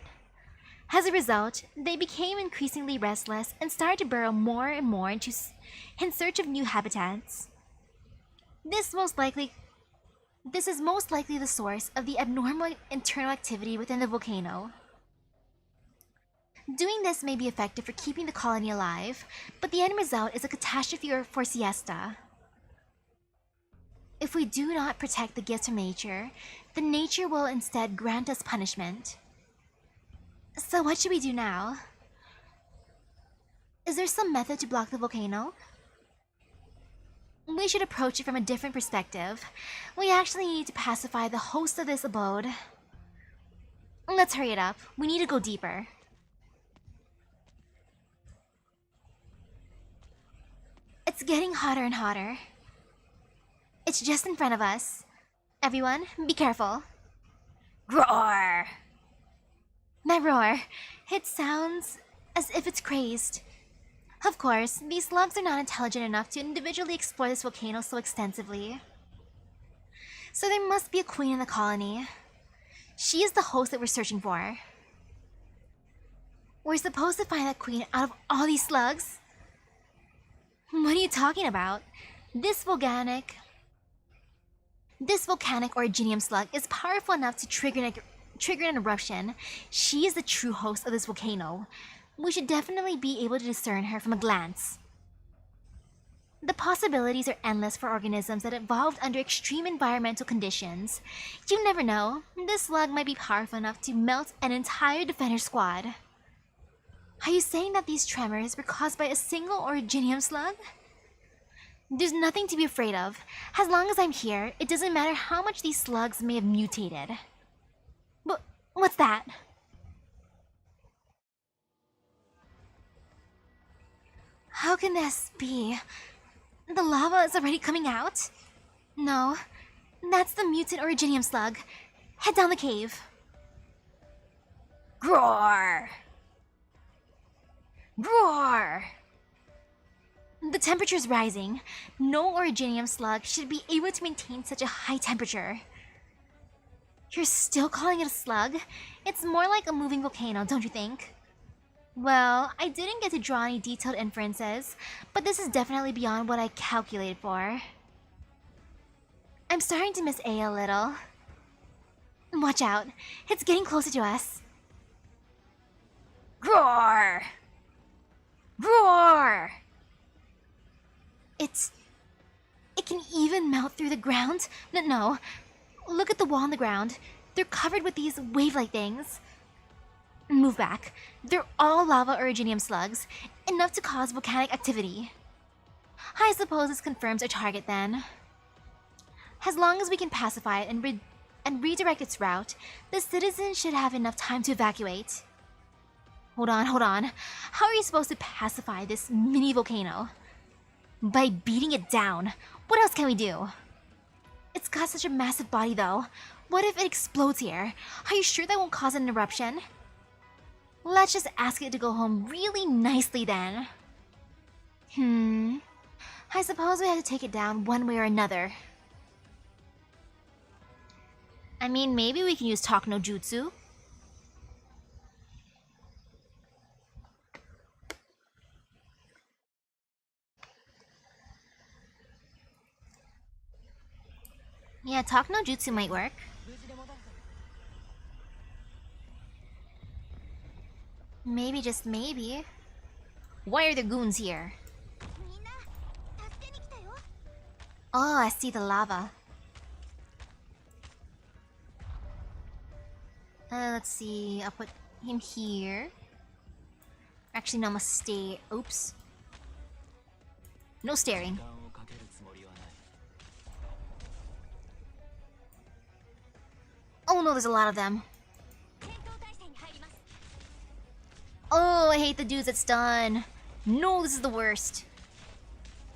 As a result, they became increasingly restless and started to burrow more and more in search of new habitats. This is most likely the source of the abnormal internal activity within the volcano. Doing this may be effective for keeping the colony alive, but the end result is a catastrophe for Siesta. If we do not protect the gifts from nature, then nature will instead grant us punishment. So what should we do now? Is there some method to block the volcano? We should approach it from a different perspective. We actually need to pacify the host of this abode. Let's hurry it up. We need to go deeper. It's getting hotter and hotter. It's just in front of us. Everyone, be careful. Roar! That roar, it sounds as if it's crazed. Of course, these slugs are not intelligent enough to individually explore this volcano so extensively. So there must be a queen in the colony. She is the host that we're searching for. We're supposed to find that queen out of all these slugs? What are you talking about? This volcanic originium slug is powerful enough to trigger an eruption. She is the true host of this volcano. We should definitely be able to discern her from a glance. The possibilities are endless for organisms that evolved under extreme environmental conditions. You never know, this slug might be powerful enough to melt an entire defender squad. Are you saying that these tremors were caused by a single originium slug? There's nothing to be afraid of. As long as I'm here, it doesn't matter how much these slugs may have mutated. But what's that? How can this be? The lava is already coming out? No, that's the mutant originium slug. Head down the cave. Roar! Roar! The temperature is rising. No originium slug should be able to maintain such a high temperature. You're still calling it a slug? It's more like a moving volcano, don't you think? Well, I didn't get to draw any detailed inferences, but this is definitely beyond what I calculated for. I'm starting to miss A little. Watch out, it's getting closer to us. Roar! Roar! It can even melt through the ground? No. Look at the wall on the ground. They're covered with these wave-like things. Move back. They're all lava originium slugs, enough to cause volcanic activity. I suppose this confirms our target then. As long as we can pacify it and redirect its route, the citizens should have enough time to evacuate. Hold on. How are you supposed to pacify this mini volcano? By beating it down. What else can we do? It's got such a massive body though. What if it explodes here? Are you sure that won't cause an eruption? Let's just ask it to go home really nicely then. I suppose we have to take it down one way or another. I mean, maybe we can use Talk no Jutsu. Yeah, talk no jutsu might work. Maybe, just maybe. Why are the goons here? Oh, I see the lava. Let's see. I'll put him here. Actually, no, I must stay. Oops. No staring. Oh no, there's a lot of them. Oh, I hate the dudes that stun. No, this is the worst.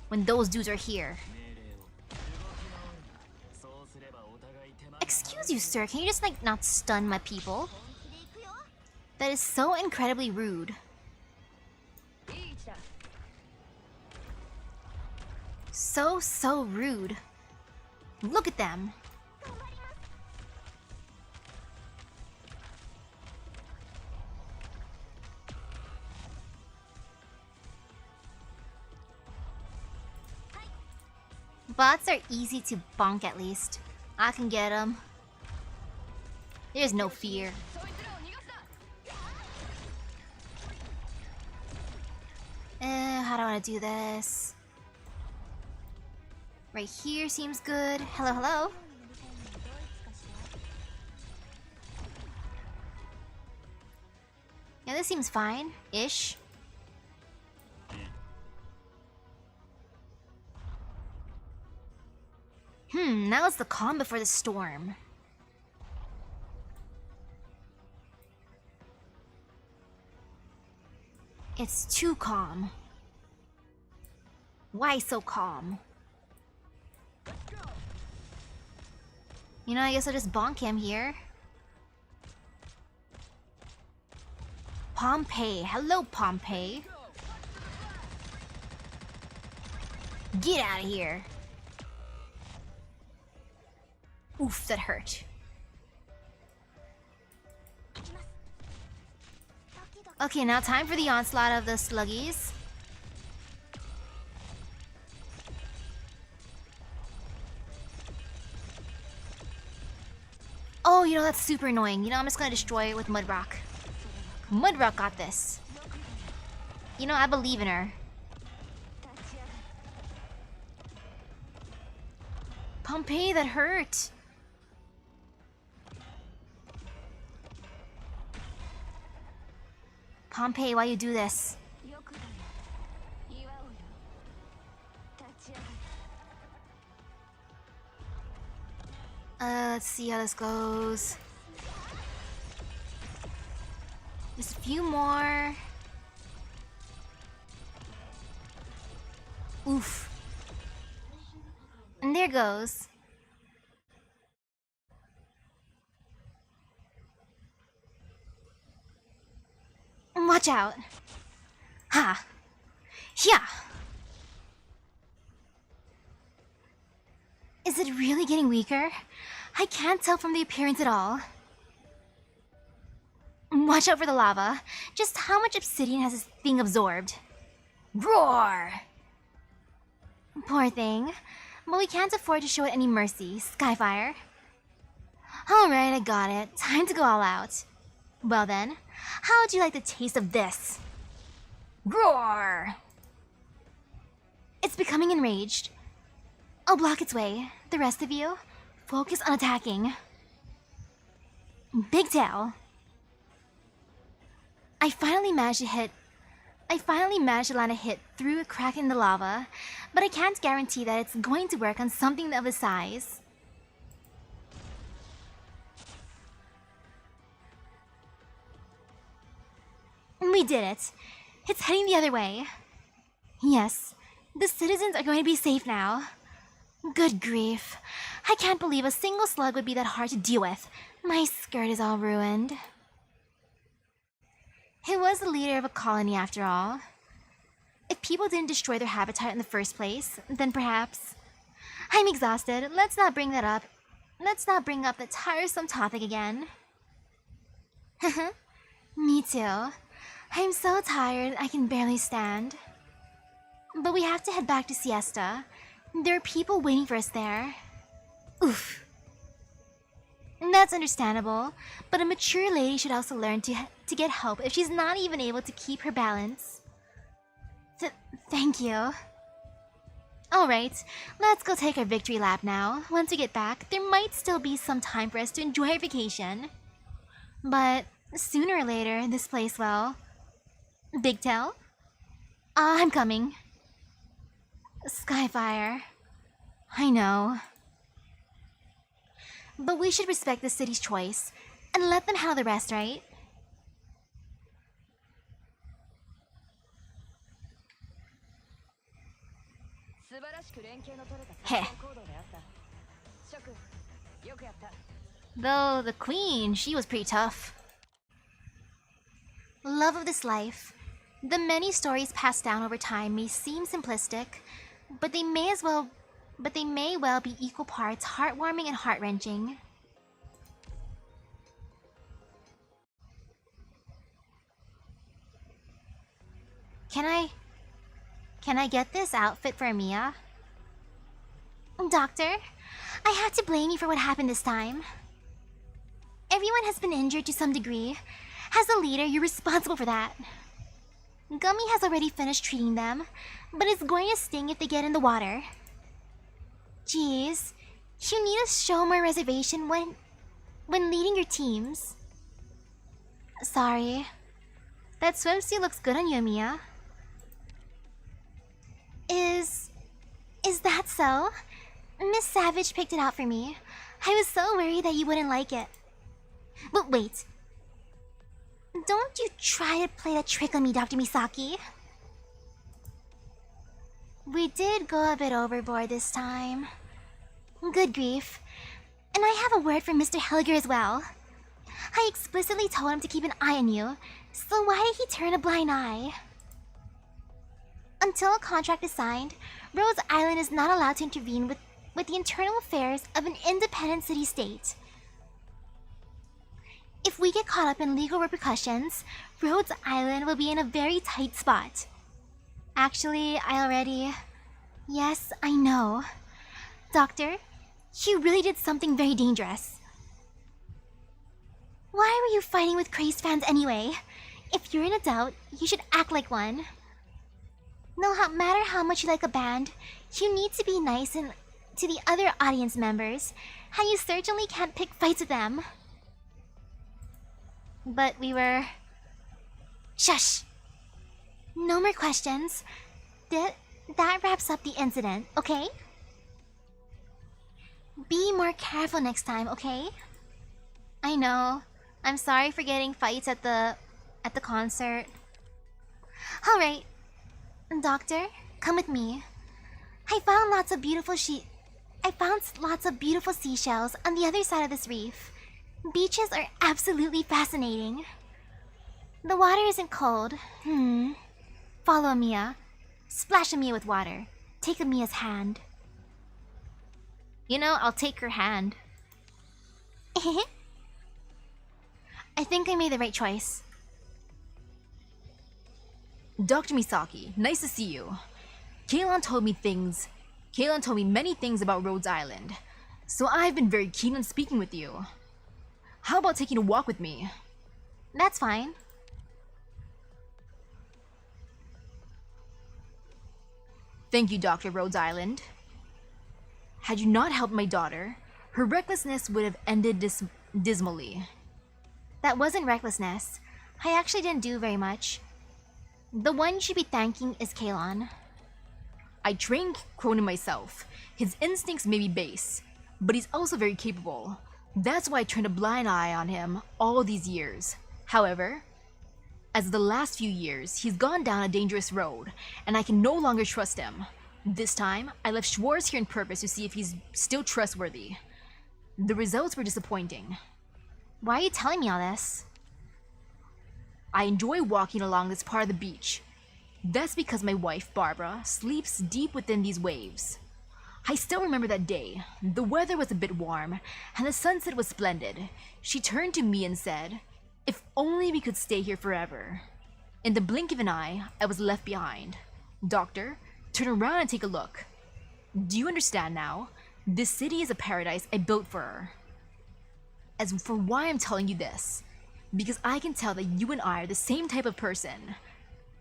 When those dudes are here. Excuse you, sir. Can you just, like, not stun my people? That is so incredibly rude. So rude. Look at them. Bots are easy to bonk at least. I can get them. There's no fear. How do I want to do this? Right here seems good. Hello, hello. Yeah, this seems fine-ish. Now it's the calm before the storm. It's too calm. Why so calm? You know, I guess I'll just bonk him here. Pompeii. Hello, Pompeii. Get out of here. Oof, that hurt. Okay, now time for the onslaught of the sluggies. Oh, you know, that's super annoying. You know, I'm just gonna destroy it with Mudrock. Mudrock got this. You know, I believe in her. Pompeii, that hurt. Pompeii, why you do this? Let's see how this goes. Just a few more. Oof. And there goes. Watch out. Ha. Yeah. Is it really getting weaker? I can't tell from the appearance at all. Watch out for the lava. Just how much obsidian has this thing absorbed? Roar! Poor thing. But we can't afford to show it any mercy, Skyfire. Alright, I got it. Time to go all out. Well then, how would you like the taste of this? Roar! It's becoming enraged. I'll block its way. The rest of you, focus on attacking. Big tail. I finally managed to land a hit through a crack in the lava, but I can't guarantee that it's going to work on something of this size. We did it. It's heading the other way. Yes, the citizens are going to be safe now. Good grief. I can't believe a single slug would be that hard to deal with. My skirt is all ruined. It was the leader of a colony after all. If people didn't destroy their habitat in the first place, then perhaps... I'm exhausted. Let's not bring that up. Let's not bring up that tiresome topic again. Me too. I'm so tired I can barely stand. But we have to head back to Siesta. There are people waiting for us there. Oof. That's understandable, but a mature lady should also learn to get help if she's not even able to keep her balance. Thank you. Alright, let's go take our victory lap now. Once we get back, there might still be some time for us to enjoy our vacation. But sooner or later, this place will... Big Tail? I'm coming. Skyfire. I know. But we should respect the city's choice and let them handle the rest, right? Heh. Though the queen, she was pretty tough. Love of this life. The many stories passed down over time may seem simplistic, but they may well be equal parts heartwarming and heart-wrenching. Can I get this outfit for Mia? Doctor, I have to blame you for what happened this time. Everyone has been injured to some degree. As a leader, you're responsible for that. Gummy has already finished treating them, but it's going to sting if they get in the water. Jeez, you need to show more reservation when leading your teams. Sorry. That swimsuit looks good on you, Mia. Is that so? Miss Savage picked it out for me. I was so worried that you wouldn't like it. But wait. Don't you try to play that trick on me, Dr. Misaki. We did go a bit overboard this time. Good grief. And I have a word for Mr. Helger as well. I explicitly told him to keep an eye on you, so why did he turn a blind eye? Until a contract is signed, Rhodes Island is not allowed to intervene with the internal affairs of an independent city-state. If we get caught up in legal repercussions, Rhodes Island will be in a very tight spot. Actually, Yes, I know. Doctor, you really did something very dangerous. Why were you fighting with crazed fans anyway? If you're in a doubt, you should act like one. No matter how much you like a band, you need to be nice to the other audience members, and you certainly can't pick fights with them. But we were... Shush! No more questions. That wraps up the incident, okay? Be more careful next time, okay? I know. I'm sorry for getting fights at the concert. Alright. Doctor, come with me. I found lots of beautiful seashells on the other side of this reef. Beaches are absolutely fascinating. The water isn't cold. Follow Mia. Splash Mia with water. Take Mia's hand. You know, I'll take her hand. I think I made the right choice. Dr. Misaki, nice to see you. Kaylan told me many things about Rhodes Island, so I've been very keen on speaking with you. How about taking a walk with me? That's fine. Thank you, Dr. Rhodes Island. Had you not helped my daughter, her recklessness would have ended dismally. That wasn't recklessness. I actually didn't do very much. The one you should be thanking is Kaylan. I trained Cronin myself. His instincts may be base, but he's also very capable. That's why I turned a blind eye on him all these years. However, as of the last few years, he's gone down a dangerous road, and I can no longer trust him. This time, I left Schwartz here on purpose to see if he's still trustworthy. The results were disappointing. Why are you telling me all this? I enjoy walking along this part of the beach. That's because my wife, Barbara, sleeps deep within these waves. I still remember that day. The weather was a bit warm, and the sunset was splendid. She turned to me and said, "If only we could stay here forever." In the blink of an eye, I was left behind. Doctor, turn around and take a look. Do you understand now? This city is a paradise I built for her. As for why I'm telling you this, because I can tell that you and I are the same type of person.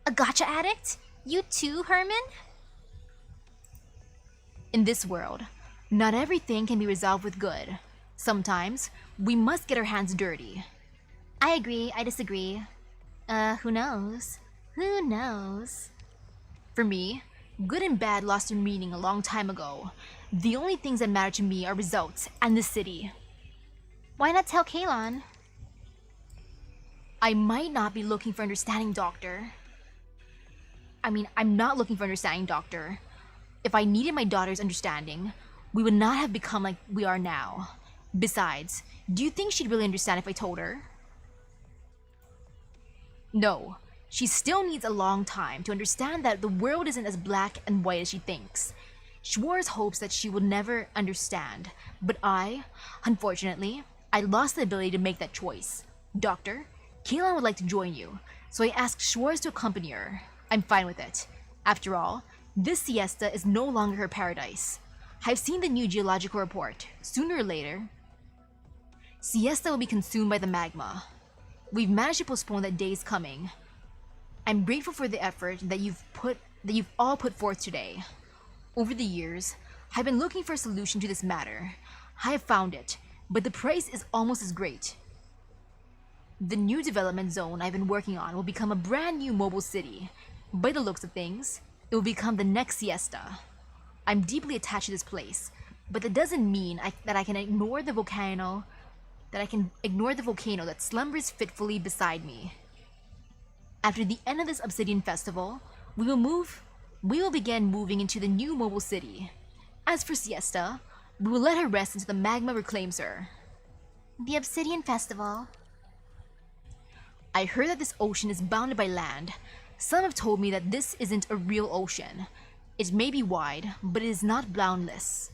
A gotcha addict? You too, Herman? In this world, not everything can be resolved with good. Sometimes, we must get our hands dirty. I agree, I disagree. Who knows? Who knows? For me, good and bad lost their meaning a long time ago. The only things that matter to me are results and the city. Why not tell Kalon? I might not be looking for understanding, Doctor. I'm not looking for understanding, Doctor. If I needed my daughter's understanding, we would not have become like we are now. Besides, do you think she'd really understand if I told her? No. She still needs a long time to understand that the world isn't as black and white as she thinks. Schwartz hopes that she will never understand, but unfortunately, I lost the ability to make that choice. Doctor, Kalon would like to join you, so I asked Schwartz to accompany her. I'm fine with it. After all, this siesta is no longer her paradise. I've seen the new geological report. Sooner or later, Siesta will be consumed by the magma. We've managed to postpone that day's coming. I'm grateful for the effort that you've all put forth today. Over the years, I've been looking for a solution to this matter. I have found it, but the price is almost as great. The new development zone I've been working on will become a brand new mobile city. By the looks of things, it will become the next Siesta. I'm deeply attached to this place, but that doesn't mean that I can ignore the volcano that slumbers fitfully beside me. After the end of this Obsidian Festival, we will begin moving into the new mobile city. As for Siesta, we will let her rest until the magma reclaims her. The Obsidian Festival. I heard that this ocean is bounded by land. Some have told me that this isn't a real ocean. It may be wide, but it is not boundless.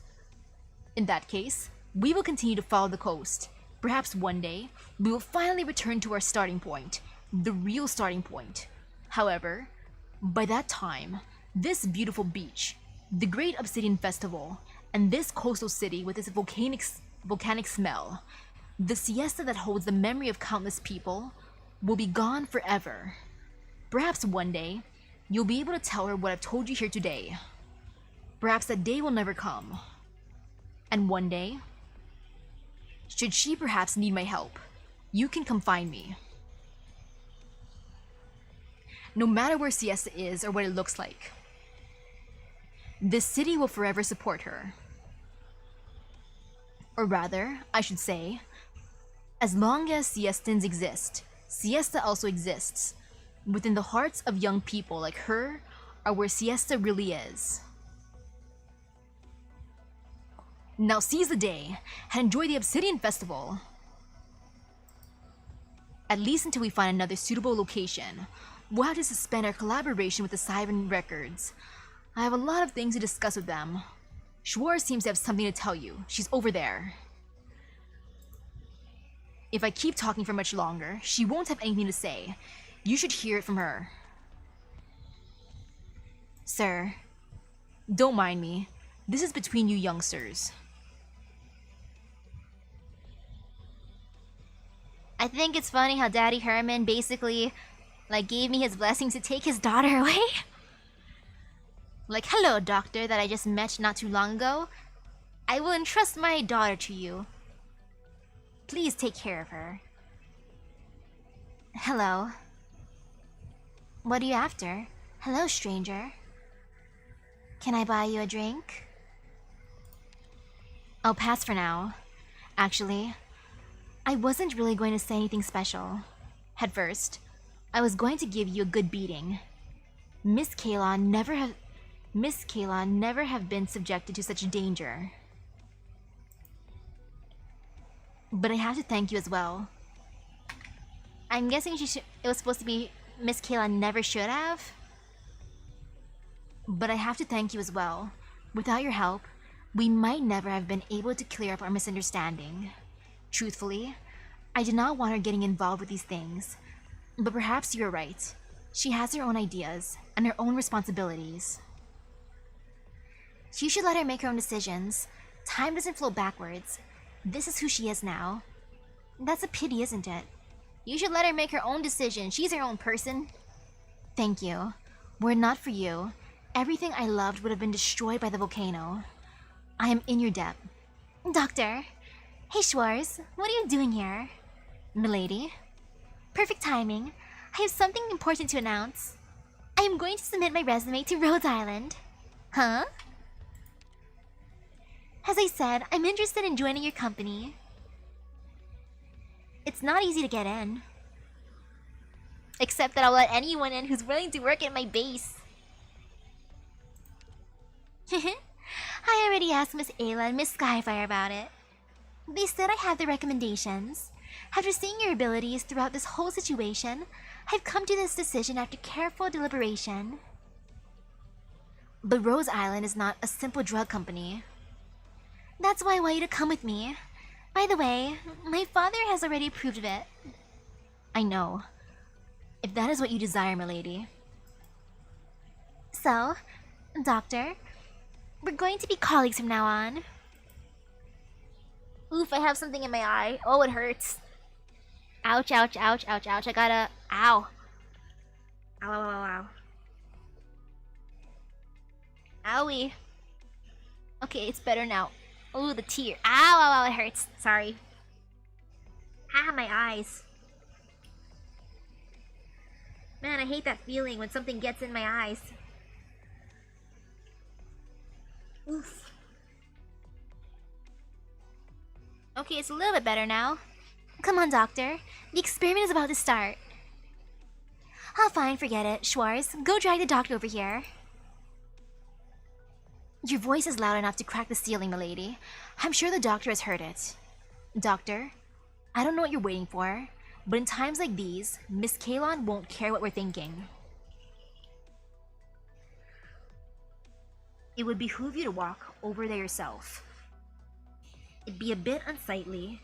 In that case, we will continue to follow the coast. Perhaps one day, we will finally return to our starting point, the real starting point. However, by that time, this beautiful beach, the Great Obsidian Festival, and this coastal city with its volcanic smell, the siesta that holds the memory of countless people, will be gone forever. Perhaps one day, you'll be able to tell her what I've told you here today. Perhaps that day will never come. And one day, should she perhaps need my help, you can come find me. No matter where Siesta is or what it looks like, this city will forever support her. Or rather, I should say, as long as Siestans exist, Siesta also exists. Within the hearts of young people like her are where Siesta really is. Now seize the day and enjoy the Obsidian Festival. At least until we find another suitable location. We'll have to suspend our collaboration with the Siren Records. I have a lot of things to discuss with them. Schwartz seems to have something to tell you. She's over there. If I keep talking for much longer, she won't have anything to say. You should hear it from her. Sir, don't mind me. This is between you youngsters. I think it's funny how Daddy Herman basically, gave me his blessings to take his daughter away. Hello, doctor that I just met not too long ago. I will entrust my daughter to you. Please take care of her. Hello. What are you after? Hello, stranger. Can I buy you a drink? I'll pass for now. Actually, I wasn't really going to say anything special. At first, I was going to give you a good beating. Miss Kalon never have been subjected to such danger. But I have to thank you as well. I'm guessing it was supposed to be Miss Kalon never should have. But I have to thank you as well. Without your help, we might never have been able to clear up our misunderstanding. Truthfully, I did not want her getting involved with these things. But perhaps you're right. She has her own ideas and her own responsibilities. You should let her make her own decisions. Time doesn't flow backwards. This is who she is now. That's a pity, isn't it? You should let her make her own decision. She's her own person. Thank you. Were it not for you, everything I loved would have been destroyed by the volcano. I am in your debt. Doctor. Hey, Schwarz. What are you doing here? Milady. Perfect timing. I have something important to announce. I am going to submit my resume to Rhodes Island. Huh? As I said, I'm interested in joining your company. It's not easy to get in. Except that I'll let anyone in who's willing to work at my base. I already asked Miss Ayla and Miss Skyfire about it. They said I have the recommendations. After seeing your abilities throughout this whole situation, I've come to this decision after careful deliberation. But Rose Island is not a simple drug company. That's why I want you to come with me. By the way, my father has already approved of it. I know. If that is what you desire, milady. So, Doctor, we're going to be colleagues from now on. Oof, I have something in my eye. Oh, it hurts. Ouch, ouch, ouch, ouch, ouch. I gotta... Ow. Ow, ow, ow, ow. Owie. Okay, it's better now. Oh, the tear. Ow, ow, ow, it hurts. Sorry. Ah, my eyes. Man, I hate that feeling when something gets in my eyes. Oof. Okay, it's a little bit better now. Come on, Doctor. The experiment is about to start. Oh, fine, forget it. Schwarz, go drag the doctor over here. Your voice is loud enough to crack the ceiling, milady. I'm sure the doctor has heard it. Doctor, I don't know what you're waiting for, but in times like these, Miss Kalon won't care what we're thinking. It would behoove you to walk over there yourself. It'd be a bit unsightly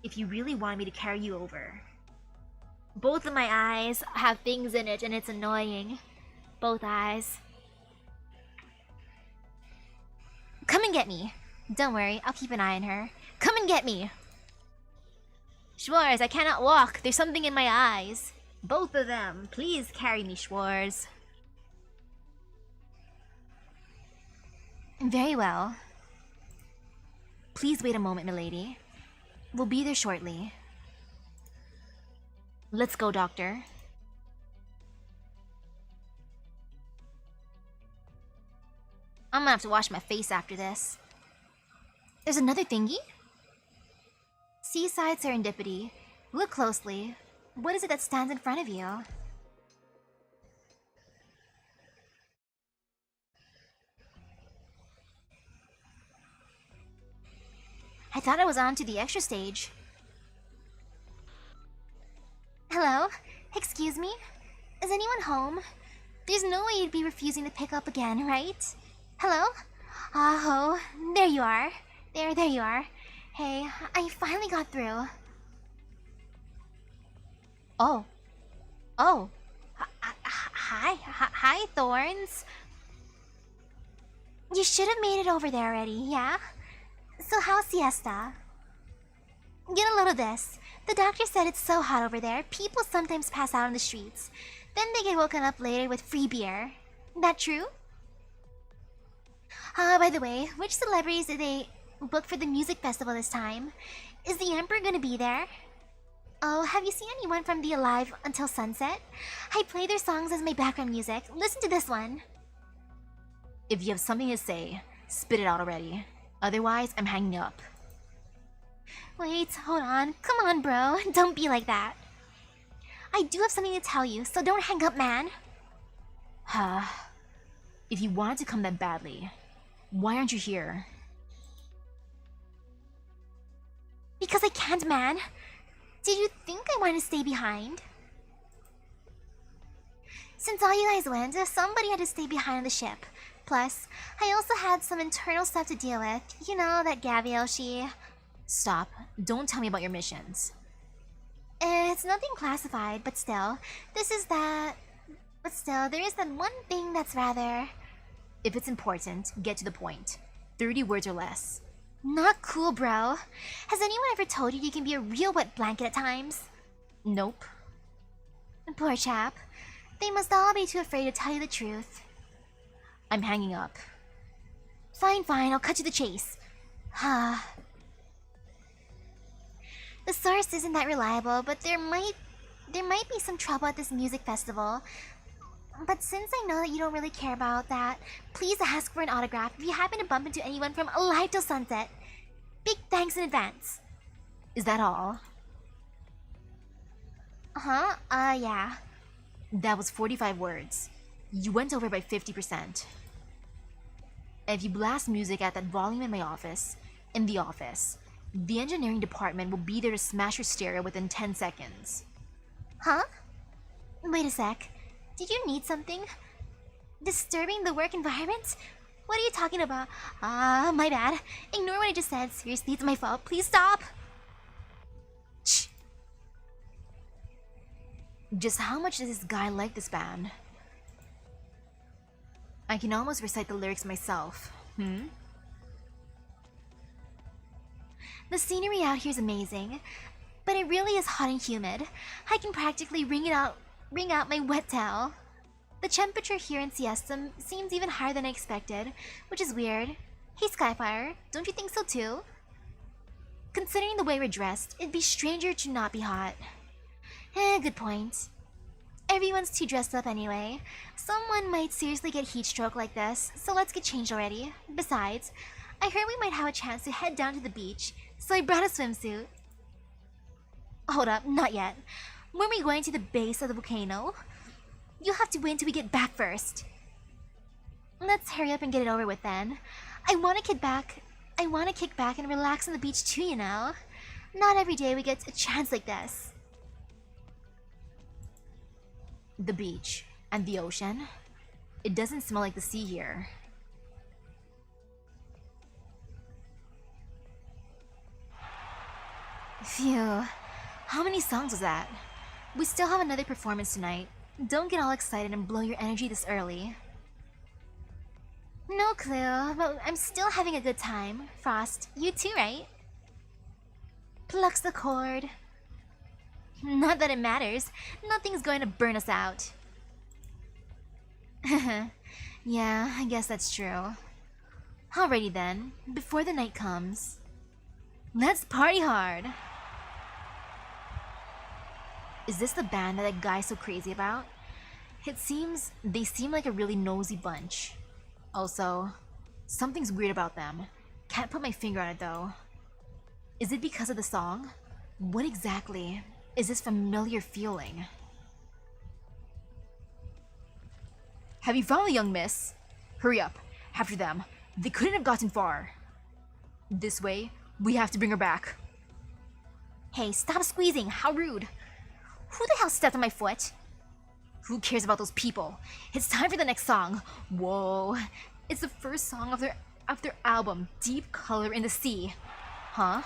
if you really want me to carry you over. Both of my eyes have things in it and it's annoying. Both eyes. Come and get me. Don't worry, I'll keep an eye on her. Come and get me. Schwarz, I cannot walk. There's something in my eyes. Both of them. Please carry me, Schwarz. Very well. Please wait a moment, milady. We'll be there shortly. Let's go, Doctor. I'm gonna have to wash my face after this. There's another thingy? Seaside serendipity. Look closely. What is it that stands in front of you? I thought I was on to the extra stage. Hello? Excuse me? Is anyone home? There's no way you'd be refusing to pick up again, right? Hello? Oh, there you are. There you are. Hey, I finally got through. Oh. Hi, Thorns. You should have made it over there already, yeah? So how's Siesta? Get a load of this. The doctor said it's so hot over there, people sometimes pass out on the streets. Then they get woken up later with free beer. That true? By the way, which celebrities did they book for the music festival this time? Is the Emperor gonna be there? Oh, have you seen anyone from the Alive Until Sunset? I play their songs as my background music. Listen to this one. If you have something to say, spit it out already. Otherwise, I'm hanging up. Wait, hold on. Come on, bro. Don't be like that. I do have something to tell you, so don't hang up, man. If you wanted to come that badly, why aren't you here? Because I can't, man. Did you think I wanted to stay behind? Since all you guys went, somebody had to stay behind on the ship. Plus, I also had some internal stuff to deal with. You know, that Gabrielle, she... Stop. Don't tell me about your missions. It's nothing classified, but still, this is that... But still, there is that one thing that's rather... If it's important, get to the point. 30 words or less. Not cool, bro. Has anyone ever told you you can be a real wet blanket at times? Nope. Poor chap. They must all be too afraid to tell you the truth. I'm hanging up. Fine, I'll cut to the chase. The source isn't that reliable, but there might be some trouble at this music festival. But since I know that you don't really care about that, please ask for an autograph if you happen to bump into anyone from Alive Till Sunset. Big thanks in advance. Is that all? Yeah. That was 45 words. You went over by 50%. If you blast music at that volume in the office, the engineering department will be there to smash your stereo within 10 seconds. Huh? Wait a sec. Did you need something? Disturbing the work environment? What are you talking about? My bad. Ignore what I just said. Seriously, it's my fault. Please stop. Shh. Just how much does this guy like this band? I can almost recite the lyrics myself. The scenery out here is amazing, but it really is hot and humid. I can practically wring out my wet towel. The temperature here in Siesta seems even higher than I expected, which is weird. Hey Skyfire, don't you think so too? Considering the way we're dressed, it'd be stranger to not be hot. Good point. Everyone's too dressed up anyway. Someone might seriously get heat stroke like this, so let's get changed already. Besides, I heard we might have a chance to head down to the beach, so I brought a swimsuit. Hold up, not yet. When are we going to the base of the volcano? You'll have to wait until we get back first. Let's hurry up and get it over with then. I want to kick back and relax on the beach too, you know. Not every day we get a chance like this. The beach and the ocean. It doesn't smell like the sea here. Phew. How many songs was that? We still have another performance tonight. Don't get all excited and blow your energy this early. No clue, but I'm still having a good time. Frost, you too, right? Plucks the cord. Not that it matters. Nothing's going to burn us out. Yeah, I guess that's true. Alrighty then, before the night comes, let's party hard! Is this the band that guy's so crazy about? They seem like a really nosy bunch. Also, something's weird about them. Can't put my finger on it though. Is it because of the song? What exactly is this familiar feeling? Have you found the young miss? Hurry up, after them. They couldn't have gotten far. This way, we have to bring her back. Hey, stop squeezing, how rude! Who the hell stepped on my foot? Who cares about those people? It's time for the next song. Whoa, it's the first song of their album, Deep Color in the Sea. Huh?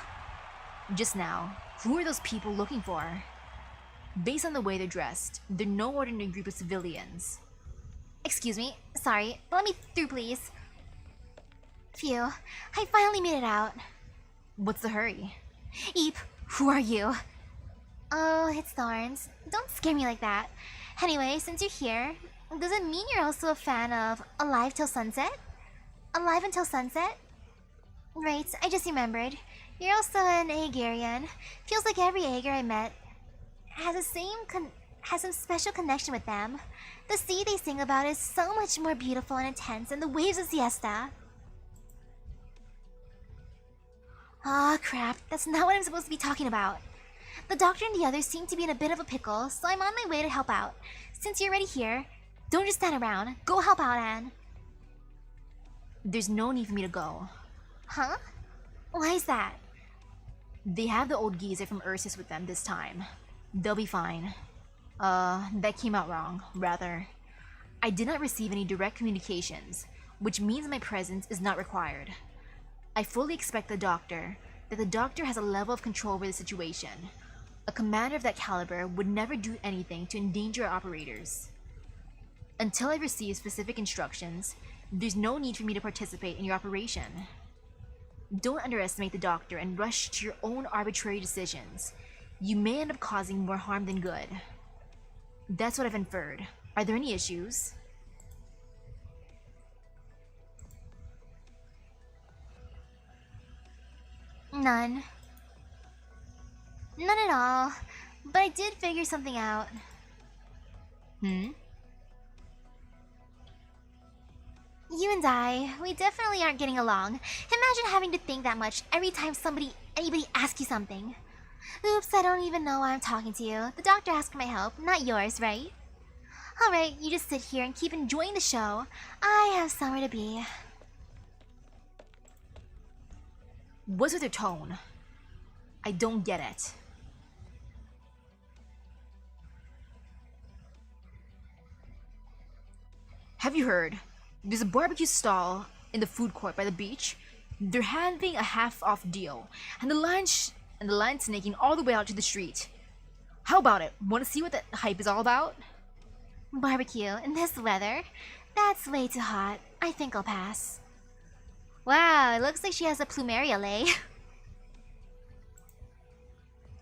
Just now, who are those people looking for? Based on the way they're dressed, they're no ordinary group of civilians. Excuse me, sorry, let me through please. Phew, I finally made it out. What's the hurry? Eep, who are you? Oh, it's Thorns. Don't scare me like that. Anyway, since you're here, does it mean you're also a fan of Alive Till Sunset? Alive Until Sunset? Right, I just remembered. You're also an Aegarian. Feels like every Aegar I met has some special connection with them. The sea they sing about is so much more beautiful and intense than the waves of Siesta. Aw, crap. That's not what I'm supposed to be talking about. The doctor and the others seem to be in a bit of a pickle, so I'm on my way to help out. Since you're already here, don't just stand around. Go help out, Anne. There's no need for me to go. Huh? Why is that? They have the old geezer from Ursus with them this time. They'll be fine. That came out wrong, rather. I did not receive any direct communications, which means my presence is not required. I fully expect that the doctor has a level of control over the situation. A commander of that caliber would never do anything to endanger our operators. Until I receive specific instructions, there's no need for me to participate in your operation. Don't underestimate the doctor and rush to your own arbitrary decisions. You may end up causing more harm than good. That's what I've inferred. Are there any issues? None. None at all. But I did figure something out. Hmm? You and I, we definitely aren't getting along. Imagine having to think that much every time anybody asks you something. Oops, I don't even know why I'm talking to you. The doctor asked for my help, not yours, right? Alright, you just sit here and keep enjoying the show. I have somewhere to be. What's with your tone? I don't get it. Have you heard? There's a barbecue stall in the food court by the beach. They're having a half-off deal, and the line's snaking all the way out to the street. How about it? Want to see what that hype is all about? Barbecue in this weather? That's way too hot. I think I'll pass. Wow, it looks like she has a plumeria lay.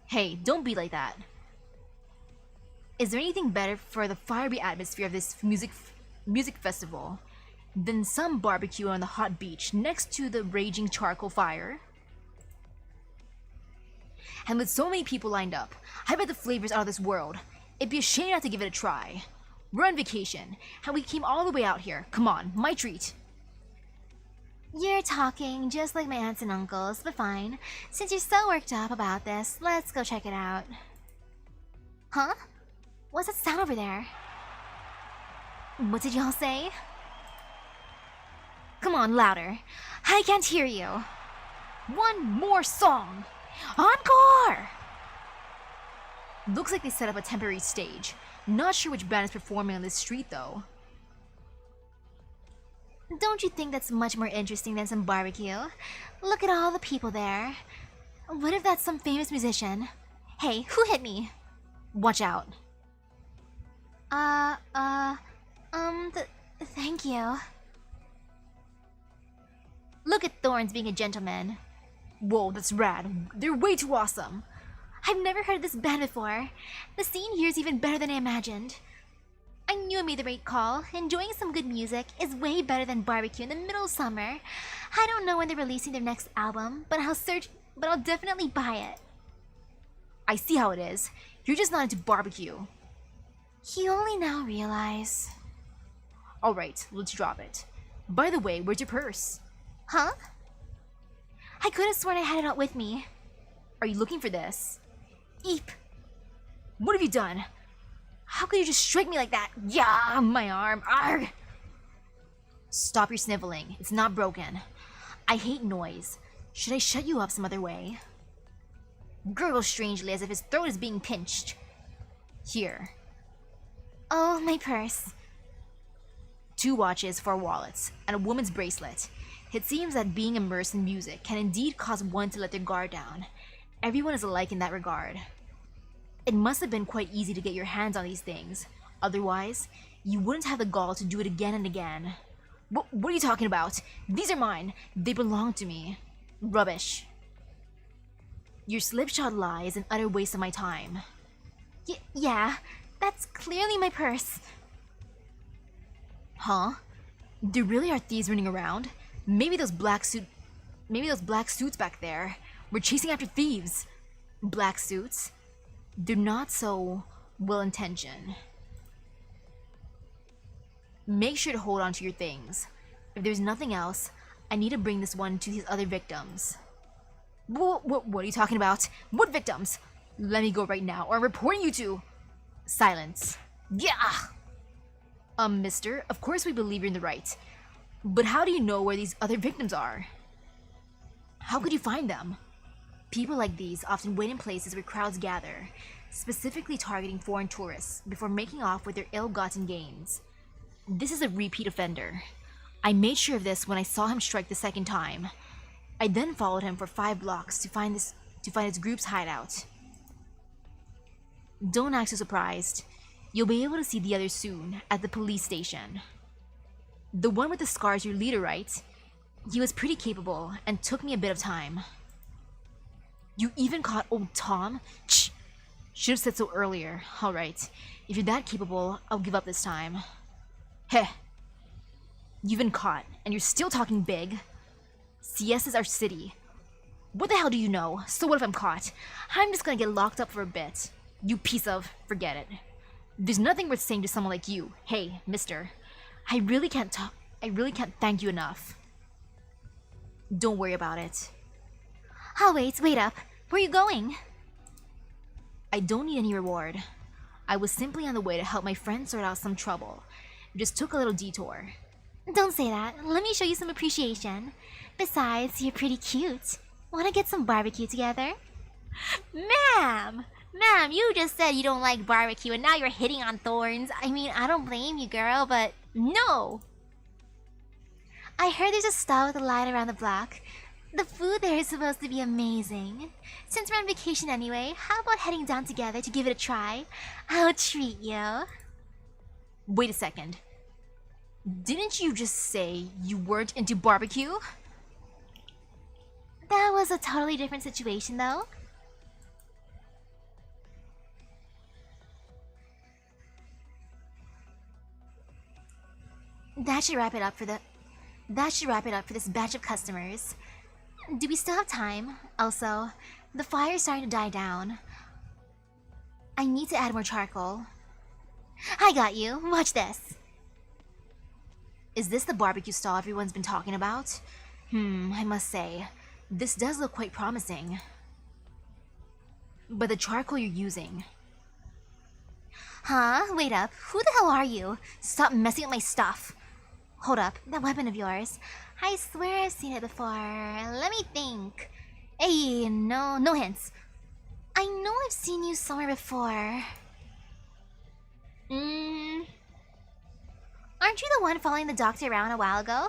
Hey, don't be like that. Is there anything better for the fiery atmosphere of this music festival than some barbecue on the hot beach next to the raging charcoal fire? And with so many people lined up, I bet the flavor's out of this world. It'd be a shame not to give it a try. We're on vacation, and we came all the way out here. Come on, my treat. You're talking just like my aunts and uncles, but fine. Since you're so worked up about this, let's go check it out. Huh? What's that sound over there? What did y'all say? Come on, louder. I can't hear you. One more song! Encore! Looks like they set up a temporary stage. Not sure which band is performing on this street though. Don't you think that's much more interesting than some barbecue? Look at all the people there. What if that's some famous musician? Hey, who hit me? Watch out. Thank you. Look at Thorns being a gentleman. Whoa, that's rad. They're way too awesome. I've never heard of this band before. The scene here is even better than I imagined. I knew I made the right call. Enjoying some good music is way better than barbecue in the middle of summer. I don't know when they're releasing their next album, but I'll definitely buy it. I see how it is. You're just not into barbecue. You only now realize. Alright, let's drop it. By the way, where's your purse? Huh? I could have sworn I had it out with me. Are you looking for this? Eep. What have you done? How could you just strike me like that? Yeah, my arm. Arrgh! Stop your sniveling. It's not broken. I hate noise. Should I shut you up some other way? Gurgles strangely as if his throat is being pinched. Here. Oh, my purse. 2 watches, 4 wallets, and a woman's bracelet. It seems that being immersed in music can indeed cause one to let their guard down. Everyone is alike in that regard. It must have been quite easy to get your hands on these things. Otherwise, you wouldn't have the gall to do it again and again. What are you talking about? These are mine. They belong to me. Rubbish. Your slipshod lie is an utter waste of my time. Yeah, that's clearly my purse. Huh? There really are thieves running around? Maybe those black suits back there were chasing after thieves. Black suits? They're not so well-intentioned. Make sure to hold on to your things. If there's nothing else, I need to bring this one to these other victims. What are you talking about? What victims? Let me go right now, or I'm reporting you to... Silence. Yeah! Mister, of course we believe you're in the right. But how do you know where these other victims are? How could you find them? People like these often wait in places where crowds gather, specifically targeting foreign tourists before making off with their ill-gotten gains. This is a repeat offender. I made sure of this when I saw him strike the second time. I then followed him for 5 blocks to find his group's hideout. Don't act so surprised. You'll be able to see the others soon at the police station. The one with the scars, your leader, right? He was pretty capable and took me a bit of time. You even caught old Tom? Shh! Should have said so earlier. Alright, if you're that capable, I'll give up this time. Heh! You've been caught, and you're still talking big? Siesta's our city. What the hell do you know? So what if I'm caught? I'm just gonna get locked up for a bit. You piece of... forget it. There's nothing worth saying to someone like you. Hey, mister. I really can't thank you enough. Don't worry about it. Oh, wait up. Where are you going? I don't need any reward. I was simply on the way to help my friend sort out some trouble. Just took a little detour. Don't say that. Let me show you some appreciation. Besides, you're pretty cute. Wanna get some barbecue together? Ma'am! Ma'am, you just said you don't like barbecue and now you're hitting on thorns. I mean, I don't blame you, girl, but no! I heard there's a stall with a line around the block. The food there is supposed to be amazing. Since we're on vacation anyway, how about heading down together to give it a try? I'll treat you. Wait a second. Didn't you just say you weren't into barbecue? That was a totally different situation, though. That should wrap it up for this batch of customers. Do we still have time? Also, the fire's starting to die down. I need to add more charcoal. I got you. Watch this. Is this the barbecue stall everyone's been talking about? I must say, this does look quite promising. But the charcoal you're using... Huh? Wait up. Who the hell are you? Stop messing with my stuff. Hold up. That weapon of yours. I swear I've seen it before. Let me think. Hey, no hints. I know I've seen you somewhere before. Aren't you the one following the doctor around a while ago?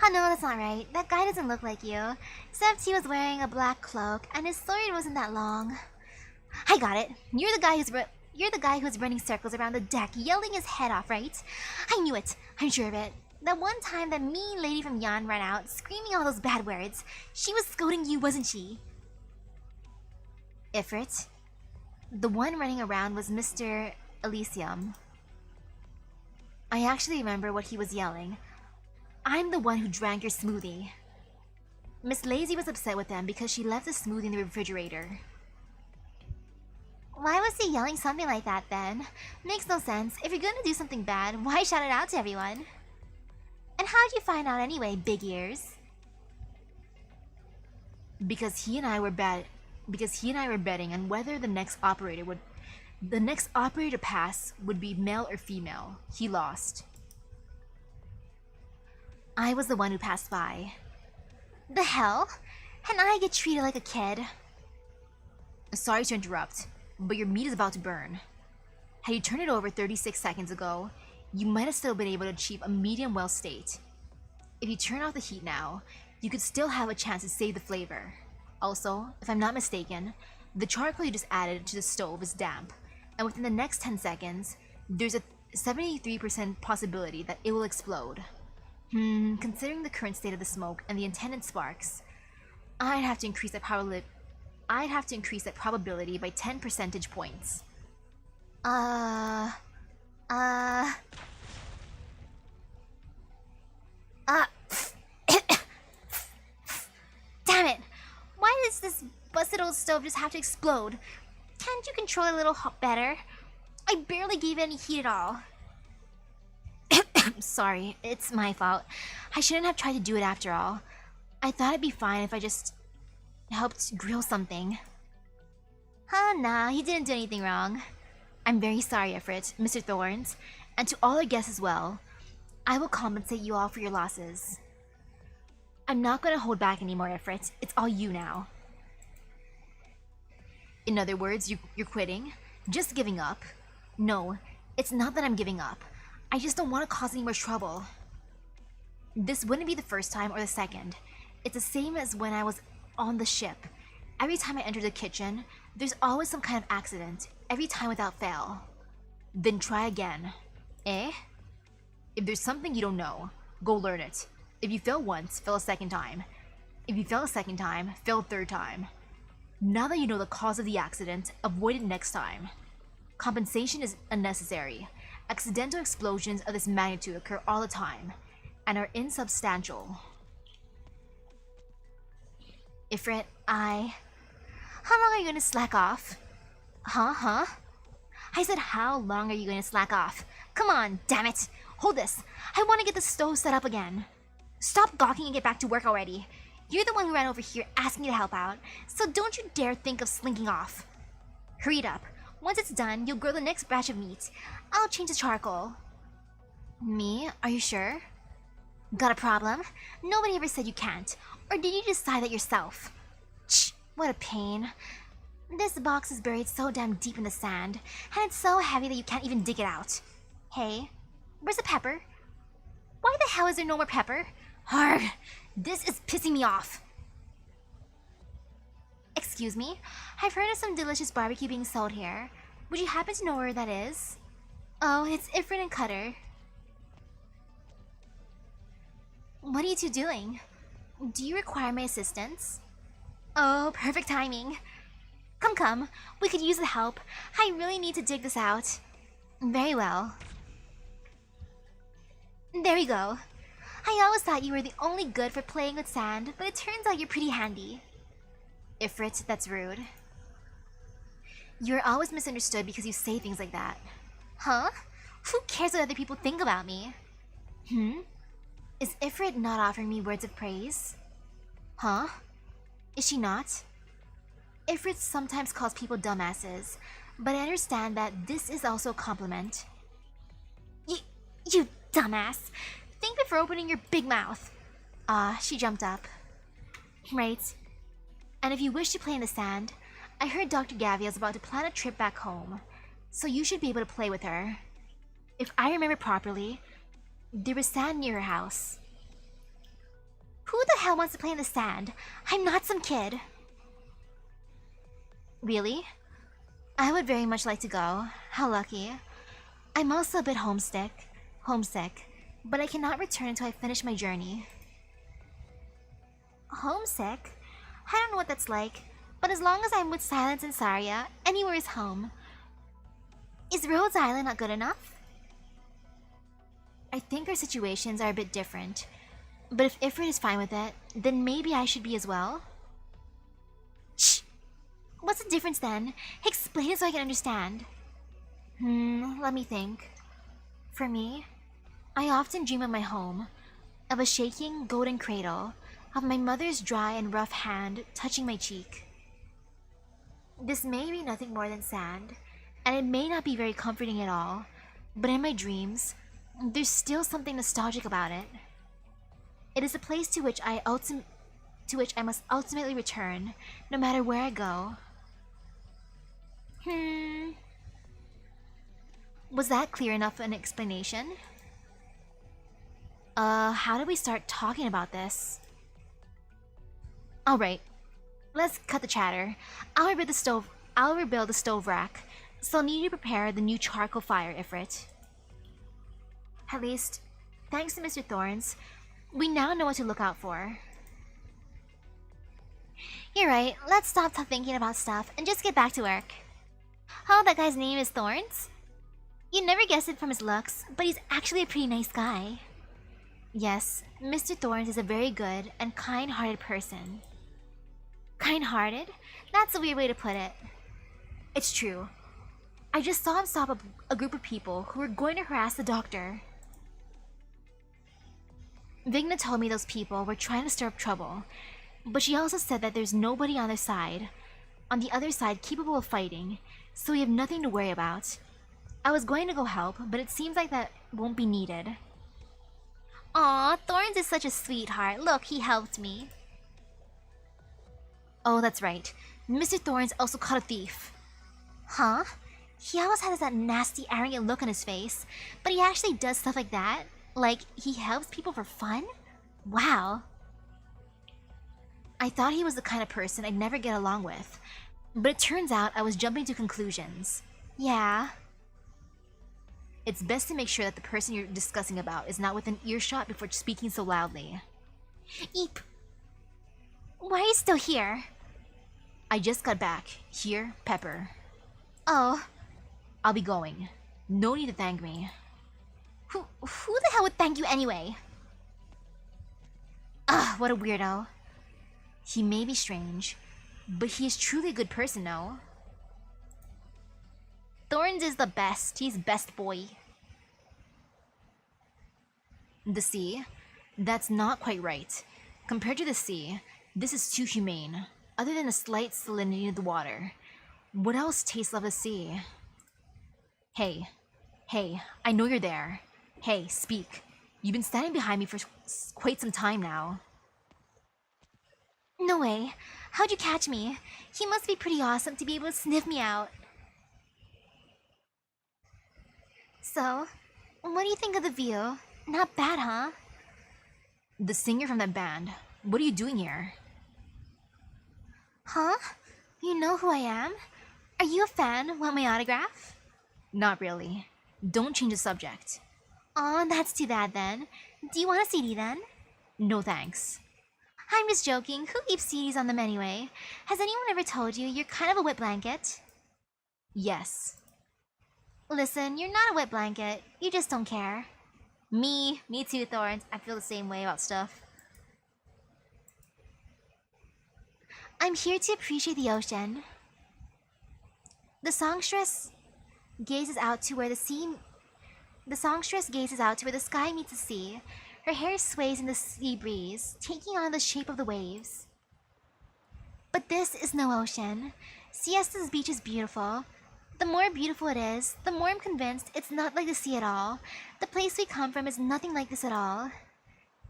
Oh no, that's not right. That guy doesn't look like you. Except he was wearing a black cloak, and his sword wasn't that long. I got it. You're the guy who's running circles around the deck, yelling his head off, right? I knew it. I'm sure of it. That one time that mean lady from Yan ran out, screaming all those bad words. She was scolding you, wasn't she? Ifrit. The one running around was Mr. Elysium. I actually remember what he was yelling. I'm the one who drank your smoothie. Miss Lazy was upset with them because she left the smoothie in the refrigerator. Why was he yelling something like that then? Makes no sense. If you're gonna do something bad, why shout it out to everyone? And how'd you find out anyway, Big Ears? Because he and I were betting on whether the next operator to pass would be male or female. He lost. I was the one who passed by. The hell? And I get treated like a kid. Sorry to interrupt, but your meat is about to burn. Had you turned it over 36 seconds ago, you might have still been able to achieve a medium well state. If you turn off the heat now, you could still have a chance to save the flavor. Also, if I'm not mistaken, the charcoal you just added to the stove is damp, and within the next 10 seconds, there's a 73% possibility that it will explode. Considering the current state of the smoke and the intended sparks, I'd have to increase that probability by 10 percentage points. Damn it! Why does this busted old stove just have to explode? Can't you control it a little better? I barely gave it any heat at all. Sorry, it's my fault. I shouldn't have tried to do it after all. I thought it'd be fine if I just helped grill something. Nah, he didn't do anything wrong. I'm very sorry, Ifrit, Mr. Thorns, and to all our guests as well. I will compensate you all for your losses. I'm not going to hold back anymore, Ifrit. It's all you now. In other words, you're quitting? Just giving up? No, it's not that I'm giving up. I just don't want to cause any more trouble. This wouldn't be the first time or the second. It's the same as when I was on the ship. Every time I enter the kitchen, there's always some kind of accident. Every time without fail. Then try again. Eh? If there's something you don't know, go learn it. If you fail once, fail a second time. If you fail a second time, fail a third time. Now that you know the cause of the accident, avoid it next time. Compensation is unnecessary. Accidental explosions of this magnitude occur all the time, and are insubstantial. Ifrit, How long are you gonna slack off? Huh? I said, how long are you gonna slack off? Come on, damn it! Hold this! I wanna get the stove set up again. Stop gawking and get back to work already. You're the one who ran over here asking me to help out, so don't you dare think of slinking off. Hurry it up. Once it's done, you'll grill the next batch of meat. I'll change the charcoal. Me? Are you sure? Got a problem? Nobody ever said you can't. Or did you decide that yourself? Shh, what a pain. This box is buried so damn deep in the sand, and it's so heavy that you can't even dig it out. Hey, where's the pepper? Why the hell is there no more pepper? Arg, this is pissing me off. Excuse me, I've heard of some delicious barbecue being sold here. Would you happen to know where that is? Oh, it's Ifrit and Cutter. What are you two doing? Do you require my assistance? Oh, perfect timing. Come, we could use the help. I really need to dig this out. Very well. There we go. I always thought you were the only good for playing with sand, but it turns out you're pretty handy. Ifrit, that's rude. You're always misunderstood because you say things like that. Huh? Who cares what other people think about me? Is Ifrit not offering me words of praise? Huh? Is she not? Ifrit sometimes calls people dumbasses, but I understand that this is also a compliment. You dumbass! Think before opening your big mouth. She jumped up. Right. And if you wish to play in the sand, I heard Dr. Gavia is about to plan a trip back home, so you should be able to play with her. If I remember properly, there was sand near her house. Who the hell wants to play in the sand? I'm not some kid. Really? I would very much like to go. How lucky. I'm also a bit homesick, but I cannot return until I finish my journey. Homesick? I don't know what that's like, but as long as I'm with Silence and Saria, anywhere is home. Is Rhodes Island not good enough? I think our situations are a bit different, but if Ifrit is fine with it, then maybe I should be as well. Shh! What's the difference then? Explain it so I can understand. Let me think. For me, I often dream of my home, of a shaking golden cradle, of my mother's dry and rough hand touching my cheek. This may be nothing more than sand, and it may not be very comforting at all, but in my dreams, there's still something nostalgic about it. It is a place to which I must ultimately return, no matter where I go. Was that clear enough an explanation? How do we start talking about this? Alright, let's cut the chatter. I'll rebuild the stove rack, so I'll need you to prepare the new charcoal fire, Ifrit. At least, thanks to Mr. Thorns, we now know what to look out for. You're right, let's stop thinking about stuff and just get back to work. Oh, that guy's name is Thorns? You'd never guess it from his looks, but he's actually a pretty nice guy. Yes, Mr. Thorns is a very good and kind-hearted person. Kind-hearted? That's a weird way to put it. It's true. I just saw him stop a group of people who were going to harass the doctor. Vigna told me those people were trying to stir up trouble, but she also said that there's nobody on the other side capable of fighting, so we have nothing to worry about. I was going to go help, but it seems like that won't be needed. Aw, Thorns is such a sweetheart. Look, he helped me. Oh, that's right. Mr. Thorns also caught a thief. Huh? He always has that nasty, arrogant look on his face, but he actually does stuff like that? Like, he helps people for fun? Wow. I thought he was the kind of person I'd never get along with, but it turns out I was jumping to conclusions. Yeah. It's best to make sure that the person you're discussing about is not within earshot before speaking so loudly. Eep. Why are you still here? I just got back. Here, Pepper. Oh, I'll be going. No need to thank me. who the hell would thank you anyway? Ugh, what a weirdo. He may be strange, but he is truly a good person, no? Thorns is the best. He's best boy. The sea? That's not quite right. Compared to the sea, this is too humane. Other than a slight salinity in the water, what else tastes of the sea? Hey, I know you're there. Hey, speak. You've been standing behind me for quite some time now. No way. How'd you catch me? He must be pretty awesome to be able to sniff me out. So, what do you think of the view? Not bad, huh? The singer from that band. What are you doing here? Huh? You know who I am? Are you a fan? Want my autograph? Not really. Don't change the subject. Aw, that's too bad then. Do you want a CD then? No thanks. I'm just joking. Who keeps CDs on them anyway? Has anyone ever told you you're kind of a wet blanket? Yes. Listen, you're not a wet blanket. You just don't care. Me too, Thorns. I feel the same way about stuff. I'm here to appreciate the ocean. The songstress gazes out to where the sky meets the sea. Her hair sways in the sea breeze, taking on the shape of the waves. But this is no ocean. Siesta's beach is beautiful. The more beautiful it is, the more I'm convinced it's not like the sea at all. The place we come from is nothing like this at all.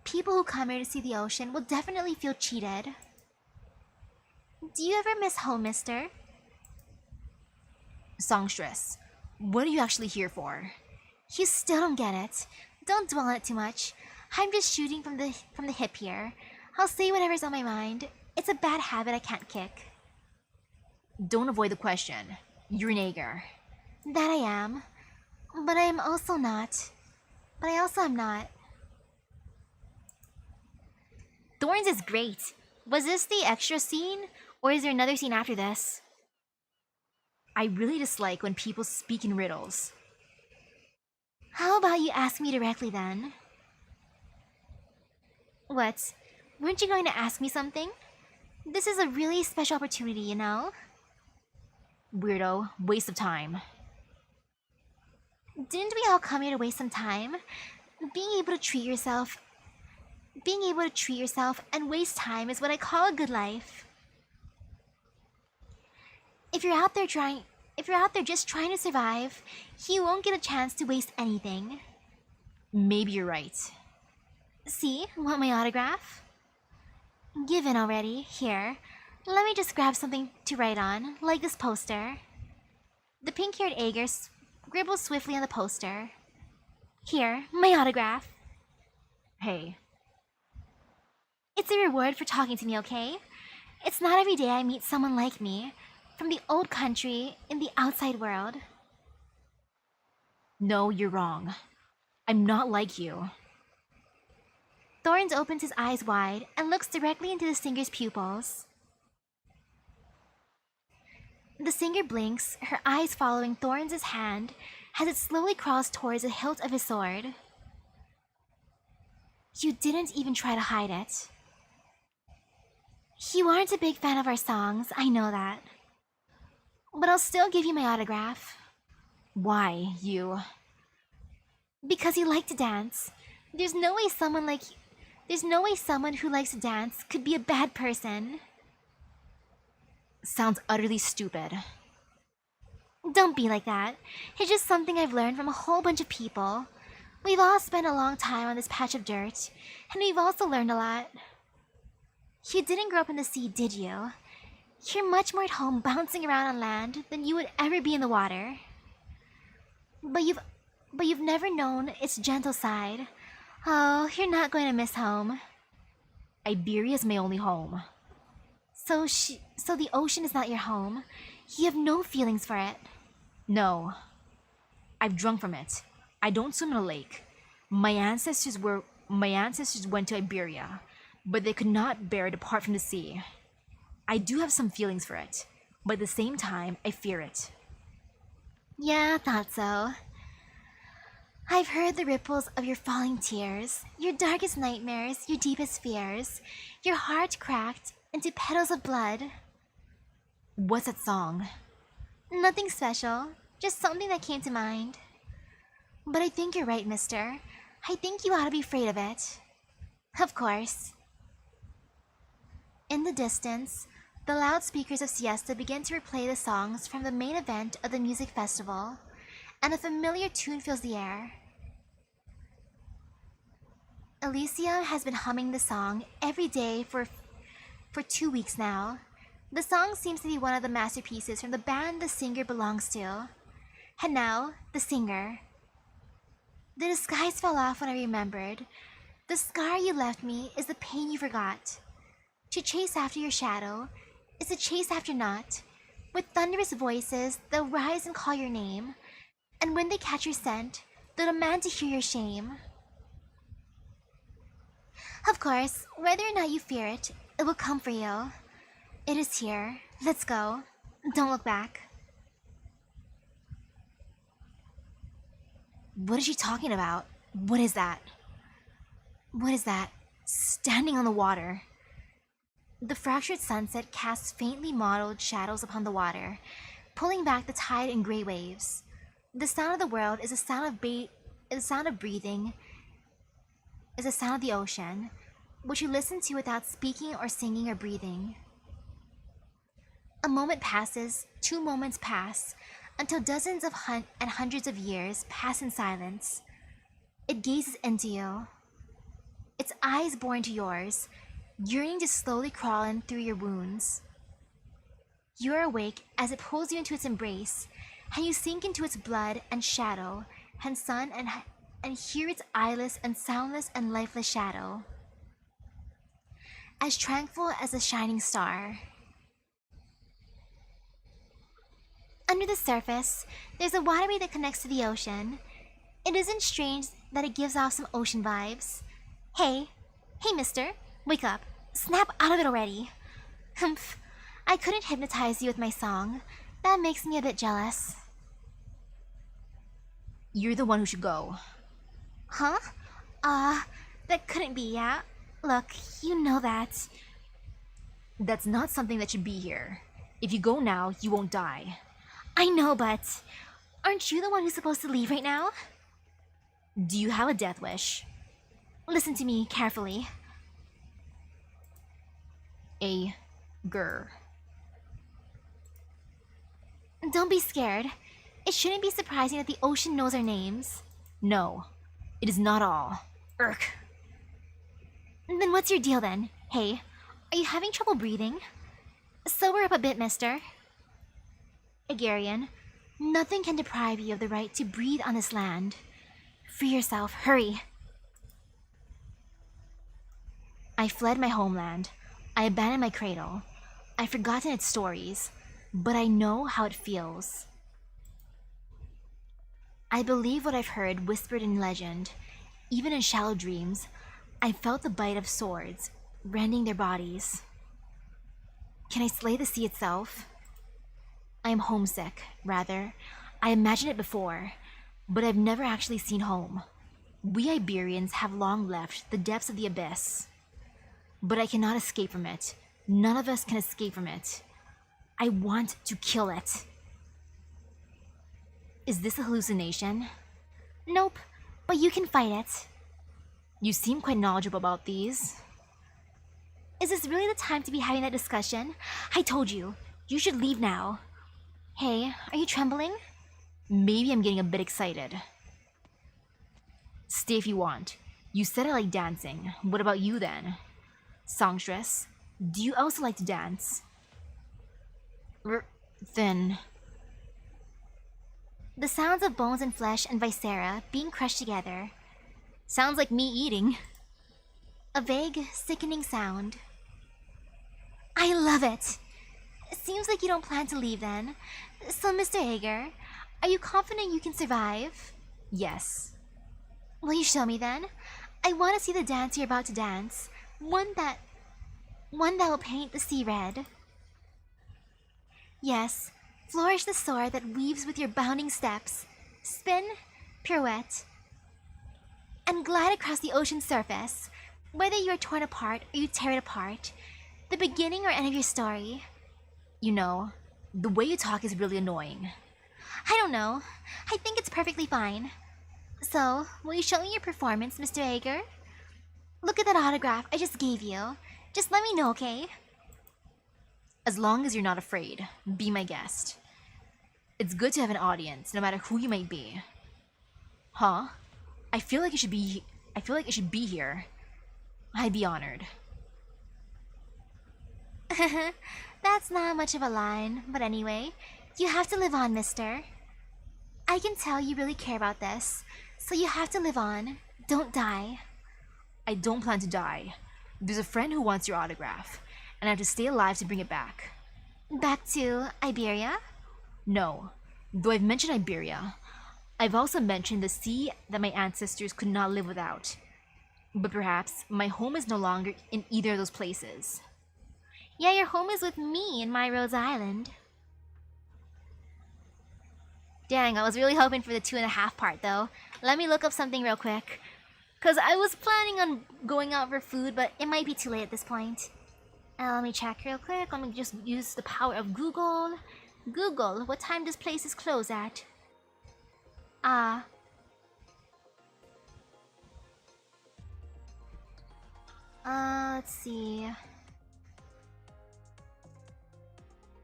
People who come here to see the ocean will definitely feel cheated. Do you ever miss home, mister? Songstress, what are you actually here for? You still don't get it. Don't dwell on it too much. I'm just shooting from the hip here. I'll say whatever's on my mind. It's a bad habit I can't kick. Don't avoid the question. You're an Ager. That I am. But I am also not. But I also am not. Thorns is great. Was this the extra scene? Or is there another scene after this? I really dislike when people speak in riddles. How about you ask me directly then? What? Weren't you going to ask me something? This is a really special opportunity, you know? Weirdo, waste of time. Didn't we all come here to waste some time? Being able to treat yourself and waste time is what I call a good life. If you're out there just trying to survive, you won't get a chance to waste anything. Maybe you're right. See? Want my autograph? Given already. Here. Let me just grab something to write on, like this poster. The pink-haired Ager scribbles swiftly on the poster. Here, my autograph. Hey. It's a reward for talking to me, okay? It's not every day I meet someone like me, from the old country in the outside world. No, you're wrong. I'm not like you. Thorns opens his eyes wide and looks directly into the singer's pupils. The singer blinks, her eyes following Thorns' hand as it slowly crawls towards the hilt of his sword. You didn't even try to hide it. You aren't a big fan of our songs, I know that. But I'll still give you my autograph. Why, you? Because you like to dance. There's no way someone who likes to dance could be a bad person. Sounds utterly stupid. Don't be like that. It's just something I've learned from a whole bunch of people. We've all spent a long time on this patch of dirt, and we've also learned a lot. You didn't grow up in the sea, did you? You're much more at home bouncing around on land than you would ever be in the water. But you've never known its gentle side. Oh, you're not going to miss home. Iberia's my only home. So the ocean is not your home. You have no feelings for it. No. I've drunk from it. I don't swim in a lake. My ancestors went to Iberia, but they could not bear to depart from the sea. I do have some feelings for it, but at the same time, I fear it. Yeah, thought so. I've heard the ripples of your falling tears, your darkest nightmares, your deepest fears, your heart cracked into petals of blood. What's that song? Nothing special, just something that came to mind. But I think you're right, mister. I think you ought to be afraid of it. Of course. In the distance, the loudspeakers of Siesta begin to replay the songs from the main event of the music festival, and a familiar tune fills the air. Alicia has been humming the song every day for 2 weeks now. The song seems to be one of the masterpieces from the band the singer belongs to. And now, the singer. The disguise fell off when I remembered. The scar you left me is the pain you forgot. To chase after your shadow is to chase after naught. With thunderous voices, they'll rise and call your name. And when they catch your scent, they'll demand to hear your shame. Of course, whether or not you fear it, it will come for you. It is here. Let's go. Don't look back. What is she talking about? What is that? What is that? Standing on the water. The fractured sunset casts faintly mottled shadows upon the water, pulling back the tide in gray waves. The sound of the world is a sound of breathing, is a sound of the ocean, which you listen to without speaking or singing or breathing. A moment passes, 2 moments pass, until dozens of and hundreds of years pass in silence. It gazes into you. Its eyes bore into yours, yearning to slowly crawl in through your wounds. You are awake as it pulls you into its embrace, and you sink into its blood and shadow and sun and hear its eyeless and soundless and lifeless shadow. As tranquil as a shining star. Under the surface, there's a waterway that connects to the ocean. It isn't strange that it gives off some ocean vibes. Hey, mister, wake up. Snap out of it already. Humph, I couldn't hypnotize you with my song. That makes me a bit jealous. You're the one who should go. Huh? That couldn't be, yeah? Look, you know that. That's not something that should be here. If you go now, you won't die. I know, but aren't you the one who's supposed to leave right now? Do you have a death wish? Listen to me carefully. A gur. Don't be scared. It shouldn't be surprising that the ocean knows our names. No, it is not all. Urk. Then what's your deal then? Hey, are you having trouble breathing? Sober up a bit, mister. Agarian, nothing can deprive you of the right to breathe on this land. Free yourself, hurry. I fled my homeland. I abandoned my cradle. I've forgotten its stories, but I know how it feels. I believe what I've heard whispered in legend. Even in shallow dreams, I felt the bite of swords, rending their bodies. Can I slay the sea itself? I am homesick, rather. I imagined it before, but I've never actually seen home. We Iberians have long left the depths of the abyss. But I cannot escape from it. None of us can escape from it. I want to kill it. Is this a hallucination? Nope, but you can fight it. You seem quite knowledgeable about these. Is this really the time to be having that discussion? I told you, you should leave now. Hey, are you trembling? Maybe I'm getting a bit excited. Stay if you want. You said I like dancing. What about you then? Songstress, do you also like to dance? Then... The sounds of bones and flesh and viscera being crushed together. Sounds like me eating. A vague, sickening sound. I love it! Seems like you don't plan to leave then. So, Mr. Ager, are you confident you can survive? Yes. Will you show me then? I want to see the dance you're about to dance. One that will paint the sea red. Yes, flourish the sword that weaves with your bounding steps. Spin, pirouette, and glide across the ocean's surface. Whether you are torn apart or you tear it apart, the beginning or end of your story. You know, the way you talk is really annoying. I don't know. I think it's perfectly fine. So, will you show me your performance, Mr. Ager? Look at that autograph I just gave you. Just let me know, okay? As long as you're not afraid, be my guest. It's good to have an audience, no matter who you might be. Huh? I feel like it should be here. I'd be honored. That's not much of a line, but anyway, you have to live on, mister. I can tell you really care about this, so you have to live on. Don't die. I don't plan to die. There's a friend who wants your autograph, and I have to stay alive to bring it back. Back to Iberia? No. Though I've mentioned Iberia, I've also mentioned the sea that my ancestors could not live without. But perhaps my home is no longer in either of those places. Yeah, your home is with me in my Rhodes Island. Dang, I was really hoping for the 2.5 part though. Let me look up something real quick. Cause I was planning on going out for food, but it might be too late at this point. Let me check real quick. Let me just use the power of Google. Google, what time does places close at? Let's see.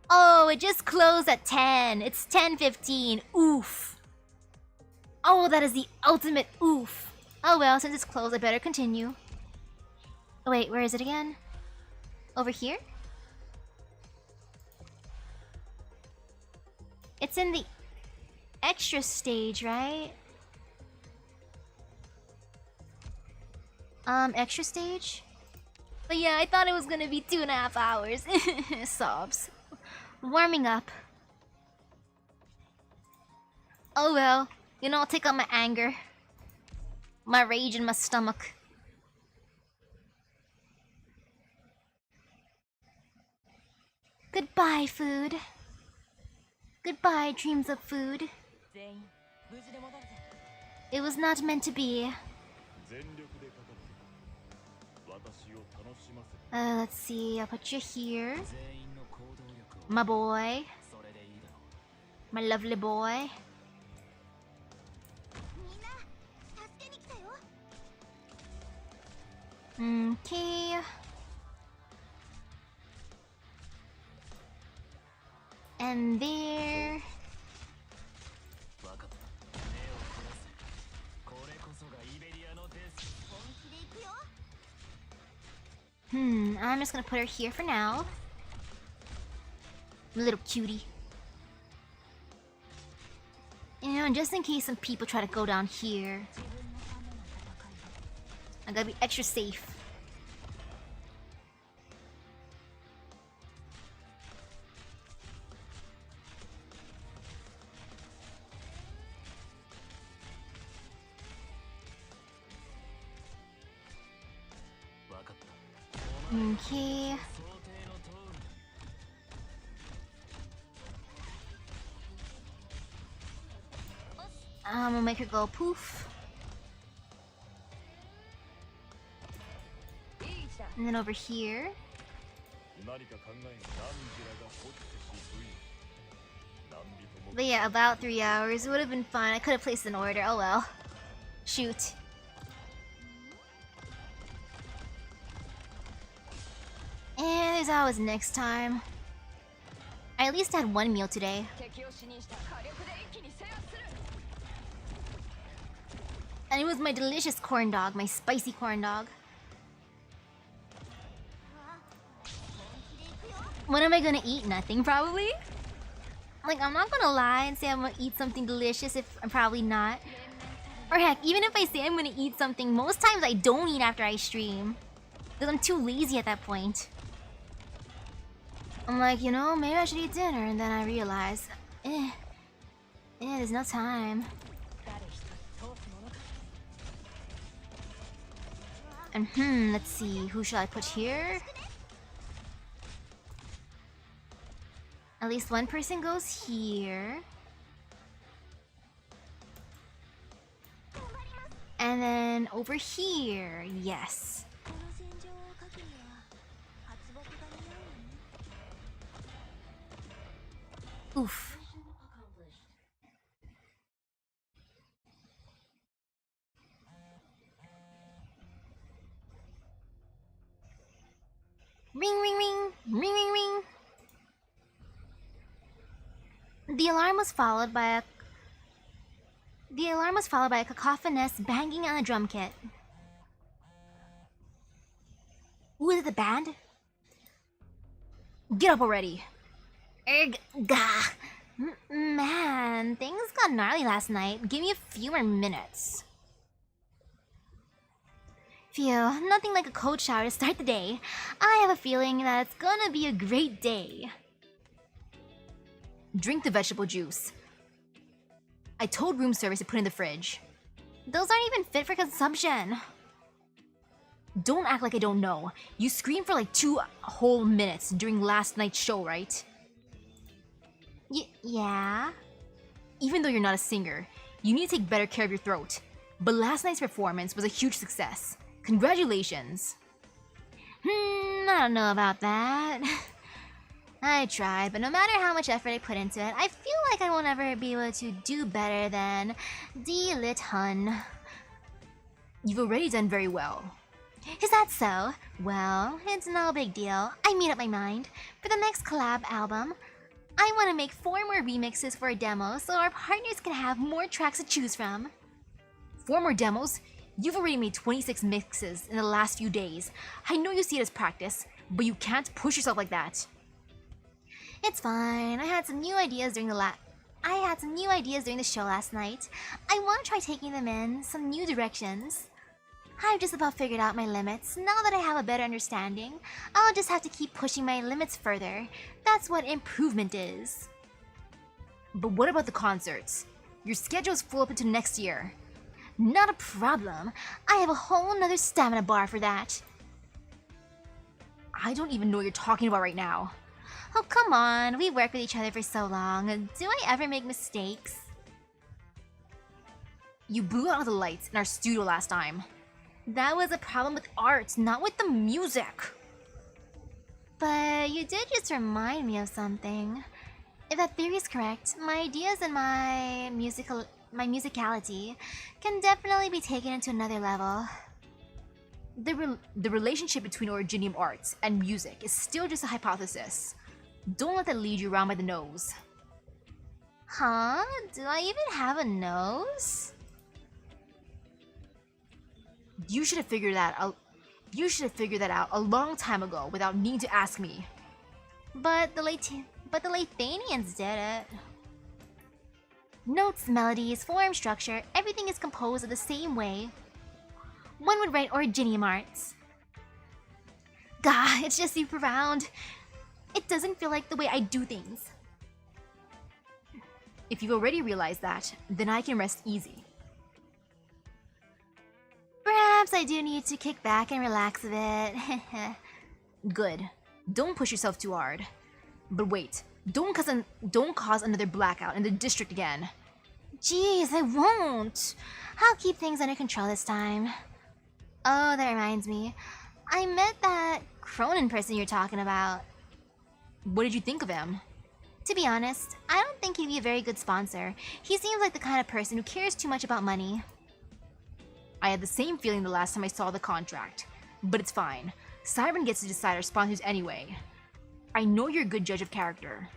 Oh, it just closed at 10. It's 10:15. Oof. Oh, that is the ultimate oof. Oh well, since it's closed, I better continue. Oh wait, where is it again? Over here? It's in the extra stage, right? Extra stage? But yeah, I thought it was gonna be 2.5 hours. Sobs. Warming up. Oh well, you know, I'll take out my anger. My rage in my stomach. Goodbye, food. Goodbye, dreams of food. 全員無事で戻るぜ It was not meant to be. 全力でかかって私を楽しませて Let's see, I'll put you here. 全員の行動力を My boy. それでいいだろ My lovely boy. みんな助けに来たよ Okay. And there. う分かった目を凝らせこれこそがイベリアのデス 本気で行くよ I'm just gonna put her here for now. Little cutie. You know, and just in case some people try to go down here, I gotta be extra safe. Okay. I'm gonna make her go poof. いい位置だ And then over here. 何か考えが何時らがホッとし V 何人も But yeah, about 3 hours. It would have been fine. I could have placed an order. Oh well. Shoot. And there's always next time. I at least had 1 meal today. 敵を死にした火力で一気に制圧する And it was my delicious corn dog, my spicy corn dog. 本気で行くよ What am I gonna eat? Nothing, probably? Like, I'm not gonna lie and say I'm gonna eat something delicious if I'm probably not. Or heck, even if I say I'm gonna eat something, most times I don't eat after I stream. Because I'm too lazy at that point. I'm like, you know, maybe I should eat dinner, and then I realize, there's no time. 誰一人 And let's see, who should I put here? At least one person goes here. And then over here, yes. この戦場を書くには発木が似合うね。 Oof. Ring, ring, ring, ring, ring, ring. The alarm was followed by a cacophonous banging on a drum kit. Ooh, is it the band? Get up already! Erg, gah. Man, things got gnarly last night. Give me a few more minutes. Phew, nothing like a cold shower to start the day. I have a feeling that it's gonna be a great day. Drink the vegetable juice. I told room service to put in the fridge. Those aren't even fit for consumption. Don't act like I don't know. You screamed for like 2 whole minutes during last night's show, right? Yeah? Even though you're not a singer, you need to take better care of your throat. But last night's performance was a huge success. Congratulations. I don't know about that. I tried, but no matter how much effort I put into it, I feel like I won't ever be able to do better than D-Lit Hun. You've already done very well. Is that so? Well, it's no big deal. I made up my mind. For the next collab album, I want to make 4 more remixes for a demo so our partners can have more tracks to choose from. 4 more demos? You've already made 26 mixes in the last few days. I know you see it as practice, but you can't push yourself like that. It's fine. I had some new ideas during the show last night. I want to try taking them in some new directions. I've just about figured out my limits. Now that I have a better understanding, I'll just have to keep pushing my limits further. That's what improvement is. But what about the concerts? Your schedule's full up into next year. Not a problem. I have a whole nother stamina bar for that. I don't even know what you're talking about right now. Oh, come on. We worked with each other for so long. Do I ever make mistakes? You blew out all the lights in our studio last time. That was a problem with art, not with the music. But you did just remind me of something. If that theory is correct, my ideas and my musicality can definitely be taken into another level. The relationship between Originium arts and music is still just a hypothesis. Don't let that lead you around by the nose. Huh? Do I even have a nose? You should have figured that out a long time ago without needing to ask me. But the Lathanians did it. Notes, melodies, form, structure, everything is composed of the same way. One would write Originium arts. Gah, it's just super round. It doesn't feel like the way I do things. If you've already realized that, then I can rest easy. Perhaps I do need to kick back and relax a bit. Good. Don't push yourself too hard. But wait, don't cause another blackout in the district again. Jeez, I won't. I'll keep things under control this time. Oh, that reminds me. I met that Cronin person you're talking about. What did you think of him? To be honest, I don't think he'd be a very good sponsor. He seems like the kind of person who cares too much about money. I had the same feeling the last time I saw the contract. But it's fine. Siren gets to decide our sponsors anyway. I know you're a good judge of character.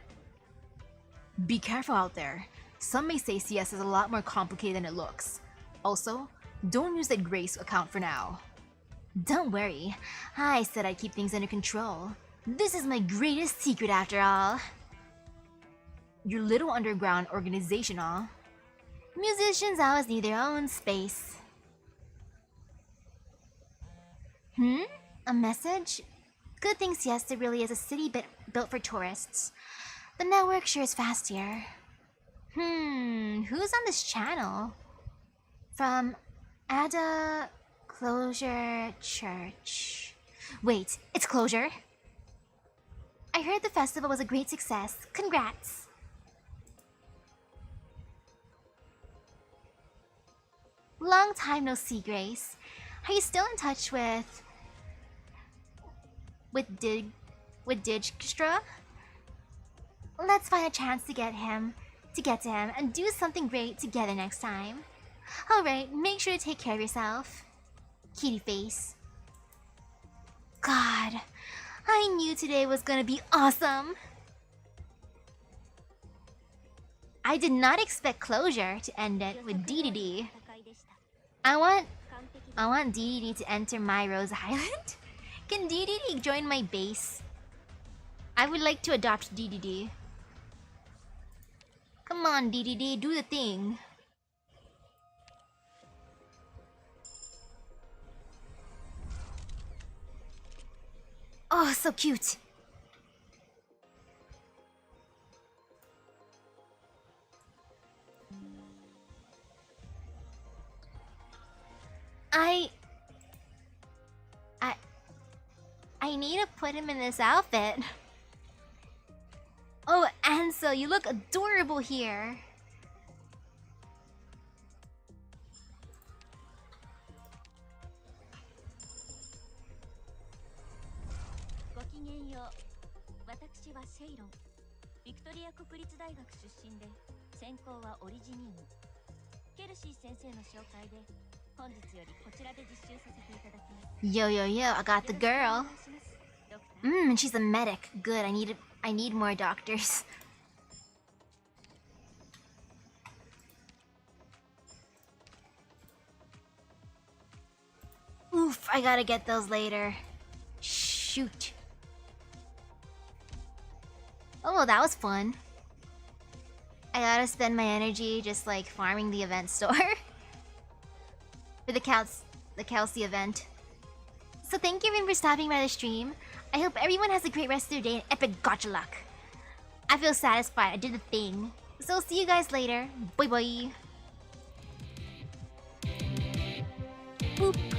Be careful out there. Some may say CS is a lot more complicated than it looks. Also, don't use that Grace account for now. Don't worry. I said I'd keep things under control. This is my greatest secret after all. Your little underground organization, huh? Musicians always need their own space. A message? Good thing Siesta really is a city built for tourists. The network sure is fast here. Who's on this channel? From Ada Closure Church. Wait, it's Closure? I heard the festival was a great success. Congrats! Long time no see, Grace. Are you still in touch with Digstra? Let's find a chance to get to him and do something great together next time. Alright, make sure to take care of yourself. Kitty face. God, I knew today was gonna be awesome. I did not expect Closure to end it with DDD. I want DDD to enter my Rose Island. Can DDD join my base? I would like to adopt DDD. Come on, DDD, do the thing. Oh, so cute. I need to put him in this outfit. Oh, Ansel, you look adorable here. Yo, I got the girl. She's a medic. Good, I need more doctors. Oof, I gotta get those later. Shoot. Oh, well, that was fun. I gotta spend my energy just like farming the event store. For the Kelsey event. So thank you everyone for stopping by the stream. I hope everyone has a great rest of their day and epic gotcha luck. I feel satisfied, I did the thing. So see you guys later. Bye bye. Boop.